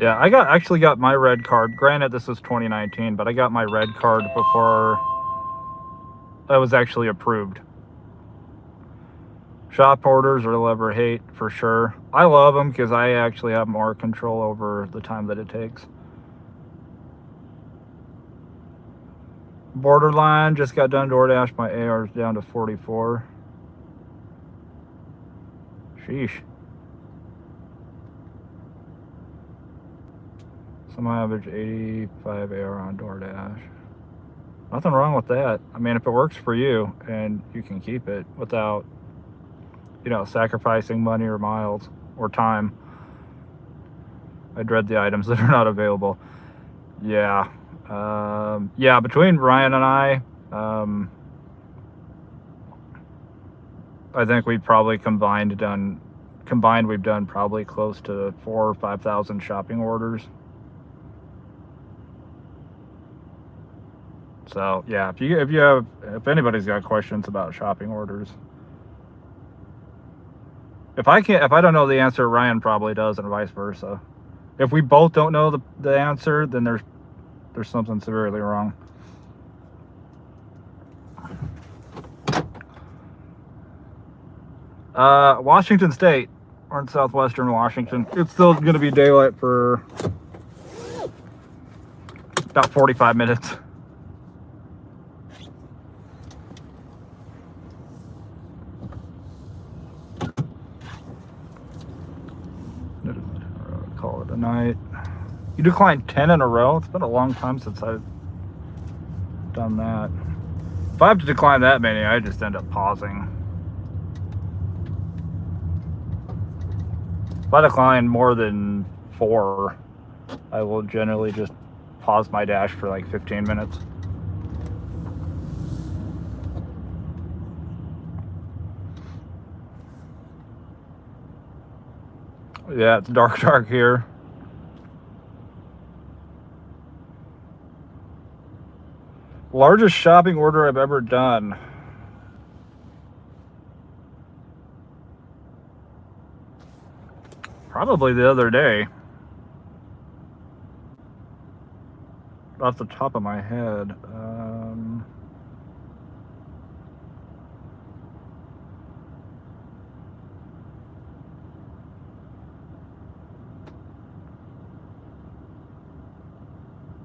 [SPEAKER 1] Yeah, I actually got my red card. Granted, this was 2019, but I got my red card before I was actually approved. Shop orders are love or hate for sure. I love them because I actually have more control over the time that it takes. Borderline just got done DoorDash. My AR is down to 44. Sheesh. Some average 85 AR on DoorDash. Nothing wrong with that. I mean, if it works for you and you can keep it without, sacrificing money or miles or time. I dread the items that are not available. Yeah. Between Ryan and I think we've probably combined we've done probably close to 4,000 or 5,000 shopping orders. So yeah, if anybody's got questions about shopping orders, if I don't know the answer, Ryan probably does, and vice versa. If we both don't know the answer, then there's something severely wrong. Washington State. We're in southwestern Washington. It's still going to be daylight for about 45 minutes. Call it a night. You declined 10 in a row? It's been a long time since I've done that. If I have to decline that many, I just end up pausing. If I decline more than 4, I will generally just pause my dash for like 15 minutes. Yeah, it's dark here. Largest shopping order I've ever done. Probably the other day. Off the top of my head.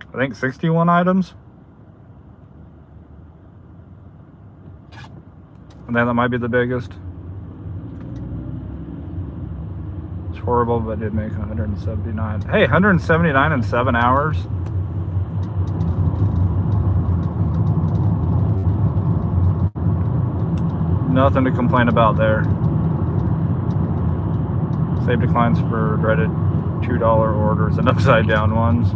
[SPEAKER 1] I think 61 items. And then that might be the biggest. It's horrible, but I did make 179. Hey, 179 in 7 hours. Nothing to complain about there. Save declines for dreaded $2 orders and upside down ones.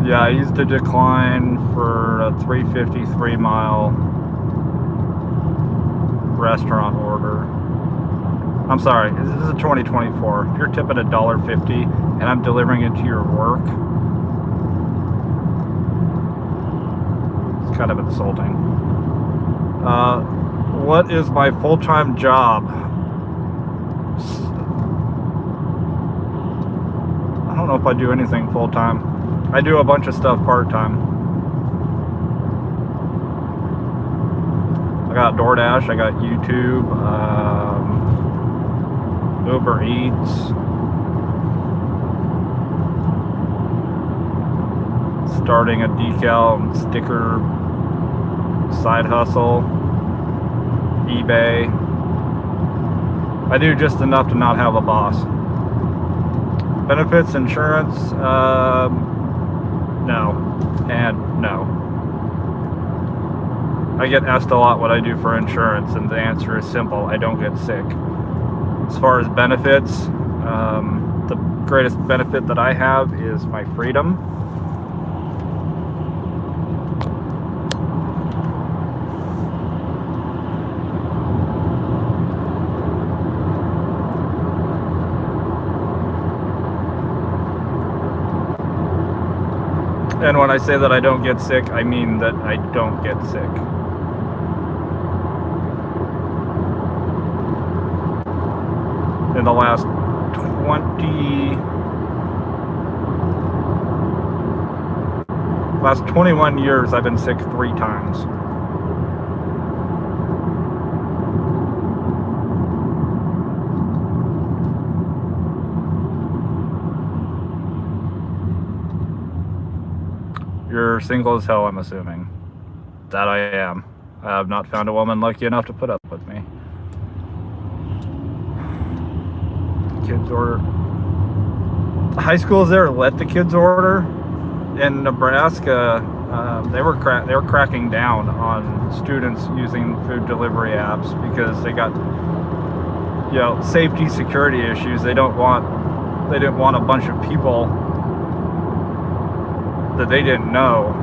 [SPEAKER 1] Yeah, I used to decline for a 353 mile restaurant order. I'm sorry, this is a 2024. If you're tipping $1.50 and I'm delivering it to your work, it's kind of insulting. What is my full-time job? I don't know if I do anything full-time. I do a bunch of stuff part-time. I got DoorDash, I got YouTube, Uber Eats, starting a decal and sticker side hustle, eBay. I do just enough to not have a boss. Benefits, insurance, no, and no. I get asked a lot what I do for insurance, and the answer is simple: I don't get sick. As far as benefits, the greatest benefit that I have is my freedom. And when I say that I don't get sick, I mean that I don't get sick. in the last 21 years, I've been sick 3 times. You're single as hell, I'm assuming. That I am. I have not found a woman lucky enough to put up with me. Kids order. High schools there let the kids order. In Nebraska, they were cracking down on students using food delivery apps because they got, safety security issues. They didn't want a bunch of people that they didn't know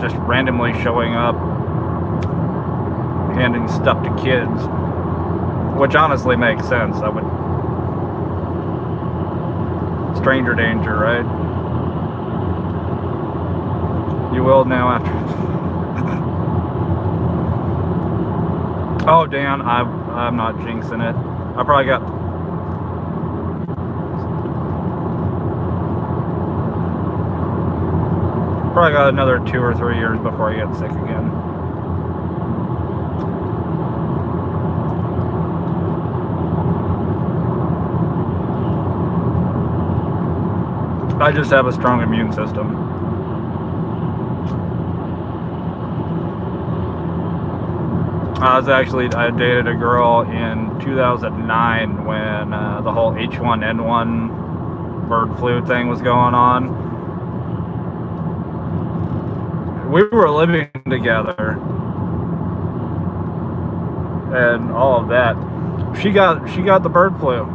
[SPEAKER 1] just randomly showing up handing stuff to kids, which honestly makes sense. I would stranger danger, right? You will now after. Oh, Dan, I'm not jinxing it. I probably got. Probably got another 2 or 3 years before I get sick again. I just have a strong immune system. I dated a girl in 2009 when the whole H1N1 bird flu thing was going on. We were living together and all of that. She got the bird flu.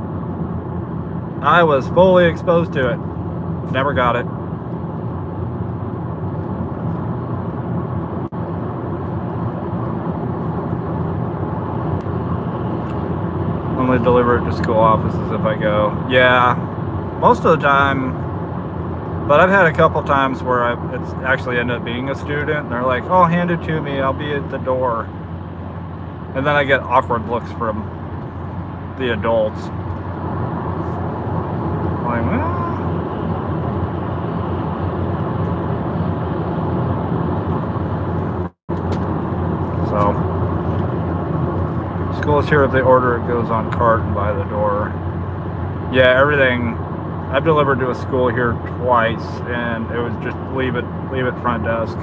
[SPEAKER 1] I was fully exposed to it. Never got it. Only deliver it to school offices if I go. Yeah, most of the time. But I've had a couple times where it's actually ended up being a student. And they're like, "Oh, hand it to me. I'll be at the door." And then I get awkward looks from the adults. Like, well. So, school's here. If they order, it goes on cart and by the door. Yeah, everything. I've delivered to a school here twice, and it was just leave it front desk.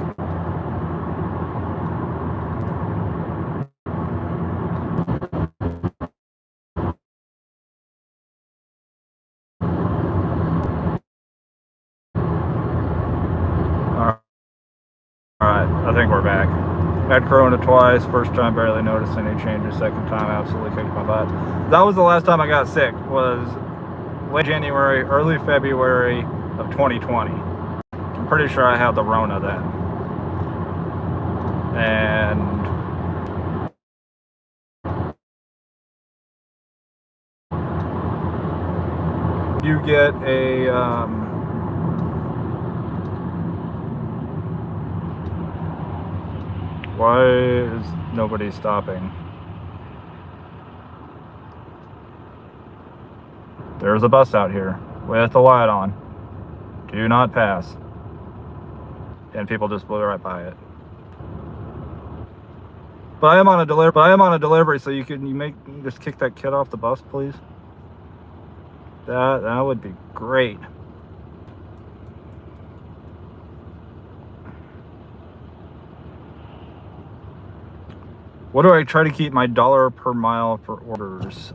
[SPEAKER 1] Alright, I think we're back. Had Corona twice, first time barely noticed any changes, second time absolutely kicked my butt. That was the last time I got sick, was late January, early February of 2020. I'm pretty sure I had the Rona then. And you get a why is nobody stopping? There's a bus out here with the light on. Do not pass. And people just blew right by it. But I am on a delivery, so you just kick that kid off the bus, please. That would be great. What do I try to keep my dollar per mile for orders?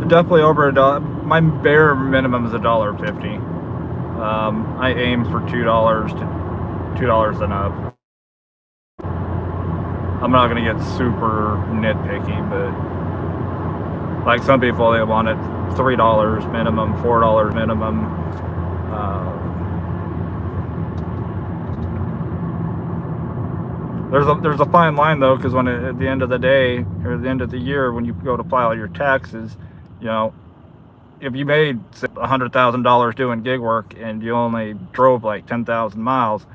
[SPEAKER 1] Definitely over $1. My bare minimum is $1.50. I aim for $2 to $2 and up. I'm not gonna get super nitpicky, but like some people, they want it $3 minimum, $4 minimum. There's a fine line though, because when at the end of the day or the end of the year, when you go to file your taxes, if you made $100,000 doing gig work and you only drove like 10,000 miles,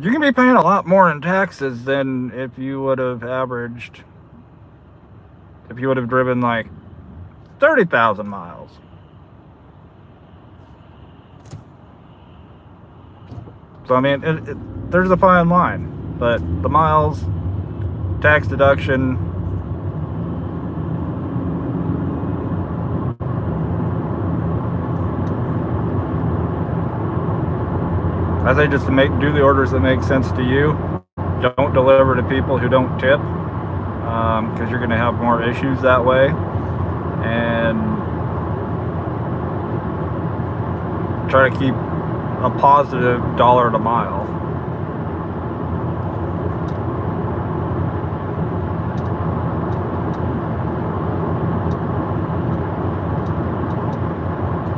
[SPEAKER 1] you can be paying a lot more in taxes than if you would have averaged, if you would have driven like 30,000 miles. So I mean, there's a fine line, but the miles, tax deduction, I say just to do the orders that make sense to you. Don't deliver to people who don't tip, because you're going to have more issues that way. And try to keep a positive dollar to mile.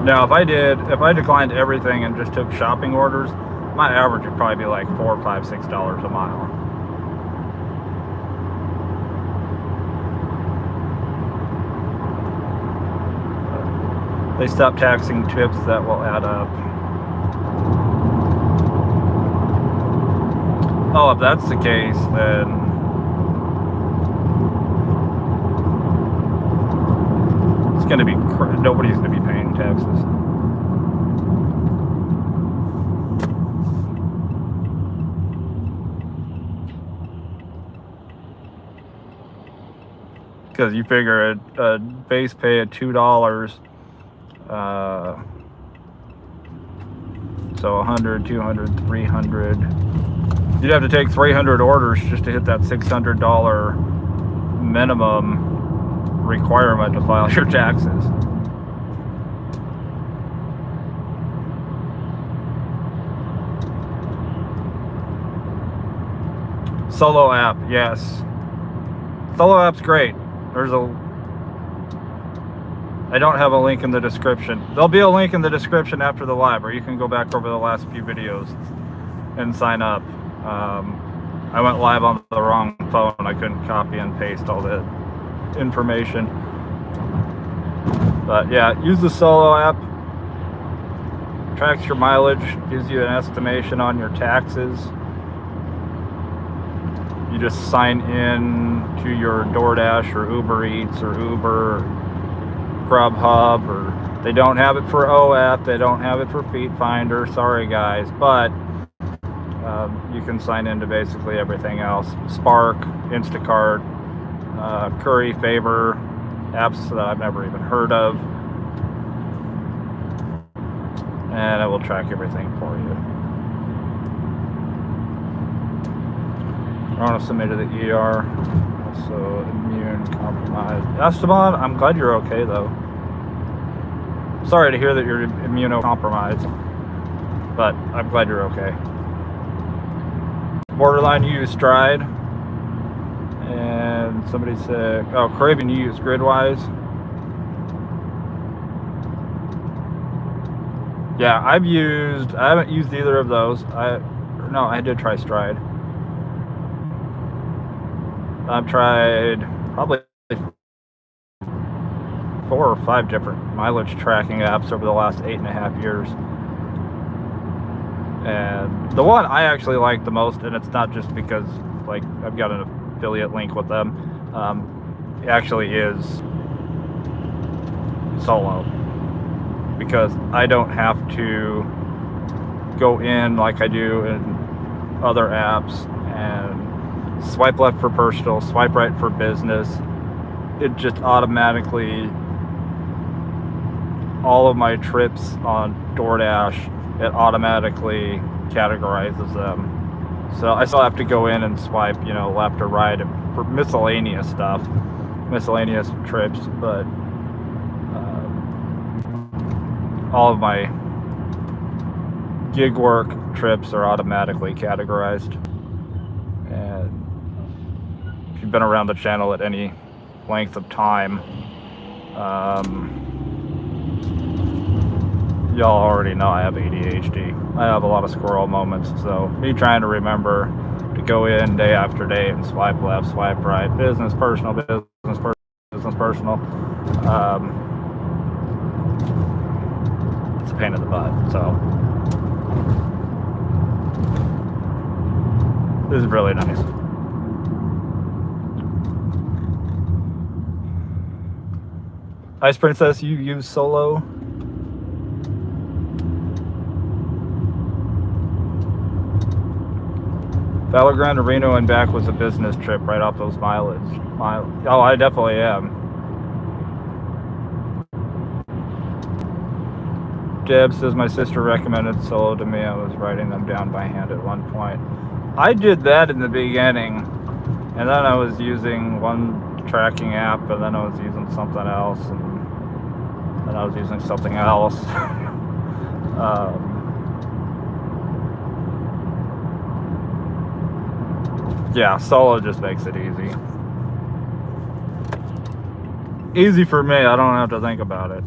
[SPEAKER 1] Now, if I declined everything and just took shopping orders, my average would probably be like $4, $5, $6 a mile. They stopped taxing tips that will add up. Oh, if that's the case, then it's going to be nobody's going to be paying taxes. Because you figure a base pay of $2, so 100, 200, 300. You'd have to take 300 orders just to hit that $600 minimum requirement to file your taxes. Solo app, yes. Solo app's great. I don't have a link in the description. There'll be a link in the description after the live, or you can go back over the last few videos and sign up. I went live on the wrong phone. I couldn't copy and paste all the information. But yeah, use the Solo app. Tracks your mileage, gives you an estimation on your taxes. You just sign in to your DoorDash or Uber Eats or Uber or Grubhub, or they don't have it for OAP, they don't have it for Feet Finder, sorry guys, but you can sign into basically everything else. Spark, Instacart, Curry, Favor, apps that I've never even heard of, and it will track everything for you. Rona submitted to the ER, also immune compromised. Esteban, I'm glad you're okay though. Sorry to hear that you're immunocompromised, but I'm glad you're okay. Borderline, you use Stride, and somebody said, oh, Craven, you use Gridwise. Yeah, I haven't used either of those. I did try Stride. I've tried probably 4 or 5 different mileage tracking apps over the last 8.5 years. And the one I actually like the most, and it's not just because like I've got an affiliate link with them, it actually is Solo, because I don't have to go in like I do in other apps and swipe left for personal, swipe right for business. It just automatically, all of my trips on DoorDash, it automatically categorizes them. So I still have to go in and swipe, left or right for miscellaneous stuff, miscellaneous trips, but all of my gig work trips are automatically categorized. And if you've been around the channel at any length of time, y'all already know I have ADHD. I have a lot of squirrel moments, so me trying to remember to go in day after day and swipe left, swipe right, business, personal, business, personal, it's a pain in the butt. So This is really nice. Ice Princess, you use Solo? Battleground to Reno and back was a business trip right off those mileage. Oh, I definitely am. Deb says my sister recommended Solo to me. I was writing them down by hand at one point. I did that in the beginning, and then I was using one tracking app, and then I was using something else, and then I was using something else. Yeah, Solo just makes it easy. Easy for me, I don't have to think about it.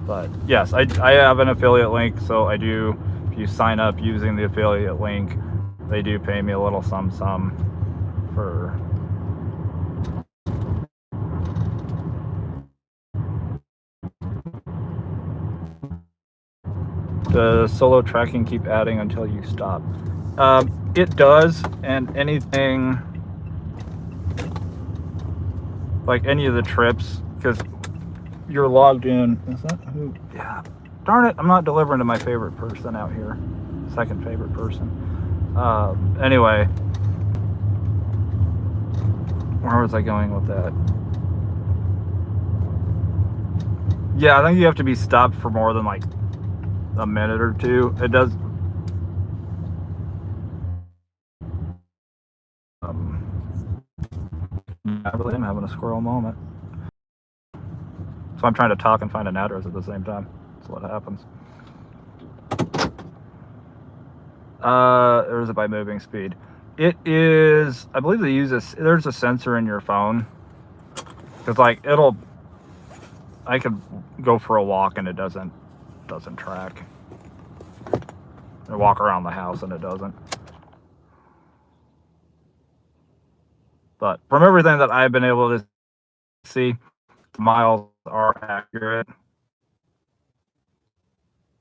[SPEAKER 1] But yes, I have an affiliate link, so I do, if you sign up using the affiliate link, they do pay me a little sum for the Solo tracking keep adding until you stop. It does, and anything like any of the trips, because you're logged in. Is that who? Yeah. Darn it, I'm not delivering to my favorite person out here. Second favorite person. Anyway. Where was I going with that? Yeah, I think you have to be stopped for more than like a minute or two. It does. I really am having a squirrel moment. So I'm trying to talk and find an address at the same time. That's what happens. Or is it by moving speed? It is, I believe they use this, there's a sensor in your phone. Because like I could go for a walk and it doesn't track. I walk around the house and it doesn't. But from everything that I've been able to see, miles are accurate.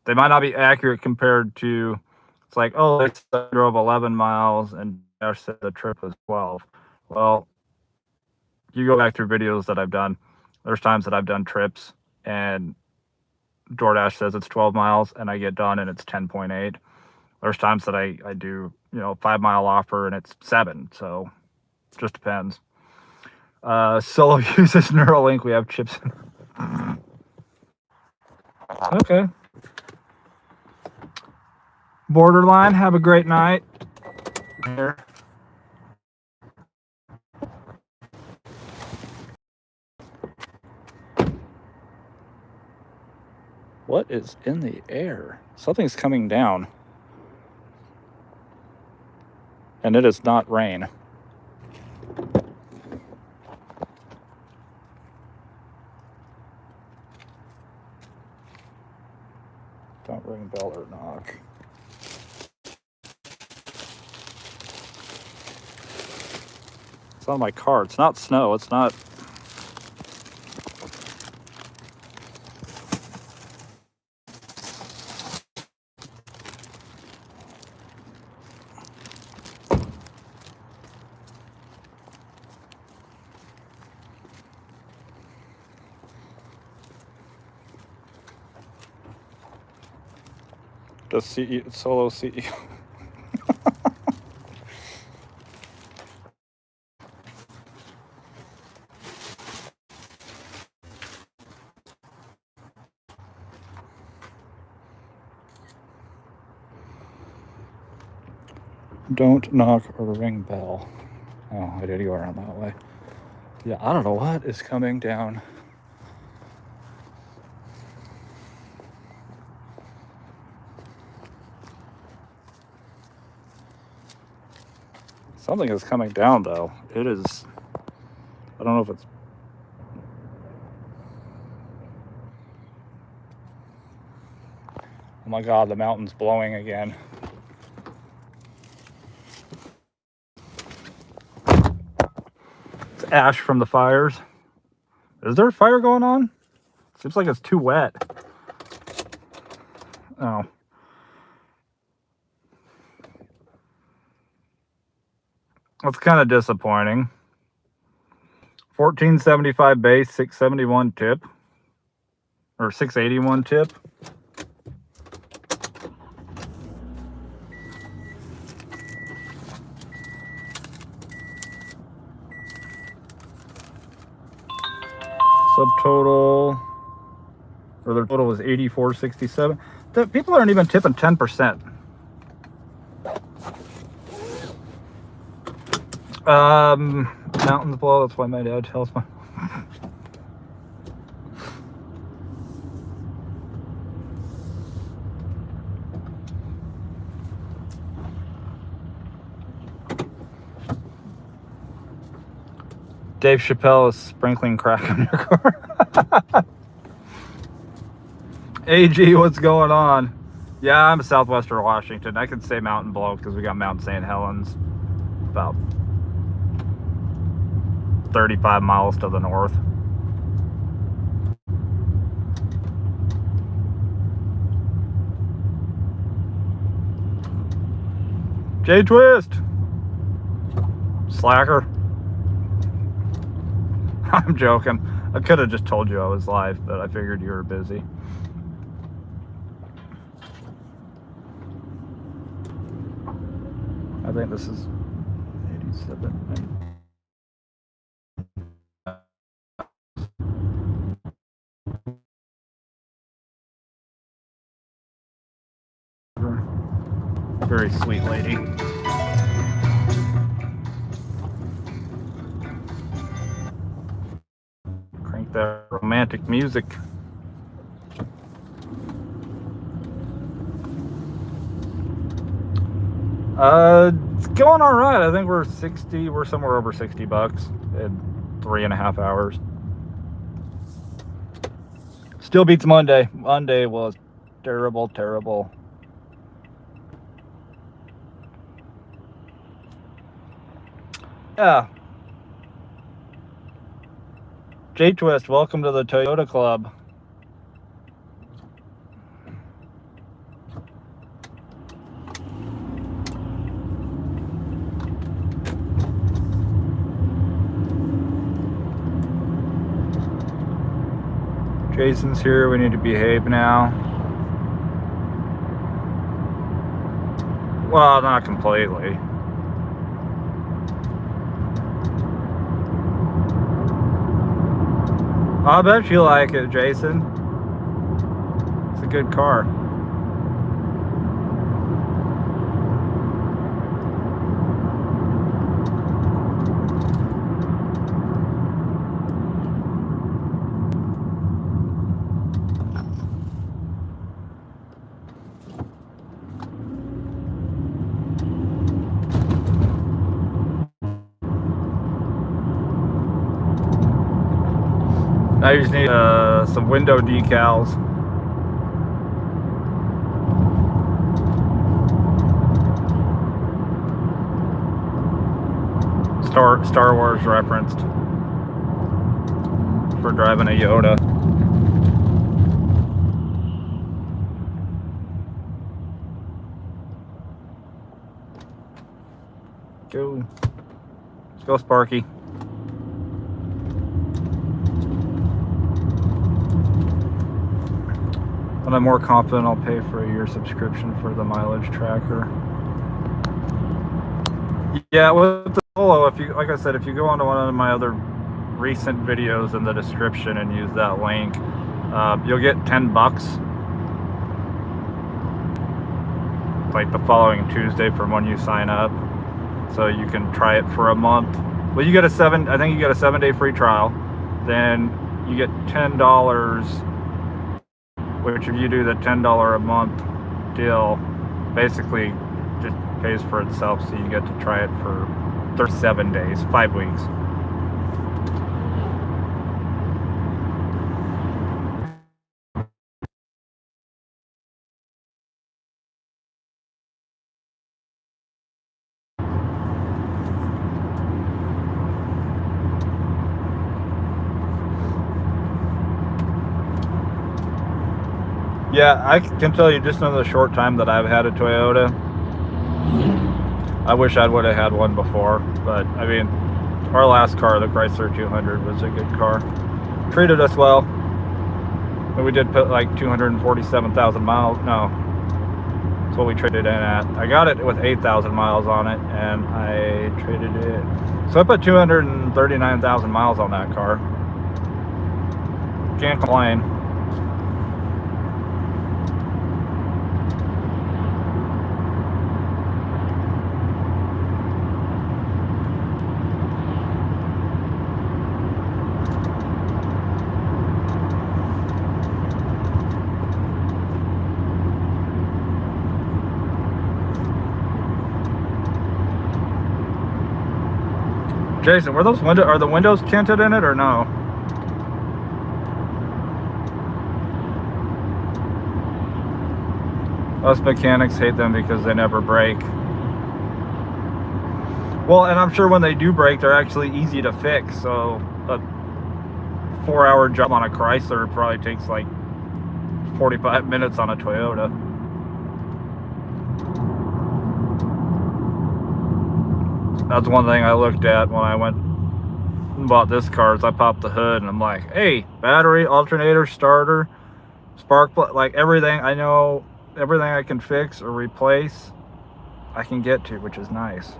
[SPEAKER 1] They might not be accurate compared to, it's like, oh, they drove 11 miles and Dash said the trip was 12. Well, you go back through videos that I've done. There's times that I've done trips and DoorDash says it's 12 miles and I get done and it's 10.8. There's times that I do, 5 mile offer and it's 7. So it just depends. Solo uses Neuralink. We have chips. Okay. Borderline, have a great night. Here. What is in the air? Something's coming down. And it is not rain. Don't ring bell or knock. It's on my car. It's not snow. It's not. Does Solo CEO? Don't knock or ring bell. Oh, I did go around that way. Yeah, I don't know what is coming down. Something is coming down, though. It is. I don't know if it's. Oh my God, the mountain's blowing again. It's ash from the fires. Is there a fire going on? Seems like it's too wet. Oh. That's kind of disappointing. $14.75 base, $6.71 tip, or $6.81 tip. Subtotal, or their total was $84.67. People aren't even tipping 10%. Mountains below. That's why my dad tells me. Dave Chappelle is sprinkling crack on your car. AG, what's going on? Yeah, I'm Southwestern Washington. I can say Mountain Below because we got Mount St. Helens about 35 miles to the north. J Twist, slacker. I'm joking. I could have just told you I was live, but I figured you were busy. I think this is 87. Very sweet lady. Crank that romantic music. It's going all right. I think we're somewhere over $60 in 3.5 hours. Still beats Monday. Monday was terrible. Yeah. J Twist, welcome to the Toyota Club. Jason's here. We need to behave now. Well, not completely. I bet you like it, Jason. It's a good car. Now you just need some window decals. Star Wars referenced for driving a Yoda. Go. Let's go, Sparky. When I'm more confident, I'll pay for a year subscription for the mileage tracker. Yeah, with the Solo, if you, like I said, if you go onto one of my other recent videos in the description and use that link, you'll get $10 like the following Tuesday from when you sign up. So you can try it for a month. Well, you get I think you get a 7-day free trial. Then you get $10, which if you do the $10 a month deal, basically just pays for itself. So you get to try it for 37 days, 5 weeks. Yeah, I can tell you just in the short time that I've had a Toyota, I wish I would have had one before, but I mean, our last car, the Chrysler 200, was a good car. Treated us well. And we did put like 247,000 miles. No, that's what we traded in at. I got it with 8,000 miles on it, and I traded it. So I put 239,000 miles on that car. Can't complain. Jason, were those are the windows tinted in it or no? Us mechanics hate them because they never break. Well, and I'm sure when they do break, they're actually easy to fix. So a 4-hour job on a Chrysler probably takes like 45 minutes on a Toyota. That's one thing I looked at when I went and bought this car. Is I popped the hood and I'm like, hey, battery, alternator, starter, spark plug, like everything. I know everything I can fix or replace, I can get to, which is nice.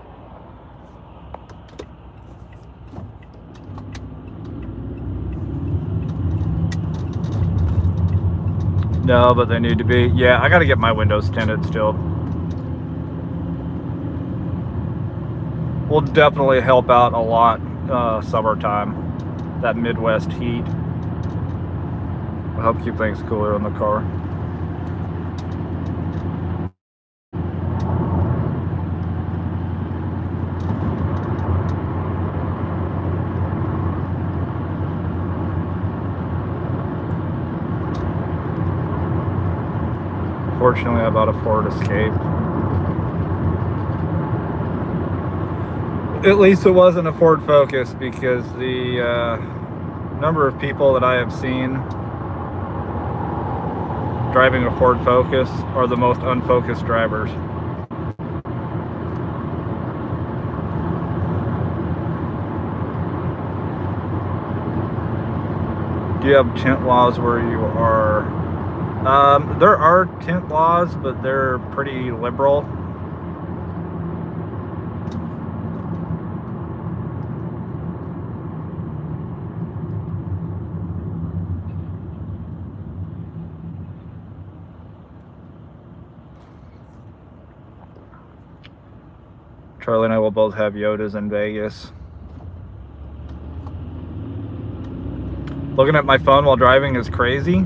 [SPEAKER 1] No, but they need to be. Yeah, I got to get my windows tinted still. Will definitely help out a lot summertime. That Midwest heat will help keep things cooler in the car. Fortunately, I bought a Ford Escape. At least it wasn't a Ford Focus, because the number of people that I have seen driving a Ford Focus are the most unfocused drivers. Do you have tint laws where you are? There are tint laws, but they're pretty liberal. Charlie and I will both have Yodas in Vegas. Looking at my phone while driving is crazy.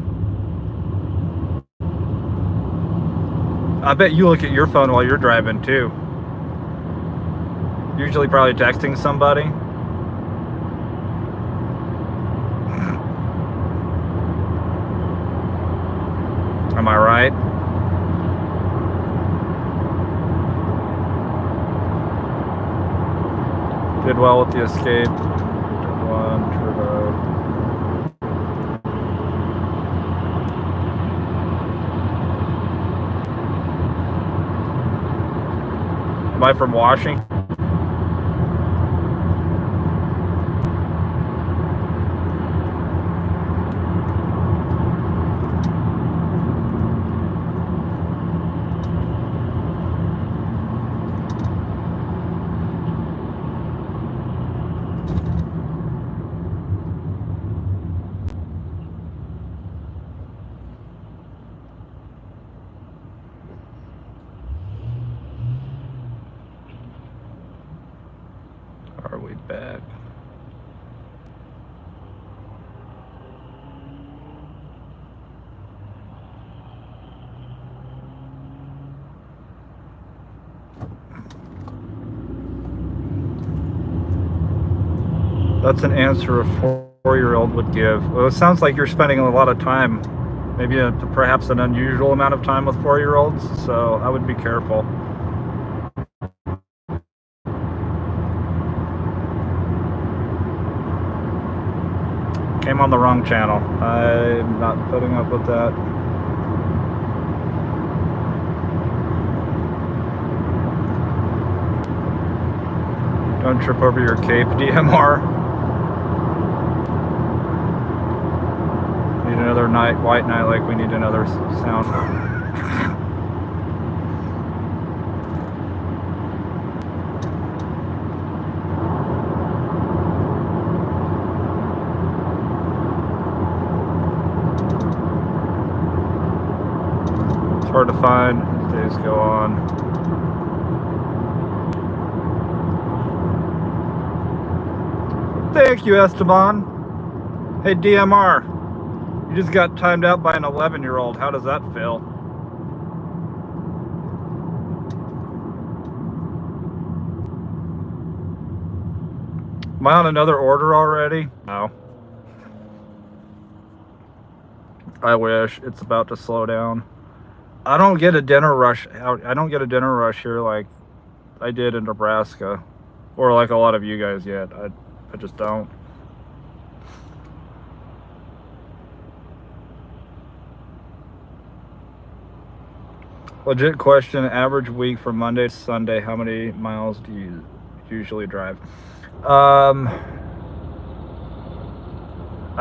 [SPEAKER 1] I bet you look at your phone while you're driving too. Usually probably texting somebody. Am I right? Did well with the Escape. One turbo. Am I from Washington? Are we back? That's an answer a four-year-old would give. Well, it sounds like you're spending a lot of time, maybe perhaps an unusual amount of time with 4-year-olds, so I would be careful. Came on the wrong channel. I'm not putting up with that. Don't trip over your cape, DMR. Need another night, white night, like we need another sound. It's hard to find as days go on. Thank you, Esteban. Hey, DMR. You just got timed out by an 11-year-old. How does that feel? Am I on another order already? No. I wish. It's about to slow down. I don't get a dinner rush out. I don't get a dinner rush here like I did in Nebraska, or like a lot of you guys yet. I just don't. Legit question, average week from Monday to Sunday, how many miles do you usually drive? I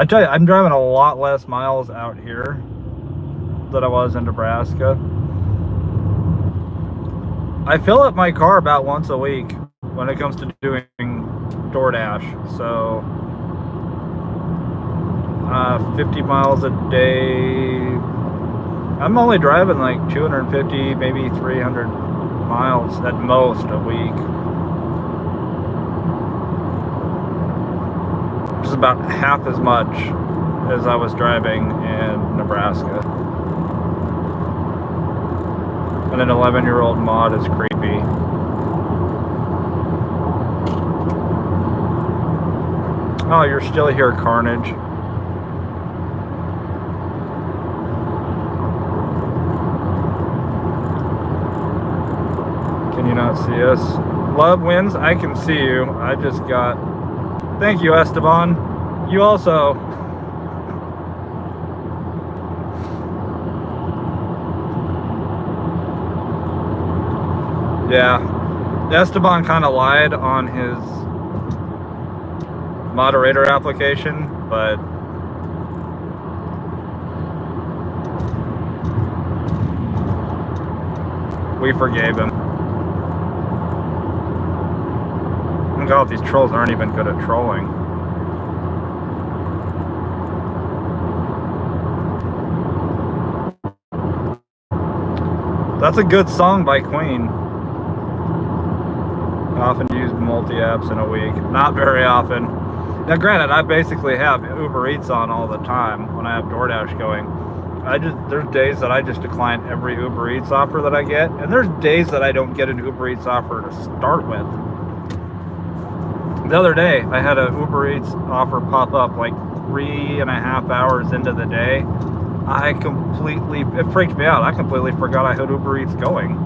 [SPEAKER 1] tell you, I'm driving a lot less miles out here than I was in Nebraska. I fill up my car about once a week when it comes to doing DoorDash. So 50 miles a day. I'm only driving like 250, maybe 300 miles at most a week. Which is about half as much as I was driving in Nebraska. And an 11-year-old mod is creepy. Oh, you're still here, Carnage. Can you not see us? Love wins. I can see you. I just got... Thank you, Esteban. You also... Yeah. Esteban kind of lied on his moderator application, but... we forgave him. Oh God, these trolls aren't even good at trolling. That's a good song by Queen. I often use multi-apps in a week. Not very often. Now granted, I basically have Uber Eats on all the time when I have DoorDash going. There's days that I just decline every Uber Eats offer that I get, and there's days that I don't get an Uber Eats offer to start with. The other day, I had an Uber Eats offer pop up like 3.5 hours into the day. It freaked me out. I completely forgot I had Uber Eats going.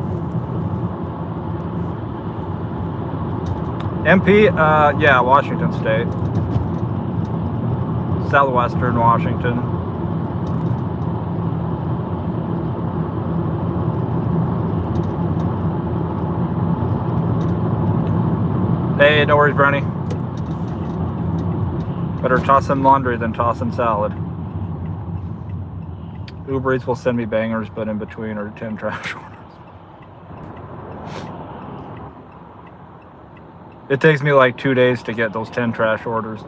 [SPEAKER 1] MP, yeah, Washington State. Southwestern Washington. Hey, no worries, Brownie. Better toss in laundry than toss in salad. Uber Eats will send me bangers, but in between are 10 trash orders. It takes me like 2 days to get those 10 trash orders.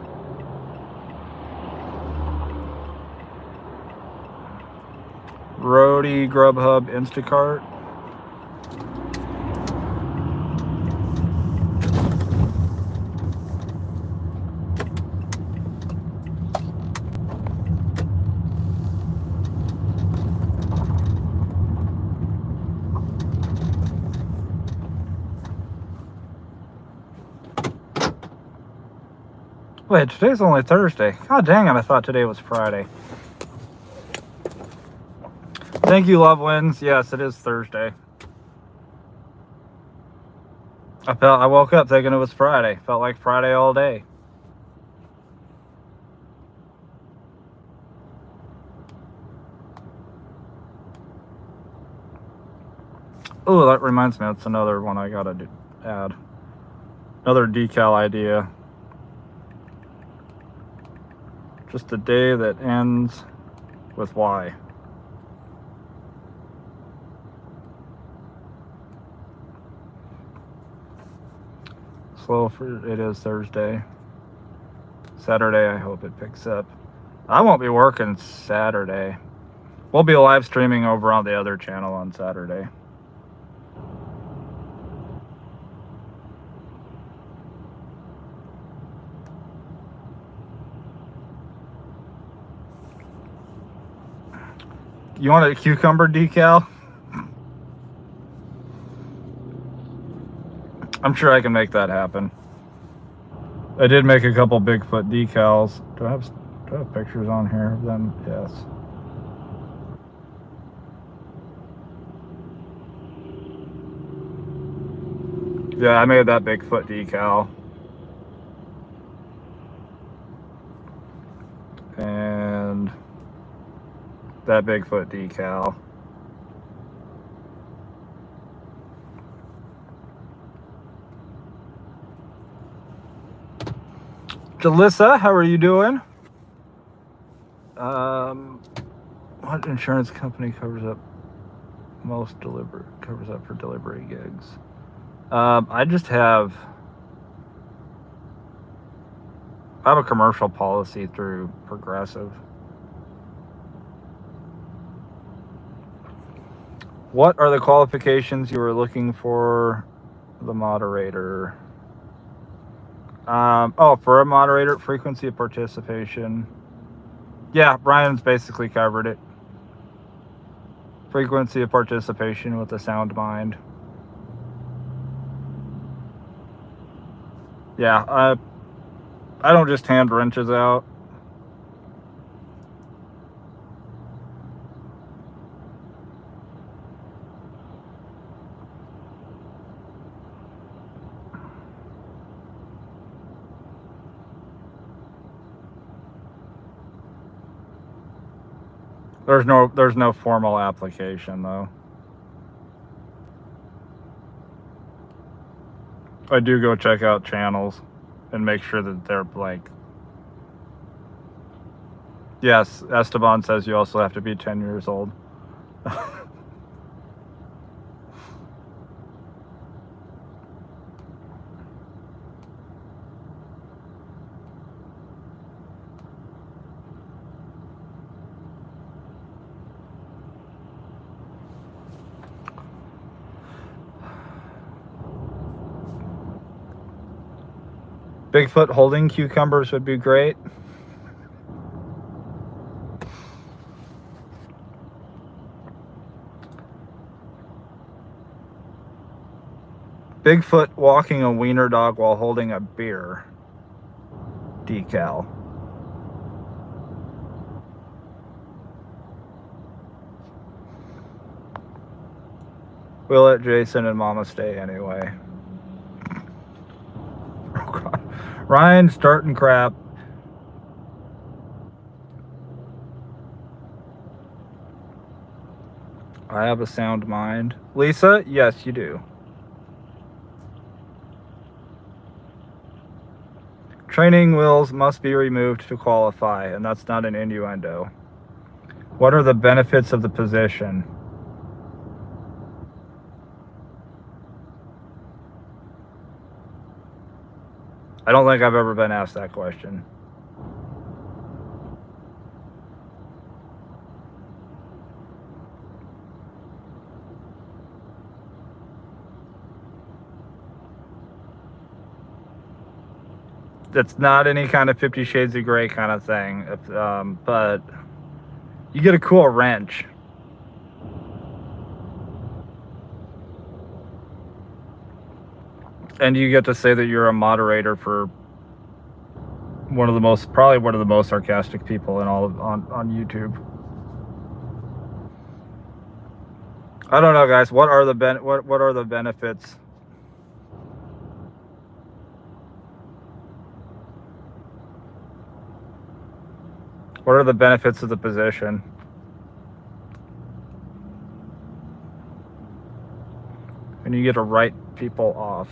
[SPEAKER 1] Roadie, Grubhub, Instacart. Wait, today's only Thursday. God dang it, I thought today was Friday. Thank you, Love Wins. Yes, it is Thursday. I woke up thinking it was Friday. Felt like Friday all day. Oh, that reminds me, that's another one I gotta add. Another decal idea. Just a day that ends with Y. Slow for it is Thursday. Saturday, I hope it picks up. I won't be working Saturday. We'll be live streaming over on the other channel on Saturday. You want a cucumber decal? I'm sure I can make that happen. I did make a couple Bigfoot decals. Do I have pictures on here of them? Yes. Yeah, I made that Bigfoot decal. And that Bigfoot decal. Jalissa, how are you doing? What insurance company covers up for delivery gigs? I have a commercial policy through Progressive. What are the qualifications you were looking for the moderator? For a moderator, frequency of participation. Yeah, Brian's basically covered it. Frequency of participation with a sound mind. Yeah, I don't just hand wrenches out. There's no formal application though. I do go check out channels and make sure that they're like. Yes, Esteban says you also have to be 10 years old. Bigfoot holding cucumbers would be great. Bigfoot walking a wiener dog while holding a beer. Decal. We'll let Jason and Mama stay anyway. Ryan starting crap. I have a sound mind. Lisa, yes, you do. Training wheels must be removed to qualify, and that's not an innuendo. What are the benefits of the position? I don't think I've ever been asked that question. It's not any kind of 50 Shades of Grey kind of thing, but you get a cool wrench. And you get to say that you're a moderator for probably one of the most sarcastic people in all of on YouTube. I don't know, guys. What are the benefits? What are the benefits of the position? And you get to write people off.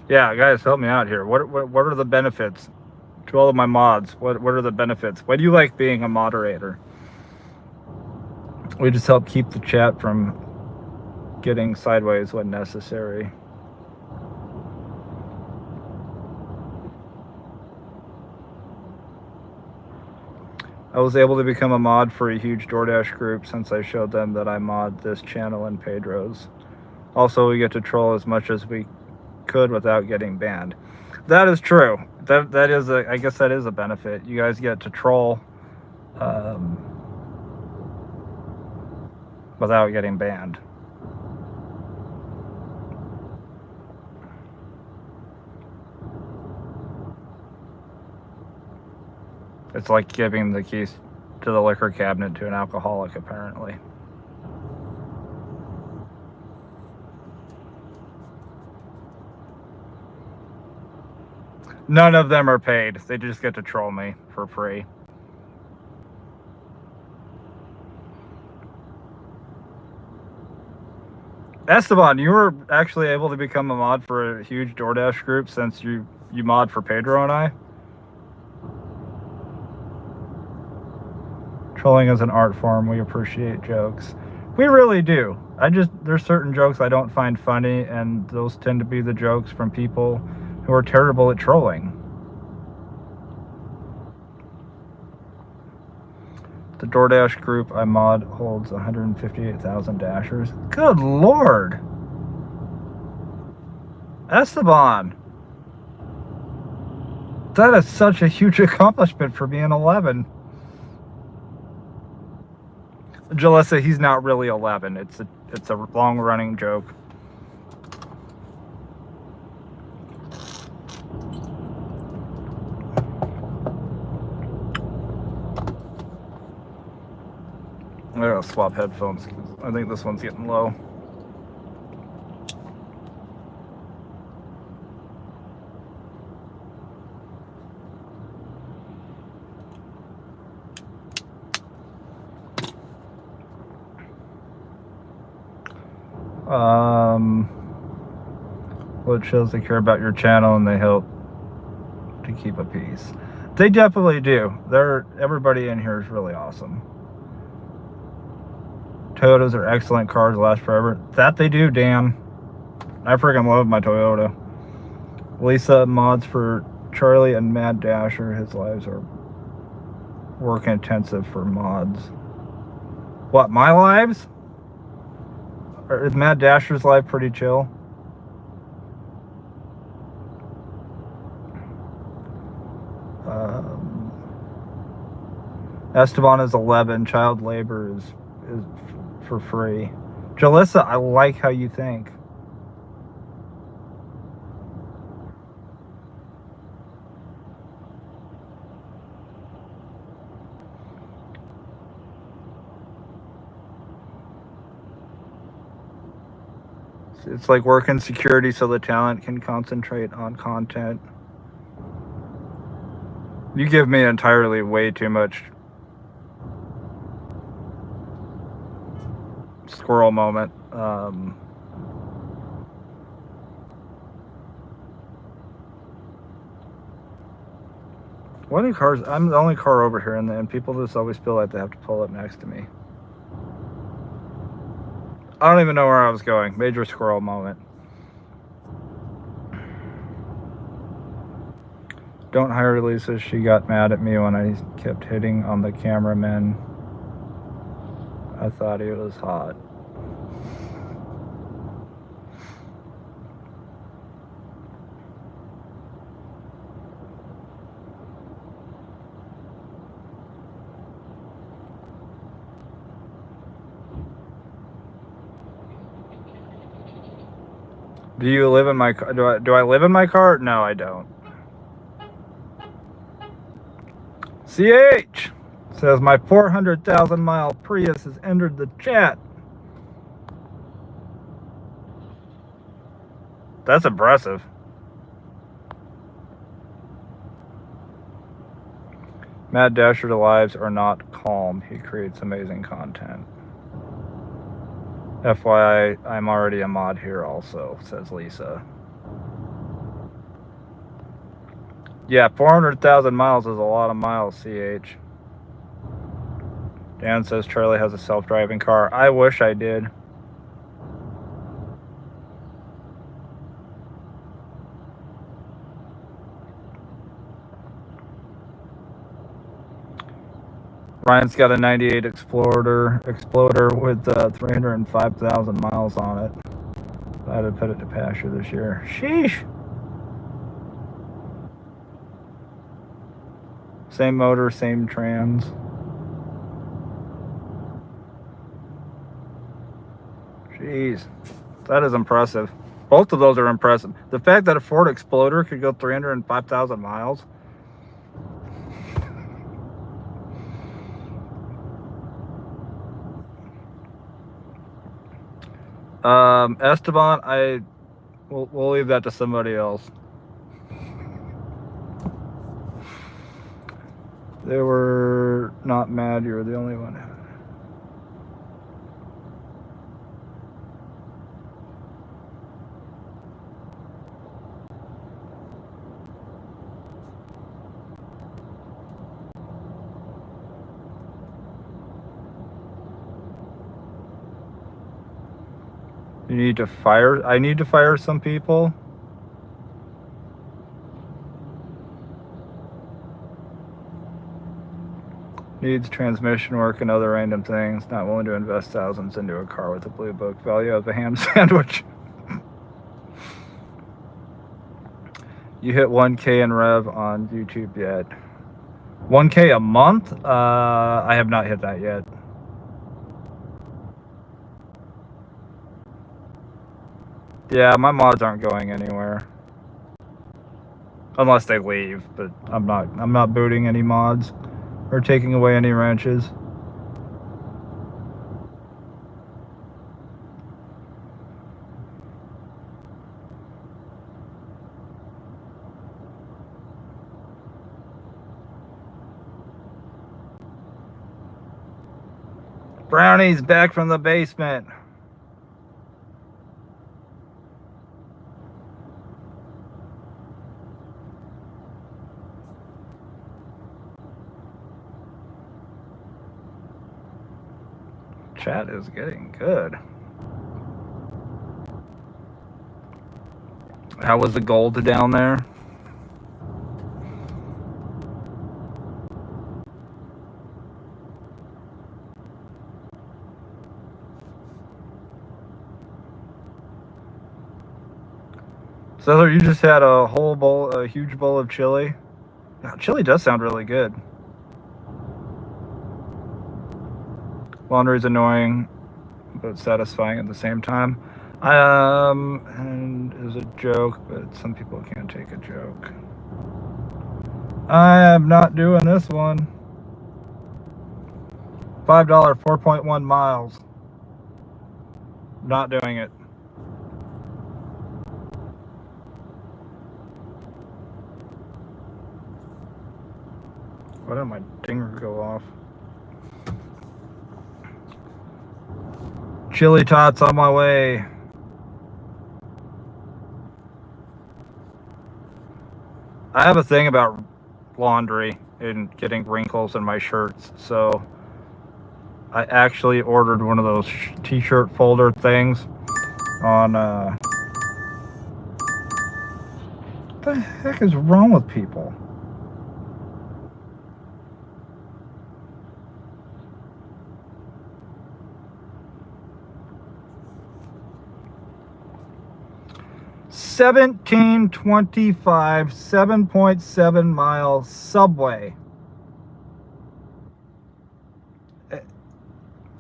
[SPEAKER 1] Yeah, guys, help me out here. What are the benefits to all of my mods? What are the benefits? Why do you like being a moderator? We just help keep the chat from getting sideways when necessary. I was able to become a mod for a huge DoorDash group since I showed them that I mod this channel and Pedro's. Also, we get to troll as much as we could without getting banned. That is true. That is I guess that is a benefit. You guys get to troll without getting banned. It's like giving the keys to the liquor cabinet to an alcoholic, apparently. None of them are paid. They just get to troll me for free. Esteban, you were actually able to become a mod for a huge DoorDash group since you mod for Pedro and I. Trolling is an art form. We appreciate jokes. We really do. There's certain jokes I don't find funny, and those tend to be the jokes from people who are terrible at trolling. The DoorDash group I mod holds 158,000 dashers. Good Lord! Esteban! That is such a huge accomplishment for being 11. Jalissa, he's not really 11. It's a long-running joke. I gotta swap headphones. I think this one's getting low. Well, it shows they care about your channel and they help to keep a peace. They definitely do. Everybody in here is really awesome. Toyotas are excellent cars, last forever. That they do, Dan. I freaking love my Toyota. Lisa mods for Charlie and Mad Dasher. His lives are work intensive for mods. What, my lives? Or is Mad Dasher's life pretty chill? Esteban is 11. Child labor is for free. Jalissa, I like how you think. It's like working security so the talent can concentrate on content. You give me entirely way too much squirrel moment. What are cars? I'm the only car over here, and people just always feel like they have to pull up next to me. I don't even know where I was going. Major squirrel moment. Don't hire Lisa. She got mad at me when I kept hitting on the cameraman. I thought he was hot. Do you live in my car? Do I live in my car? No, I don't. CH says my 400,000 mile Prius has entered the chat. That's impressive. Mad Dasher lives are not calm. He creates amazing content. FYI, I'm already a mod here also, says Lisa. Yeah, 400,000 miles is a lot of miles, CH. Dan says Charlie has a self-driving car. I wish I did. Ryan's got a 98 Exploder with 305,000 miles on it. I had to put it to pasture this year. Sheesh. Same motor, same trans. Jeez, that is impressive. Both of those are impressive. The fact that a Ford Exploder could go 305,000 miles. Esteban, we'll leave that to somebody else. They were not mad. You were the only one. You need to fire. I need to fire some people. Needs transmission work and other random things. Not willing to invest thousands into a car with a blue book value of a ham sandwich. You hit 1K in rev on YouTube yet? 1K a month? I have not hit that yet. Yeah, my mods aren't going anywhere. Unless they leave, but I'm not booting any mods or taking away any ranches. Brownie's back from the basement. Chat is getting good. How was the gold down there? So you just had a whole bowl, a huge bowl of chili. Yeah, chili does sound really good. Laundry's annoying, but satisfying at the same time. And is a joke, but some people can't take a joke. I am not doing this one. $5, 4.1 miles. Not doing it. Why did my dinger go off? Chili tots on my way. I have a thing about laundry and getting wrinkles in my shirts, so I actually ordered one of those t-shirt folder things on what the heck is wrong with people? $17.25, 7.7 mile subway.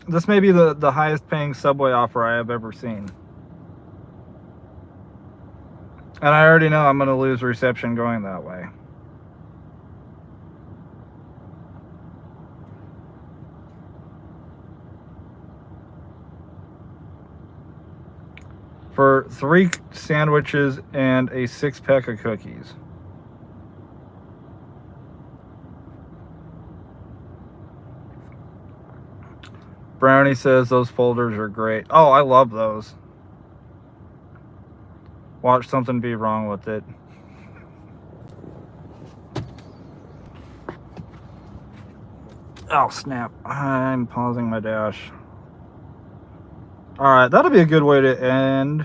[SPEAKER 1] This may be the highest paying subway offer I have ever seen. And I already know I'm going to lose reception going that way. For 3 sandwiches and a 6-pack of cookies. Brownie says those folders are great. Oh, I love those. Watch something be wrong with it. Oh, snap. I'm pausing my dash. Alright, that'll be a good way to end.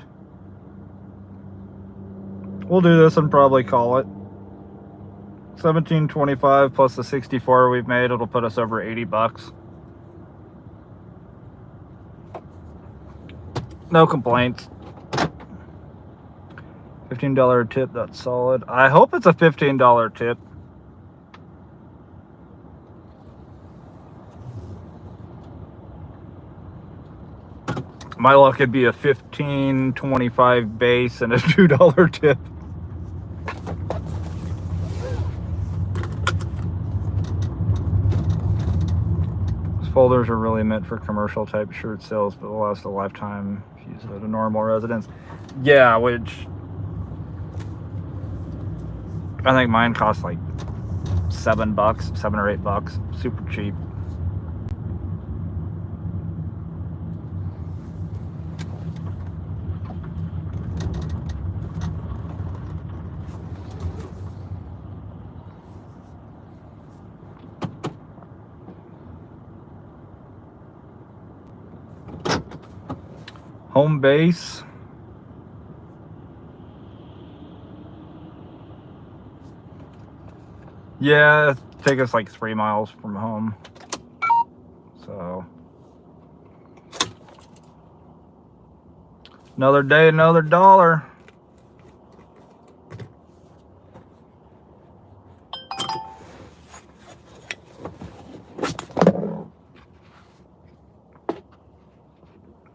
[SPEAKER 1] We'll do this and probably call it. 1725 plus the 64 we've made, it'll put us over 80 bucks. No complaints. $15 tip, that's solid. I hope it's a $15 tip. My luck could be a $15.25 base and a $2 tip. These folders are really meant for commercial type shirt sales, but will last a lifetime if you use it at a normal residence. Yeah, which I think mine cost like $7, $7 or $8, super cheap. Home base. Yeah, it'll take us like 3 miles from home. So another day, another dollar.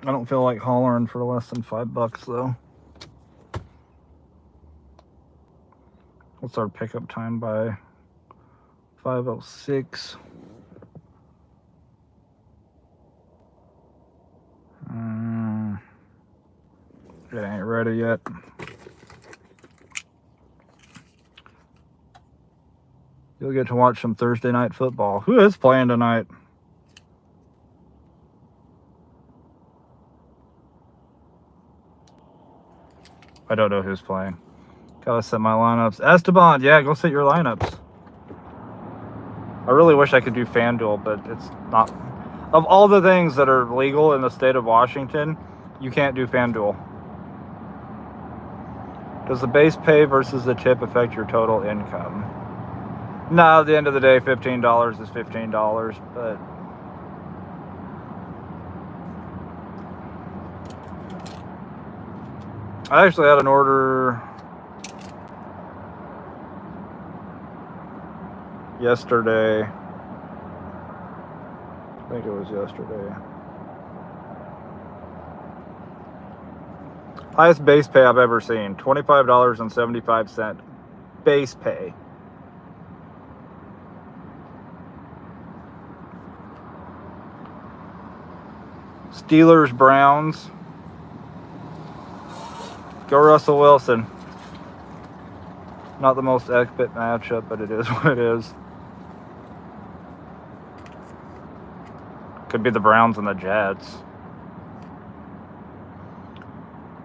[SPEAKER 1] I don't feel like hollering for less than $5 though. What's our pickup time by 5:06? It ain't ready yet. You'll get to watch some Thursday night football. Who is playing tonight? I don't know who's playing. Gotta set my lineups. Esteban, yeah, go set your lineups. I really wish I could do FanDuel, but it's not. Of all the things that are legal in the state of Washington, you can't do FanDuel. Does the base pay versus the tip affect your total income? No, at the end of the day, $15 is $15, but I actually had an order yesterday. I think it was yesterday. Highest base pay I've ever seen, $25.75 base pay. Steelers, Browns. Go Russell Wilson. Not the most epic matchup, but it is what it is. Could be the Browns and the Jets.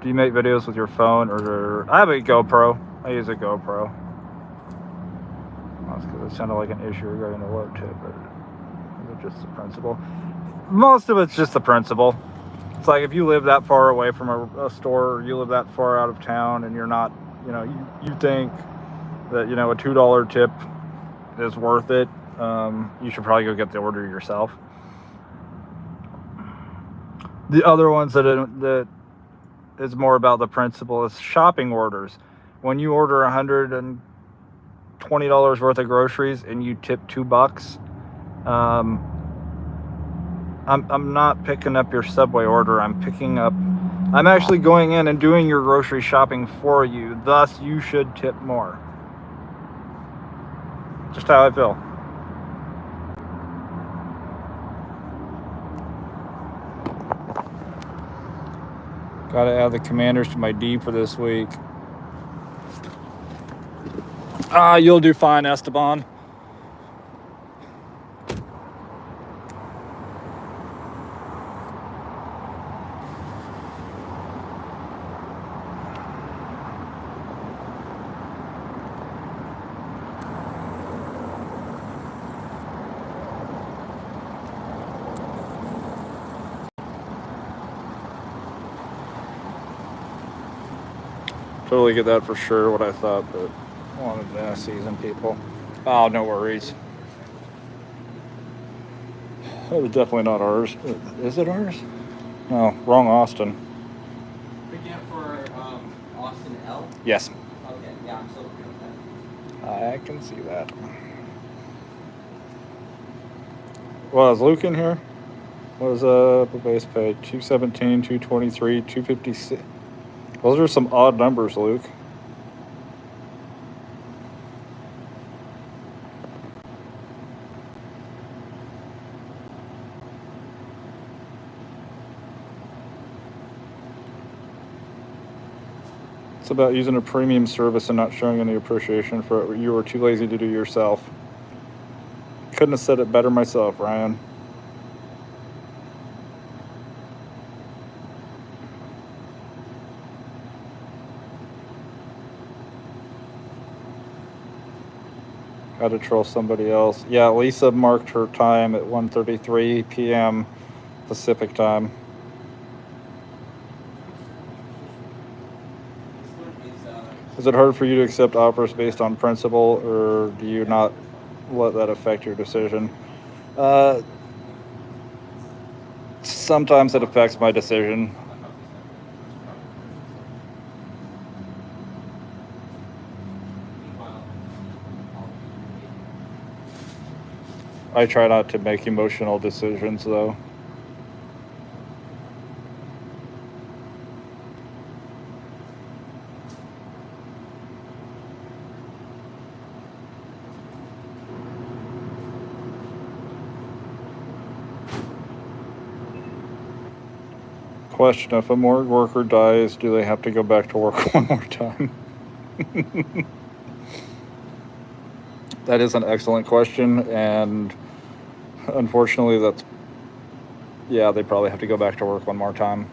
[SPEAKER 1] Do you make videos with your phone or... I have a GoPro. I use a GoPro. That's because it sounded like an issue regarding the low tip, but it's just the principle. Most of it's just the principle. It's like if you live that far away from a store, or you live that far out of town, and you're not, you think that, a $2 tip is worth it, you should probably go get the order yourself. The other ones that is more about the principle is shopping orders. When you order $120 worth of groceries and you tip $2, I'm not picking up your Subway order. I'm actually going in and doing your grocery shopping for you. Thus, you should tip more. Just how I feel. Gotta add the Commanders to my D for this week. You'll do fine, Esteban. Totally get that for sure, what I thought, but I wanted to ask season people. Oh, no worries. That was definitely not ours. Is it ours? No, wrong Austin.
[SPEAKER 9] Picking up for Austin L?
[SPEAKER 1] Yes,
[SPEAKER 9] Okay, yeah, I'm still looking at that.
[SPEAKER 1] I can see that. Well, is Luke in here? What is the base pay? 217, 223, 256. Those are some odd numbers, Luke. It's about using a premium service and not showing any appreciation for it. You were too lazy to do yourself. Couldn't have said it better myself, Ryan. Got to troll somebody else. Yeah, Lisa marked her time at 1:33 p.m. Pacific time. Is it hard for you to accept offers based on principle, or do you not let that affect your decision? Sometimes it affects my decision. I try not to make emotional decisions, though. Question: if a morgue worker dies, do they have to go back to work one more time? That is an excellent question, and unfortunately, yeah, they probably have to go back to work one more time.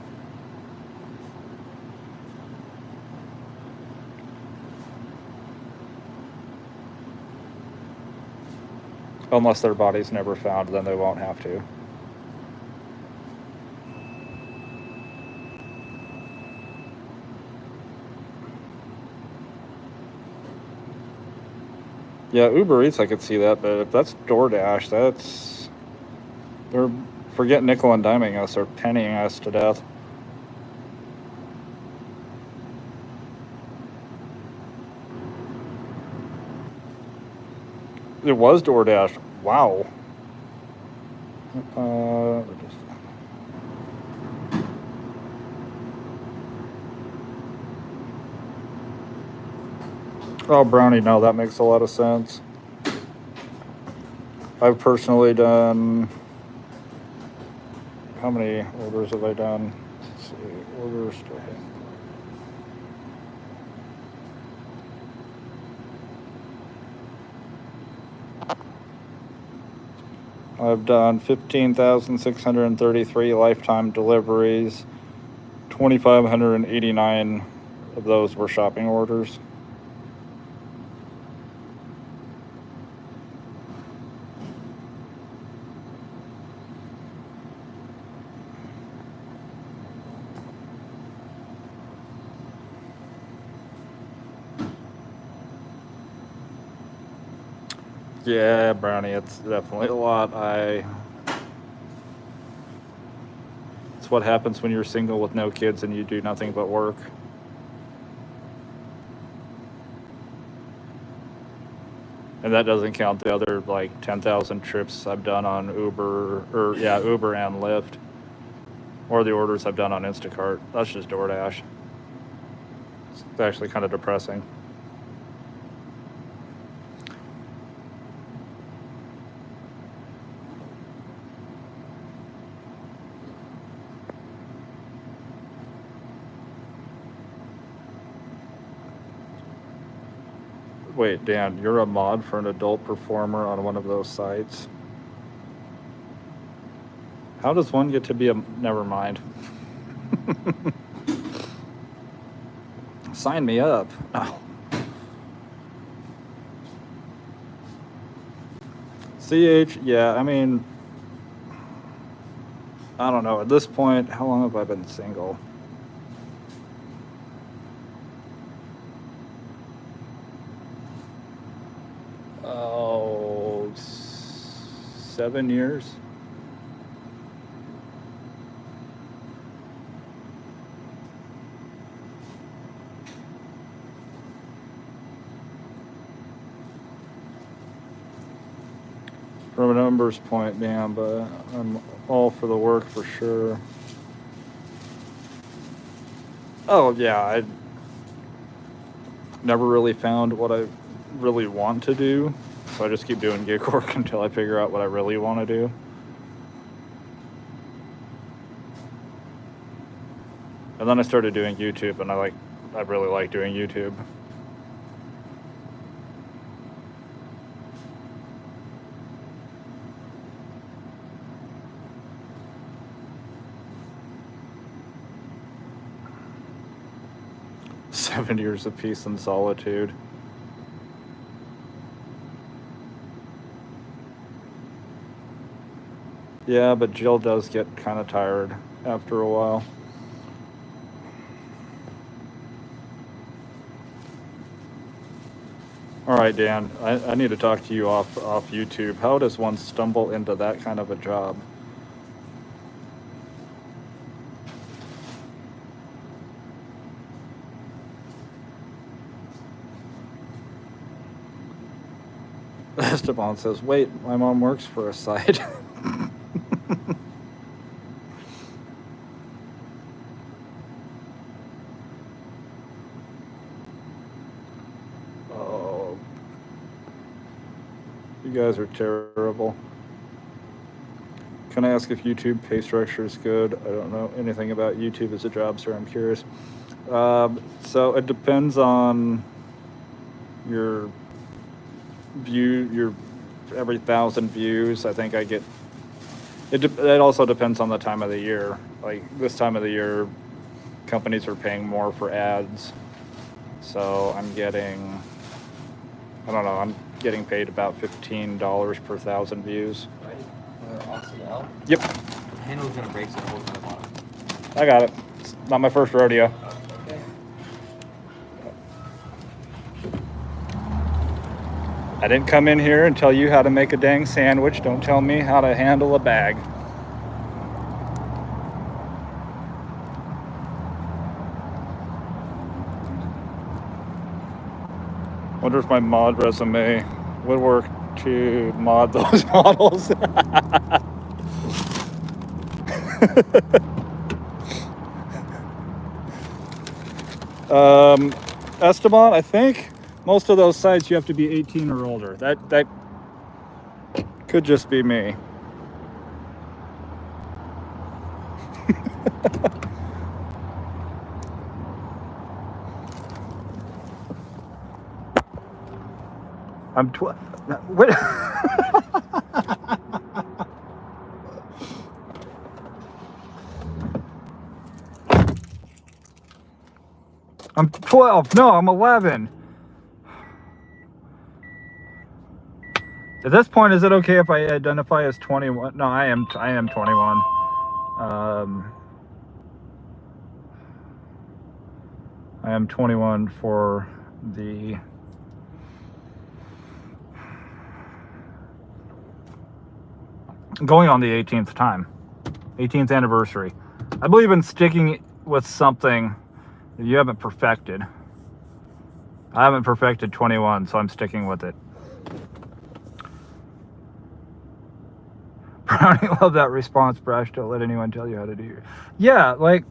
[SPEAKER 1] Unless their body's never found, then they won't have to. Yeah, Uber Eats, I could see that, but if that's DoorDash, they're forget nickel and diming us or pennying us to death. It was DoorDash. Wow. Oh, Brownie, no, that makes a lot of sense. I've personally done, how many orders have I done? Let's see, orders. I've done 15,633 lifetime deliveries. 2,589 of those were shopping orders. Yeah, Brownie, it's definitely a lot. It's what happens when you're single with no kids and you do nothing but work. And that doesn't count the other like 10,000 trips I've done on Uber and Lyft, or the orders I've done on Instacart. That's just DoorDash. It's actually kind of depressing. Wait, Dan, you're a mod for an adult performer on one of those sites? How does one get to be a... Never mind. Sign me up. Oh. CH, yeah, I mean... I don't know. At this point, how long have I been single? Oh, 7 years. From a numbers point, damn, but I'm all for the work for sure. Oh yeah, I never really found what I really want to do, so I just keep doing gig work until I figure out what I really want to do. And then I started doing YouTube, and I really like doing YouTube. "7 years of peace and solitude." Yeah, but Jill does get kind of tired after a while. All right, Dan, I need to talk to you off YouTube. How does one stumble into that kind of a job? Esteban says, "Wait, my mom works for a site." Oh, you guys are terrible. Can I ask if YouTube pay structure is good? I don't know anything about YouTube as a job, sir. I'm curious. So it depends on your every 1,000 views. I think I get it also depends on the time of the year. Like this time of the year, companies are paying more for ads, so I'm getting paid about $15 per 1,000 views.
[SPEAKER 9] Austin L.
[SPEAKER 1] Yep,
[SPEAKER 9] The handle's gonna break, so it holds on the bottom.
[SPEAKER 1] I got it. It's not my first rodeo.
[SPEAKER 9] Okay.
[SPEAKER 1] I didn't come in here and tell you how to make a dang sandwich. Don't tell me how to handle a bag. Wonder if my mod resume would work to mod those models. Esteban, I think most of those sites you have to be 18 or older. That could just be me. I'm wait. I'm 12. No, I'm 11. At this point, is it okay if I identify as 21? No, I am 21. I am 21 for the going on the 18th time. 18th anniversary. I believe in sticking with something that you haven't perfected. I haven't perfected 21, so I'm sticking with it. Brownie, love that response, Brash. Don't let anyone tell you how to do your... Yeah, like,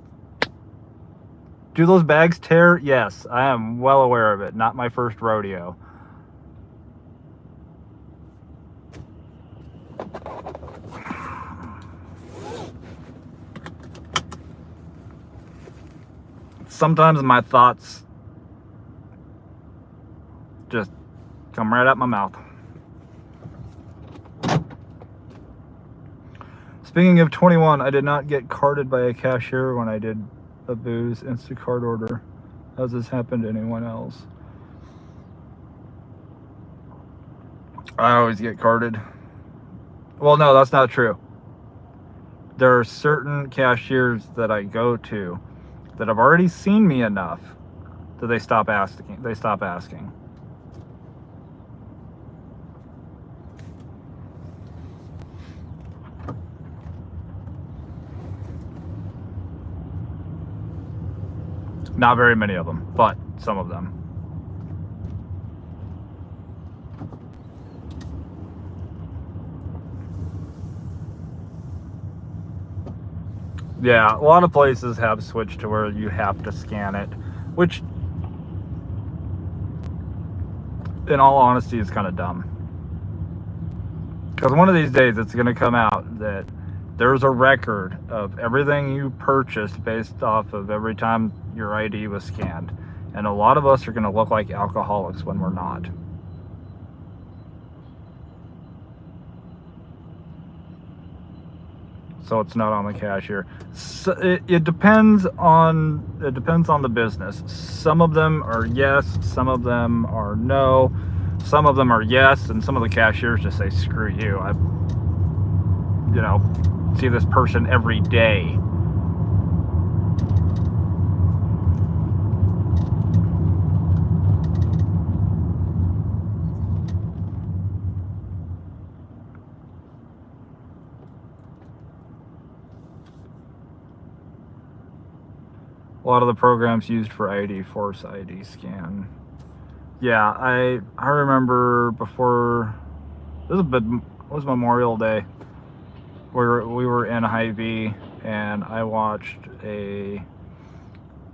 [SPEAKER 1] do those bags tear? Yes, I am well aware of it. Not my first rodeo. Sometimes my thoughts just come right out my mouth. Speaking of 21, I did not get carded by a cashier when I did a booze Instacart order. Has this happened to anyone else? I always get carded. Well, no, that's not true. There are certain cashiers that I go to that have already seen me enough that they stop asking. Not very many of them, but some of them. Yeah, a lot of places have switched to where you have to scan it, which, in all honesty, is kind of dumb. Because one of these days it's going to come out that there's a record of everything you purchased based off of every time your ID was scanned. And a lot of us are going to look like alcoholics when we're not. So it's not on the cashier. So it depends on the business. Some of them are yes, some of them are no, some of them are yes, and some of the cashiers just say screw you. I see this person every day. A lot of the programs used for ID force ID scan. Yeah, I remember before it was Memorial Day. We were in Hy-Vee, and I watched a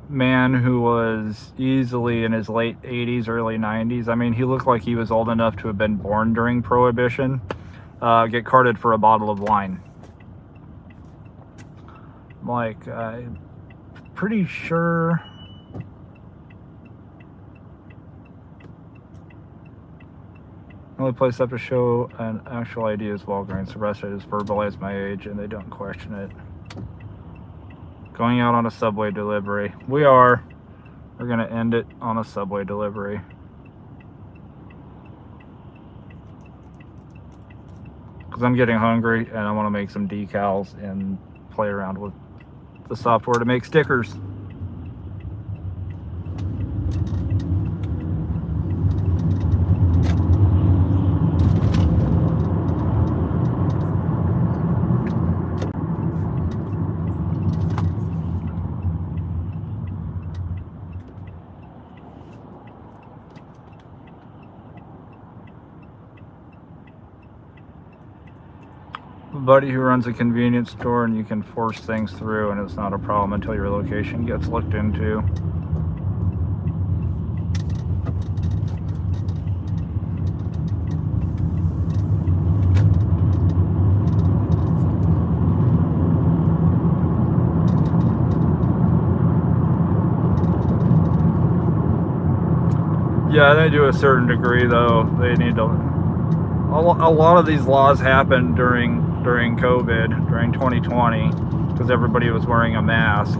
[SPEAKER 1] man who was easily in his late 80s, early 90s. I mean, he looked like he was old enough to have been born during Prohibition. Get carded for a bottle of wine. Like, I'm pretty sure. The only place I have to show an actual ID is Walgreens. The rest I just verbalize my age and they don't question it. Going out on a Subway delivery. We're gonna end it on a Subway delivery. Because I'm getting hungry and I want to make some decals and play around with the software to make stickers. Buddy who runs a convenience store, and you can force things through and it's not a problem until your location gets looked into. Yeah, they do a certain degree though. They need to. A lot of these laws happened during COVID, during 2020, because everybody was wearing a mask,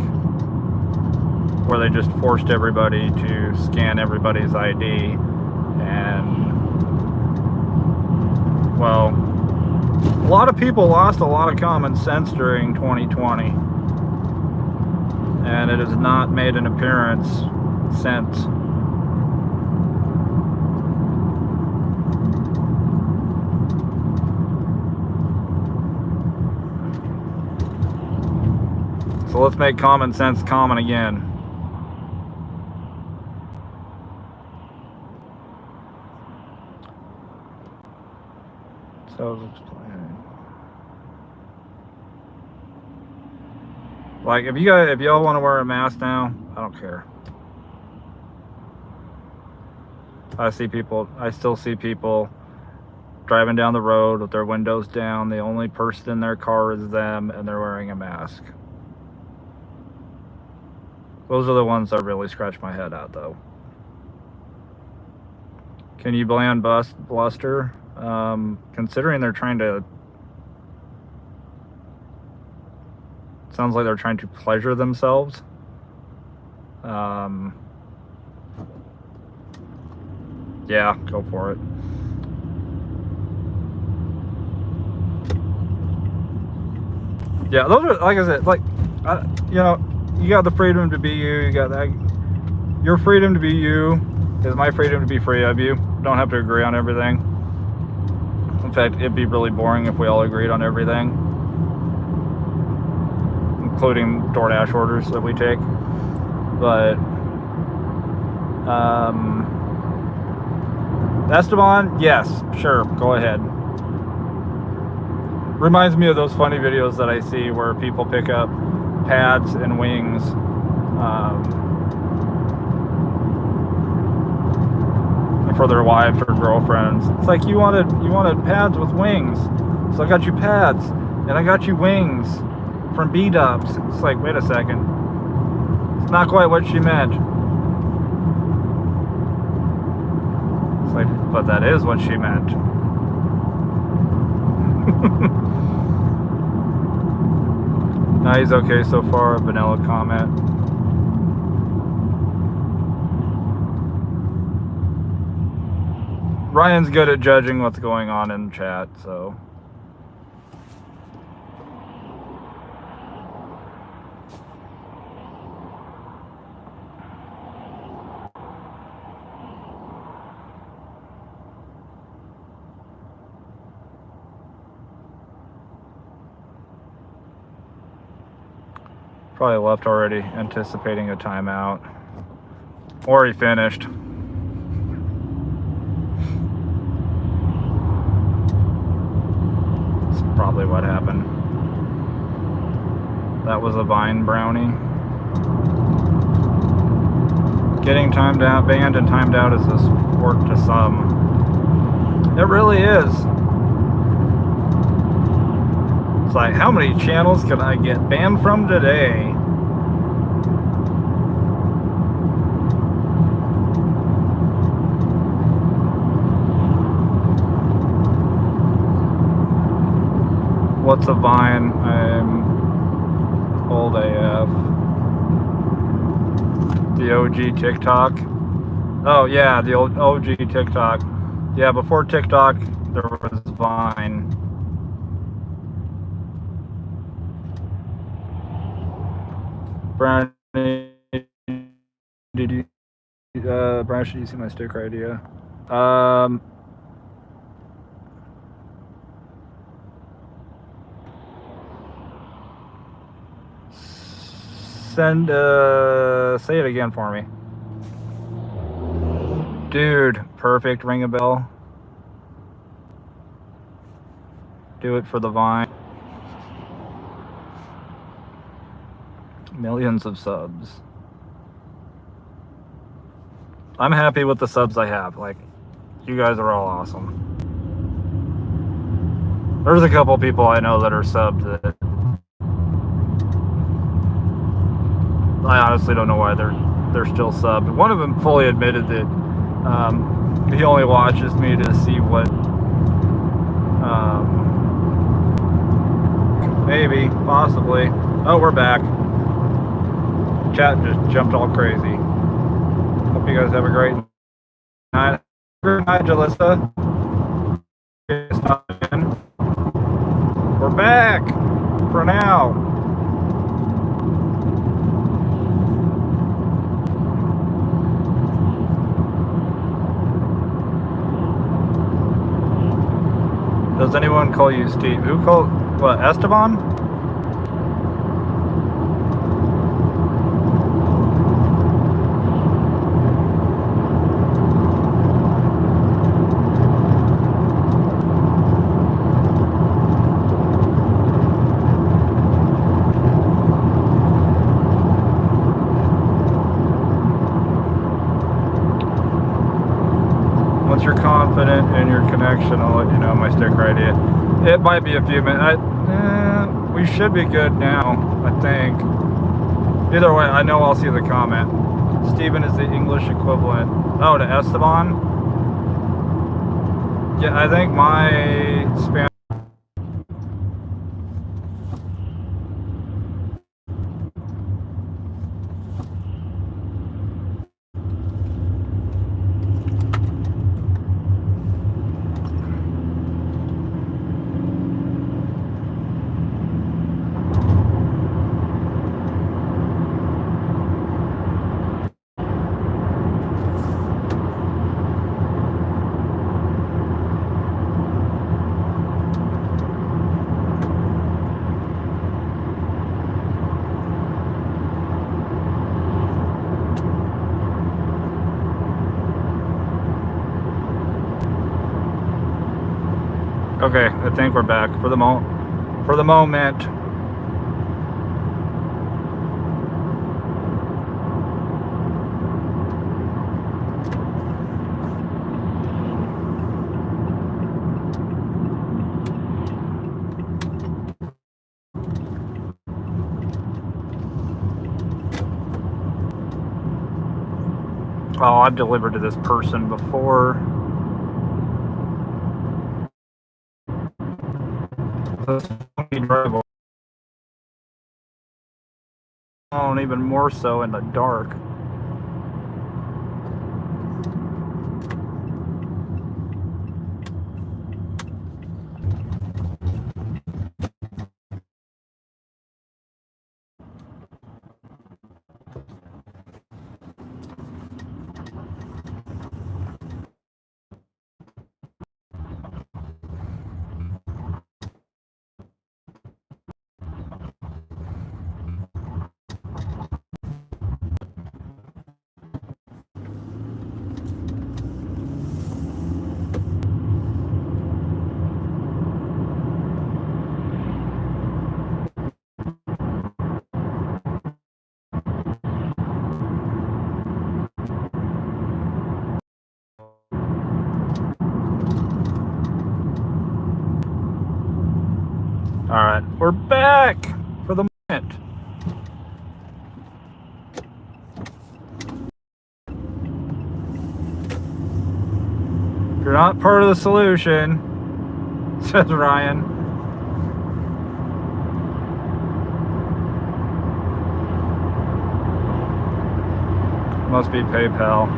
[SPEAKER 1] where they just forced everybody to scan everybody's ID. And, well, a lot of people lost a lot of common sense during 2020. And it has not made an appearance since. So let's make common sense common again. So I was explaining. Like if y'all want to wear a mask now, I don't care. I still see people driving down the road with their windows down. The only person in their car is them, and they're wearing a mask. Those are the ones that really scratch my head at, though. Can you blame bluster? Considering they're trying to... Sounds like they're trying to pleasure themselves. Yeah, go for it. Yeah, those are, like I said, you got the freedom to be you. You got that. Your freedom to be you is my freedom to be free of you. Don't have to agree on everything. In fact, it'd be really boring if we all agreed on everything, including DoorDash orders that we take. But Esteban, yes, sure, go ahead. Reminds me of those funny videos that I see where people pick up pads and wings. For their wives or girlfriends. It's like you wanted pads with wings, so I got you pads and I got you wings from B-dubs. It's like, wait a second, it's not quite what she meant. It's like, but that is what she meant. Nah, he's okay so far. Vanilla comment. Ryan's good at judging what's going on in chat, so. Probably left already, anticipating a timeout. Or he finished. Probably what happened. That was a Vine brownie. Getting timed out, banned and timed out is a sport to some. It really is. It's like, how many channels can I get banned from today? What's a Vine? I'm old AF. The OG TikTok. Oh yeah, the old OG TikTok. Yeah, before TikTok, there was Vine. Brownie, did you, Brash, did you see my sticker idea? Say it again for me. Dude, perfect, ring a bell. Do it for the Vine. Millions of subs. I'm happy with the subs I have. Like, you guys are all awesome. There's a couple people I know that are subbed that I honestly don't know why they're still subbed. One of them fully admitted that he only watches me to see what maybe, possibly. Oh, we're back. Chat just jumped all crazy. Hope you guys have a great night. Good night, Jalissa. We're back for now. Does anyone call you Steve? Who called, what, Esteban? Once you're confident in your connection, I'll let you know my sticker idea. It might be a few minutes. We should be good now, I think. Either way, I know I'll see the comment. Steven is the English equivalent. Oh, to Esteban? Yeah, I think my Spanish. Okay, I think we're back for the moment. Oh, I've delivered to this person before. This funky driveway. Oh, and even more so in the dark. Alright, we're back for the moment. You're not part of the solution, says Ryan. Must be PayPal.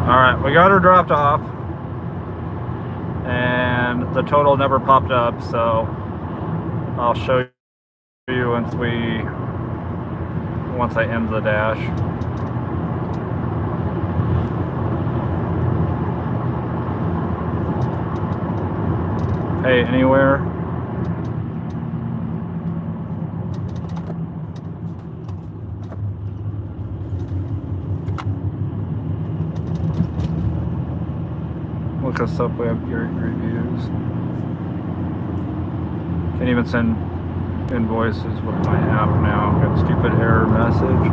[SPEAKER 1] Alright, we got her dropped off. And the total never popped up, so I'll show you once I end the dash. Pay anywhere. Look us up, we have great reviews. Can't even send invoices with my app now. Got a stupid error message.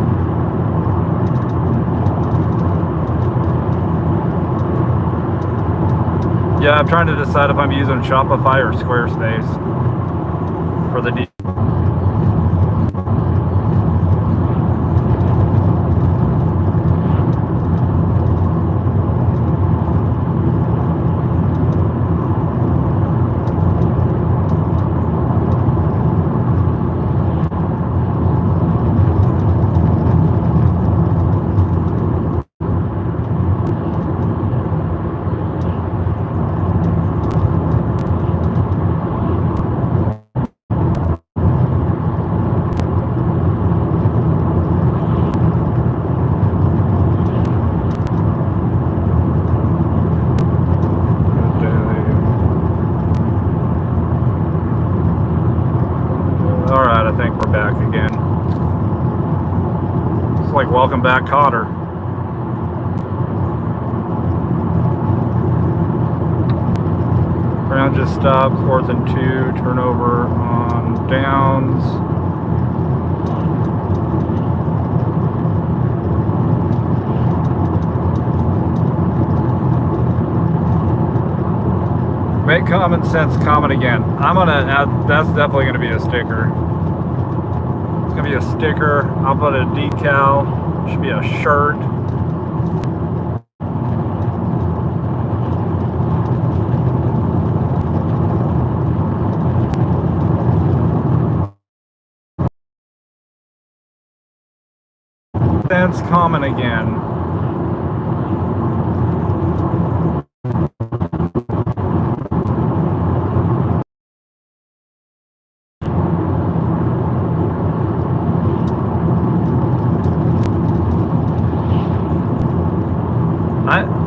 [SPEAKER 1] Yeah, I'm trying to decide if I'm using Shopify or Squarespace for the Alright, I think we're back again. It's like welcome back, Cotter. Ground just stopped, 4th and 2, turnover on downs. Make common sense comment again. I'm gonna add, that's definitely gonna be a sticker. It's gonna be a sticker. I'll put a decal. Should be a shirt. Sense comment again.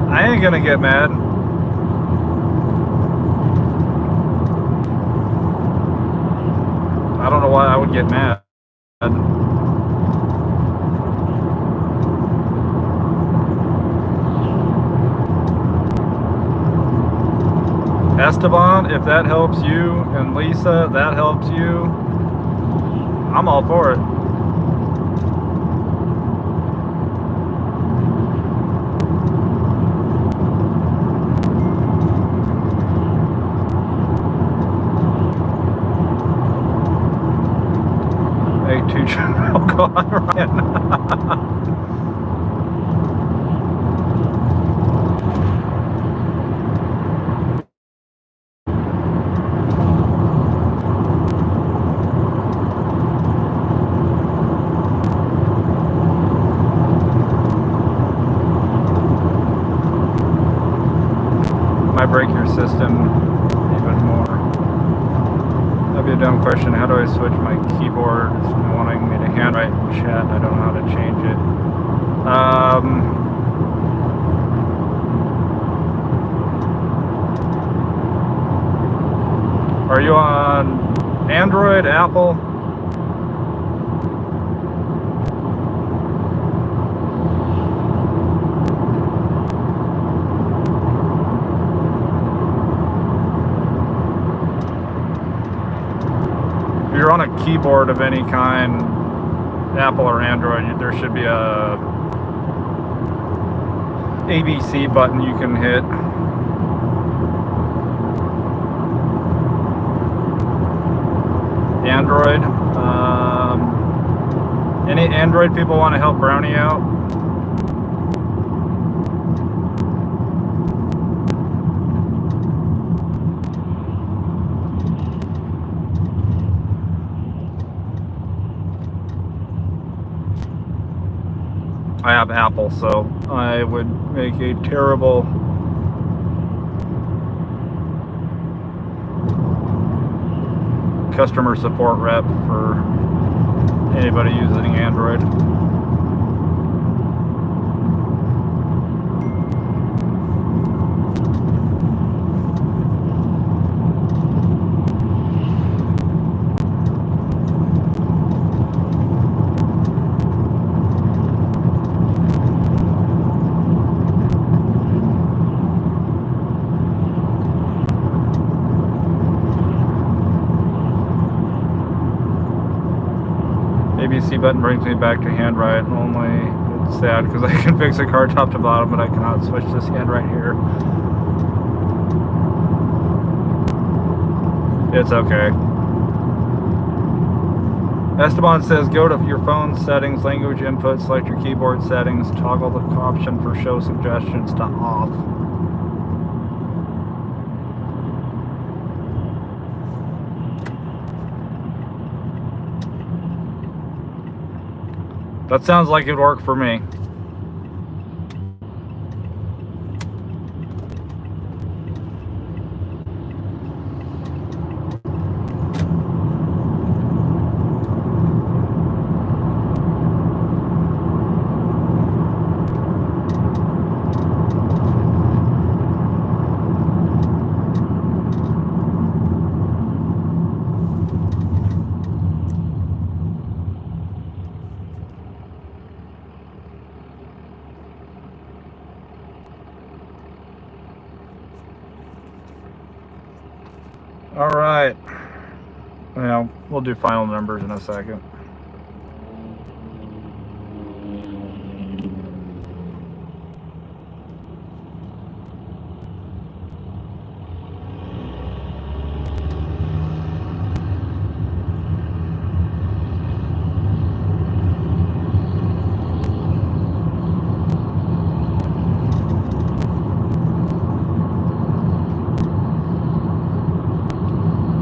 [SPEAKER 1] I ain't gonna get mad. I don't know why I would get mad. Esteban, if that helps you, and Lisa, that helps you, I'm all for it. Make two oh God, Ryan. Might break your system even more. That'd be a dumb question. How do I switch my keyboard? It's wanting me to handwrite in chat. I don't know how to change it. Are you on Android, Apple? If you're on a keyboard of any kind, Apple or Android, there should be a ABC button you can hit. Android. Any Android people want to help Brownie out? I have Apple, so I would make a terrible customer support rep for anybody using Android. ABC button brings me back to handwrite only. It's sad because I can fix a car top to bottom, but I cannot switch this handwrite here. It's okay. Esteban says go to your phone settings, language input, select your keyboard settings, toggle the option for show suggestions to off. That sounds like it'd work for me. All right. Well, we'll do final numbers in a second.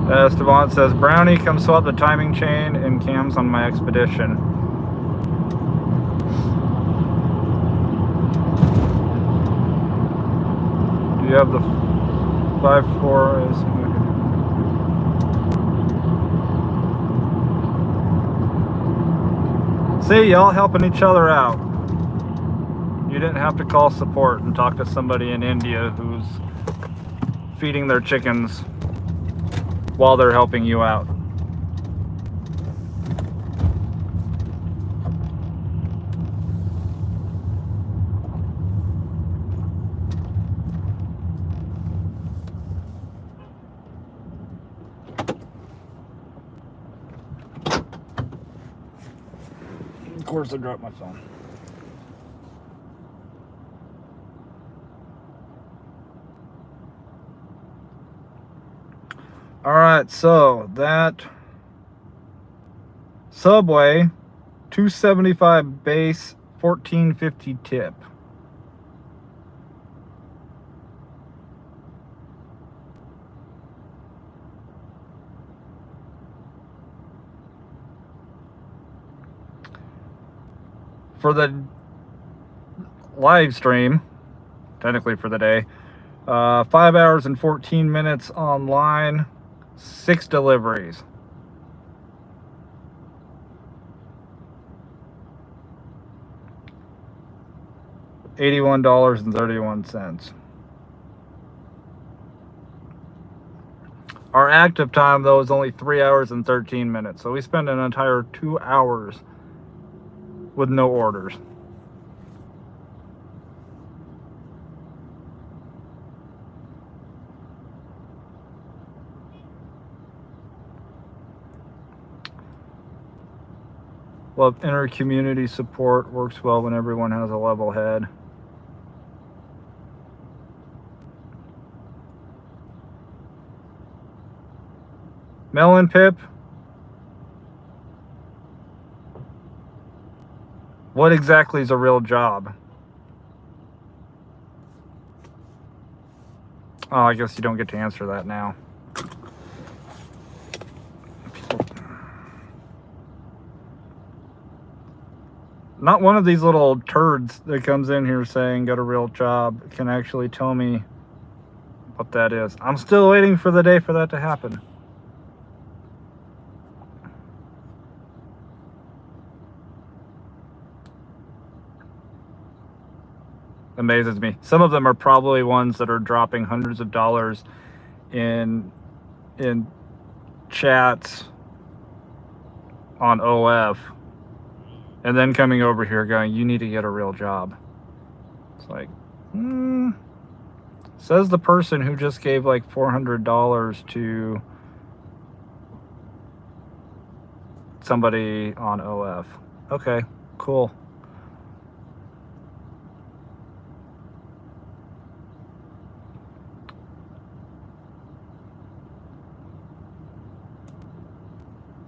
[SPEAKER 1] Esteban says, Brownie, come swap the timing chain and cams on my Expedition. Do you have the 5.4? See, y'all helping each other out. You didn't have to call support and talk to somebody in India who's feeding their chickens while they're helping you out. course, I dropped my phone. All right, so that Subway, $2.75 base, $14.50 tip. For the live stream, technically for the day, 5 hours and 14 minutes online, 6 deliveries. $81.31. Our active time, though, is only 3 hours and 13 minutes. So we spend an entire 2 hours with no orders. Love inter-community support. Works well when everyone has a level head. Melon Pip. What exactly is a real job? Oh, I guess you don't get to answer that now. Not one of these little turds that comes in here saying got a real job can actually tell me what that is. I'm still waiting for the day for that to happen. Amazes me. Some of them are probably ones that are dropping hundreds of dollars in chats on OF and then coming over here going, you need to get a real job. It's like, says the person who just gave like $400 to somebody on OF. Okay, cool.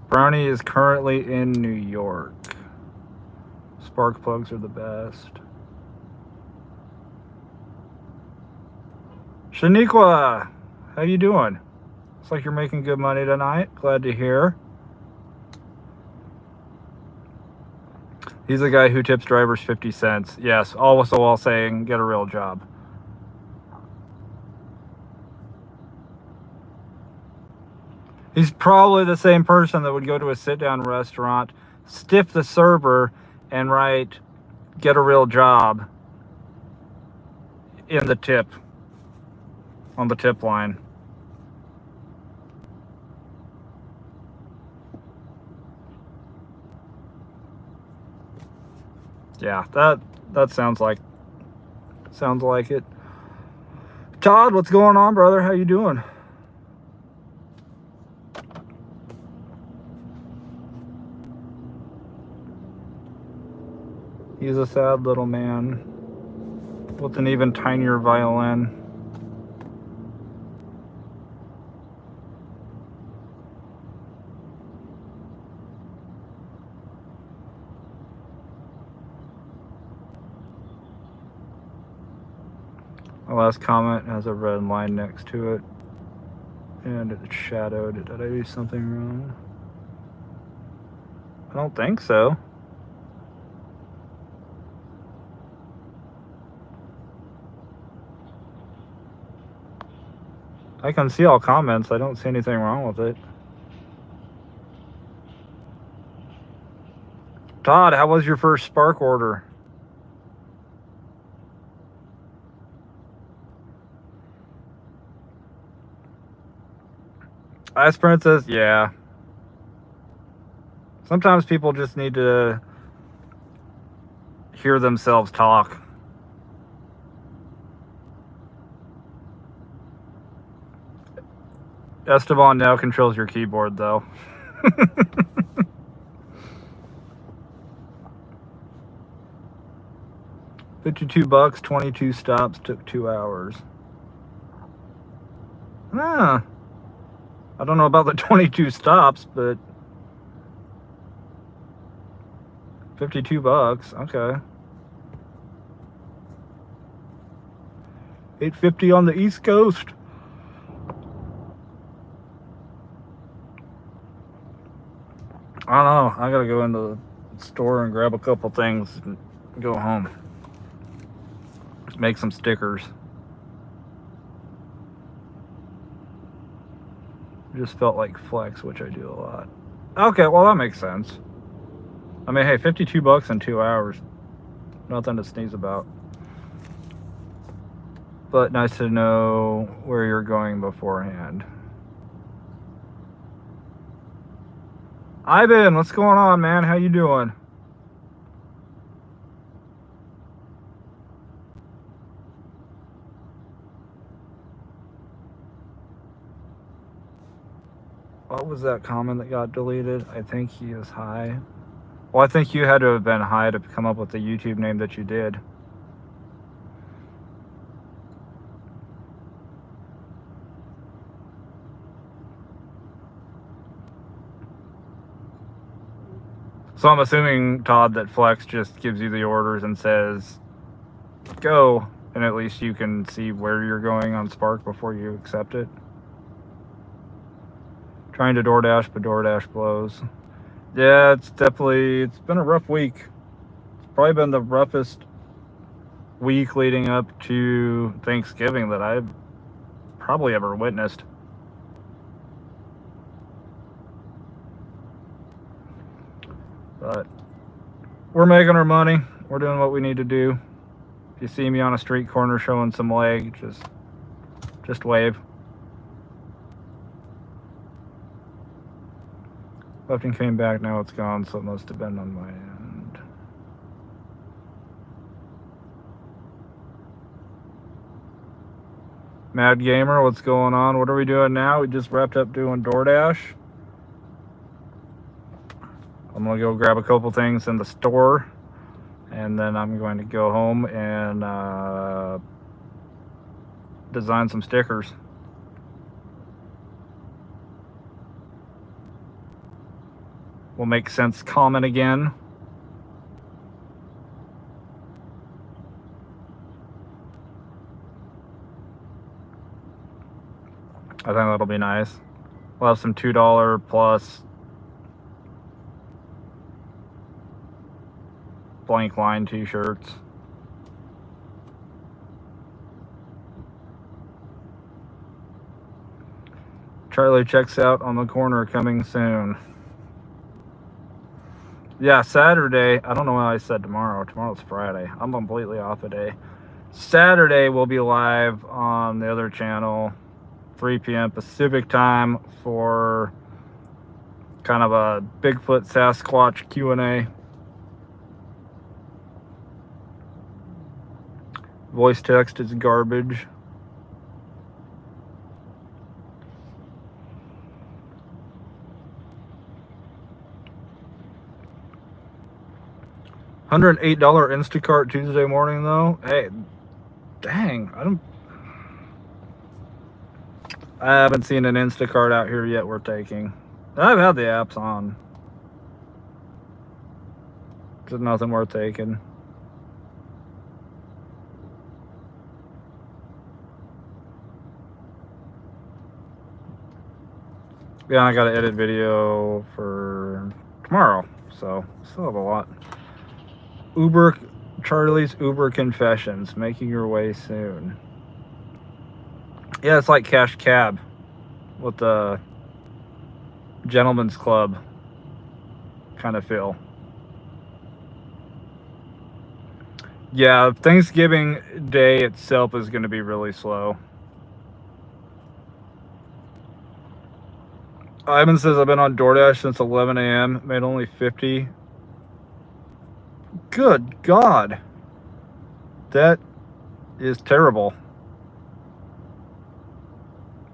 [SPEAKER 1] Brownie is currently in New York. Spark plugs are the best. Shaniqua, how you doing? Looks like you're making good money tonight. Glad to hear. He's the guy who tips drivers 50 cents. Yes, also while saying, get a real job. He's probably the same person that would go to a sit-down restaurant, stiff the server, and write, get a real job in the tip, on the tip line. Yeah, that sounds like it. Todd, what's going on, brother? How you doing? He's a sad little man with an even tinier violin. My last comment has a red line next to it, and it's shadowed. Did I do something wrong? I don't think so. I can see all comments. I don't see anything wrong with it. Todd, how was your first Spark order? Ice Princess, yeah. Sometimes people just need to hear themselves talk. Esteban now controls your keyboard, though. $52, 22 stops, took 2 hours. Ah, I don't know about the 22 stops, but $52, okay. $8.50 on the East Coast. I don't know. I gotta go into the store and grab a couple things and go home. Make some stickers. Just felt like flex, which I do a lot. Okay, well that makes sense. I mean, hey, $52 in 2 hours. Nothing to sneeze about. But nice to know where you're going beforehand. Ivan, what's going on, man? How you doing? What was that comment that got deleted? I think he is high. Well, I think you had to have been high to come up with the YouTube name that you did. So I'm assuming, Todd, that Flex just gives you the orders and says, go, and at least you can see where you're going on Spark before you accept it. Trying to DoorDash, but DoorDash blows. Yeah, it's been a rough week. It's probably been the roughest week leading up to Thanksgiving that I've probably ever witnessed. But we're making our money. We're doing what we need to do. If you see me on a street corner showing some leg, just wave. Left and came back, now it's gone, so it must have been on my end. Mad Gamer, what's going on? What are we doing now? We just wrapped up doing DoorDash. I'm gonna go grab a couple things in the store, and then I'm going to go home and design some stickers. Will make sense comment again. I think that'll be nice. We'll have some $2 plus blank line t-shirts. Charlie checks out on the corner coming soon. Yeah, Saturday. I don't know why I said tomorrow. Tomorrow's Friday. I'm completely off a day. Saturday we'll be live on the other channel, 3 p.m. Pacific time, for kind of a Bigfoot Sasquatch Q&A. Voice text is garbage. $108 Instacart Tuesday morning though. Hey, dang, I haven't seen an Instacart out here yet we're taking. I've had the apps on. There's nothing worth taking. Yeah, I gotta edit video for tomorrow, so still have a lot. Charlie's Uber confessions, making your way soon. Yeah, it's like Cash Cab with the Gentleman's Club kind of feel. Yeah, Thanksgiving Day itself is going to be really slow. Ivan says, I've been on DoorDash since 11 a.m. Made only 50. Good God. That is terrible.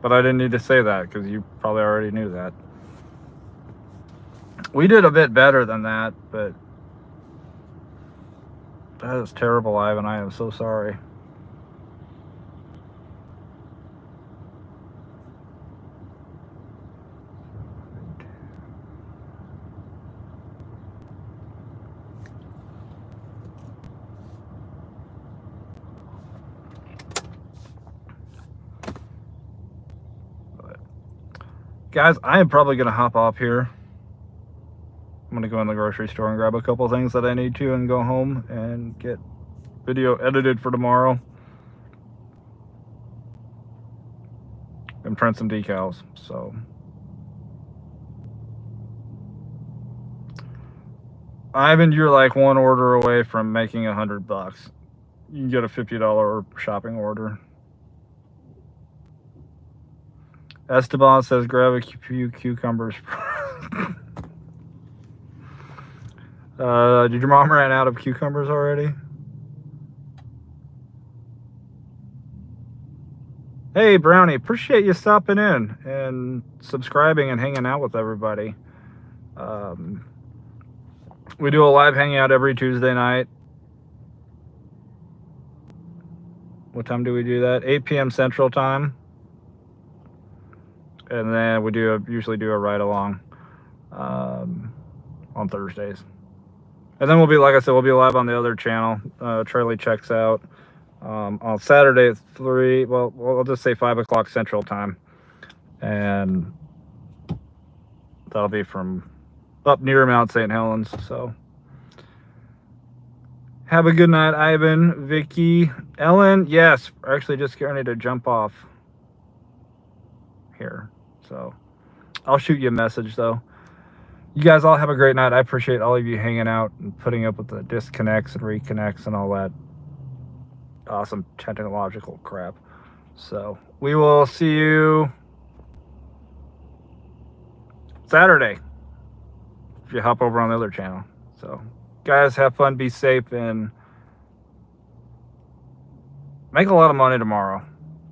[SPEAKER 1] But I didn't need to say that because you probably already knew that. We did a bit better than that, but That is terrible, Ivan. I am so sorry. Guys, I am probably going to hop off here. I'm going to go in the grocery store and grab a couple things that I need to and go home and get video edited for tomorrow. And print some decals. So Ivan, you're like one order away from making $100. You can get a $50 shopping order. Esteban says grab a few cucumbers. Did your mom run out of cucumbers already? Hey, Brownie, appreciate you stopping in and subscribing and hanging out with everybody. We do a live hangout every Tuesday night. What time do we do that? 8 p.m. Central Time. And then we usually do a ride-along on Thursdays. And then we'll be, like I said, we'll be live on the other channel. Charlie checks out on Saturday at 3. Well, I'll just say 5 o'clock Central Time, and that'll be from up near Mount St. Helens. So have a good night, Ivan, Vicky, Ellen. Yes, we're actually just getting ready to jump off here. So I'll shoot you a message though. You guys all have a great night. I appreciate all of you hanging out and putting up with the disconnects and reconnects and all that awesome technological crap. So we will see you Saturday if you hop over on the other channel. So guys, have fun, be safe, and make a lot of money tomorrow.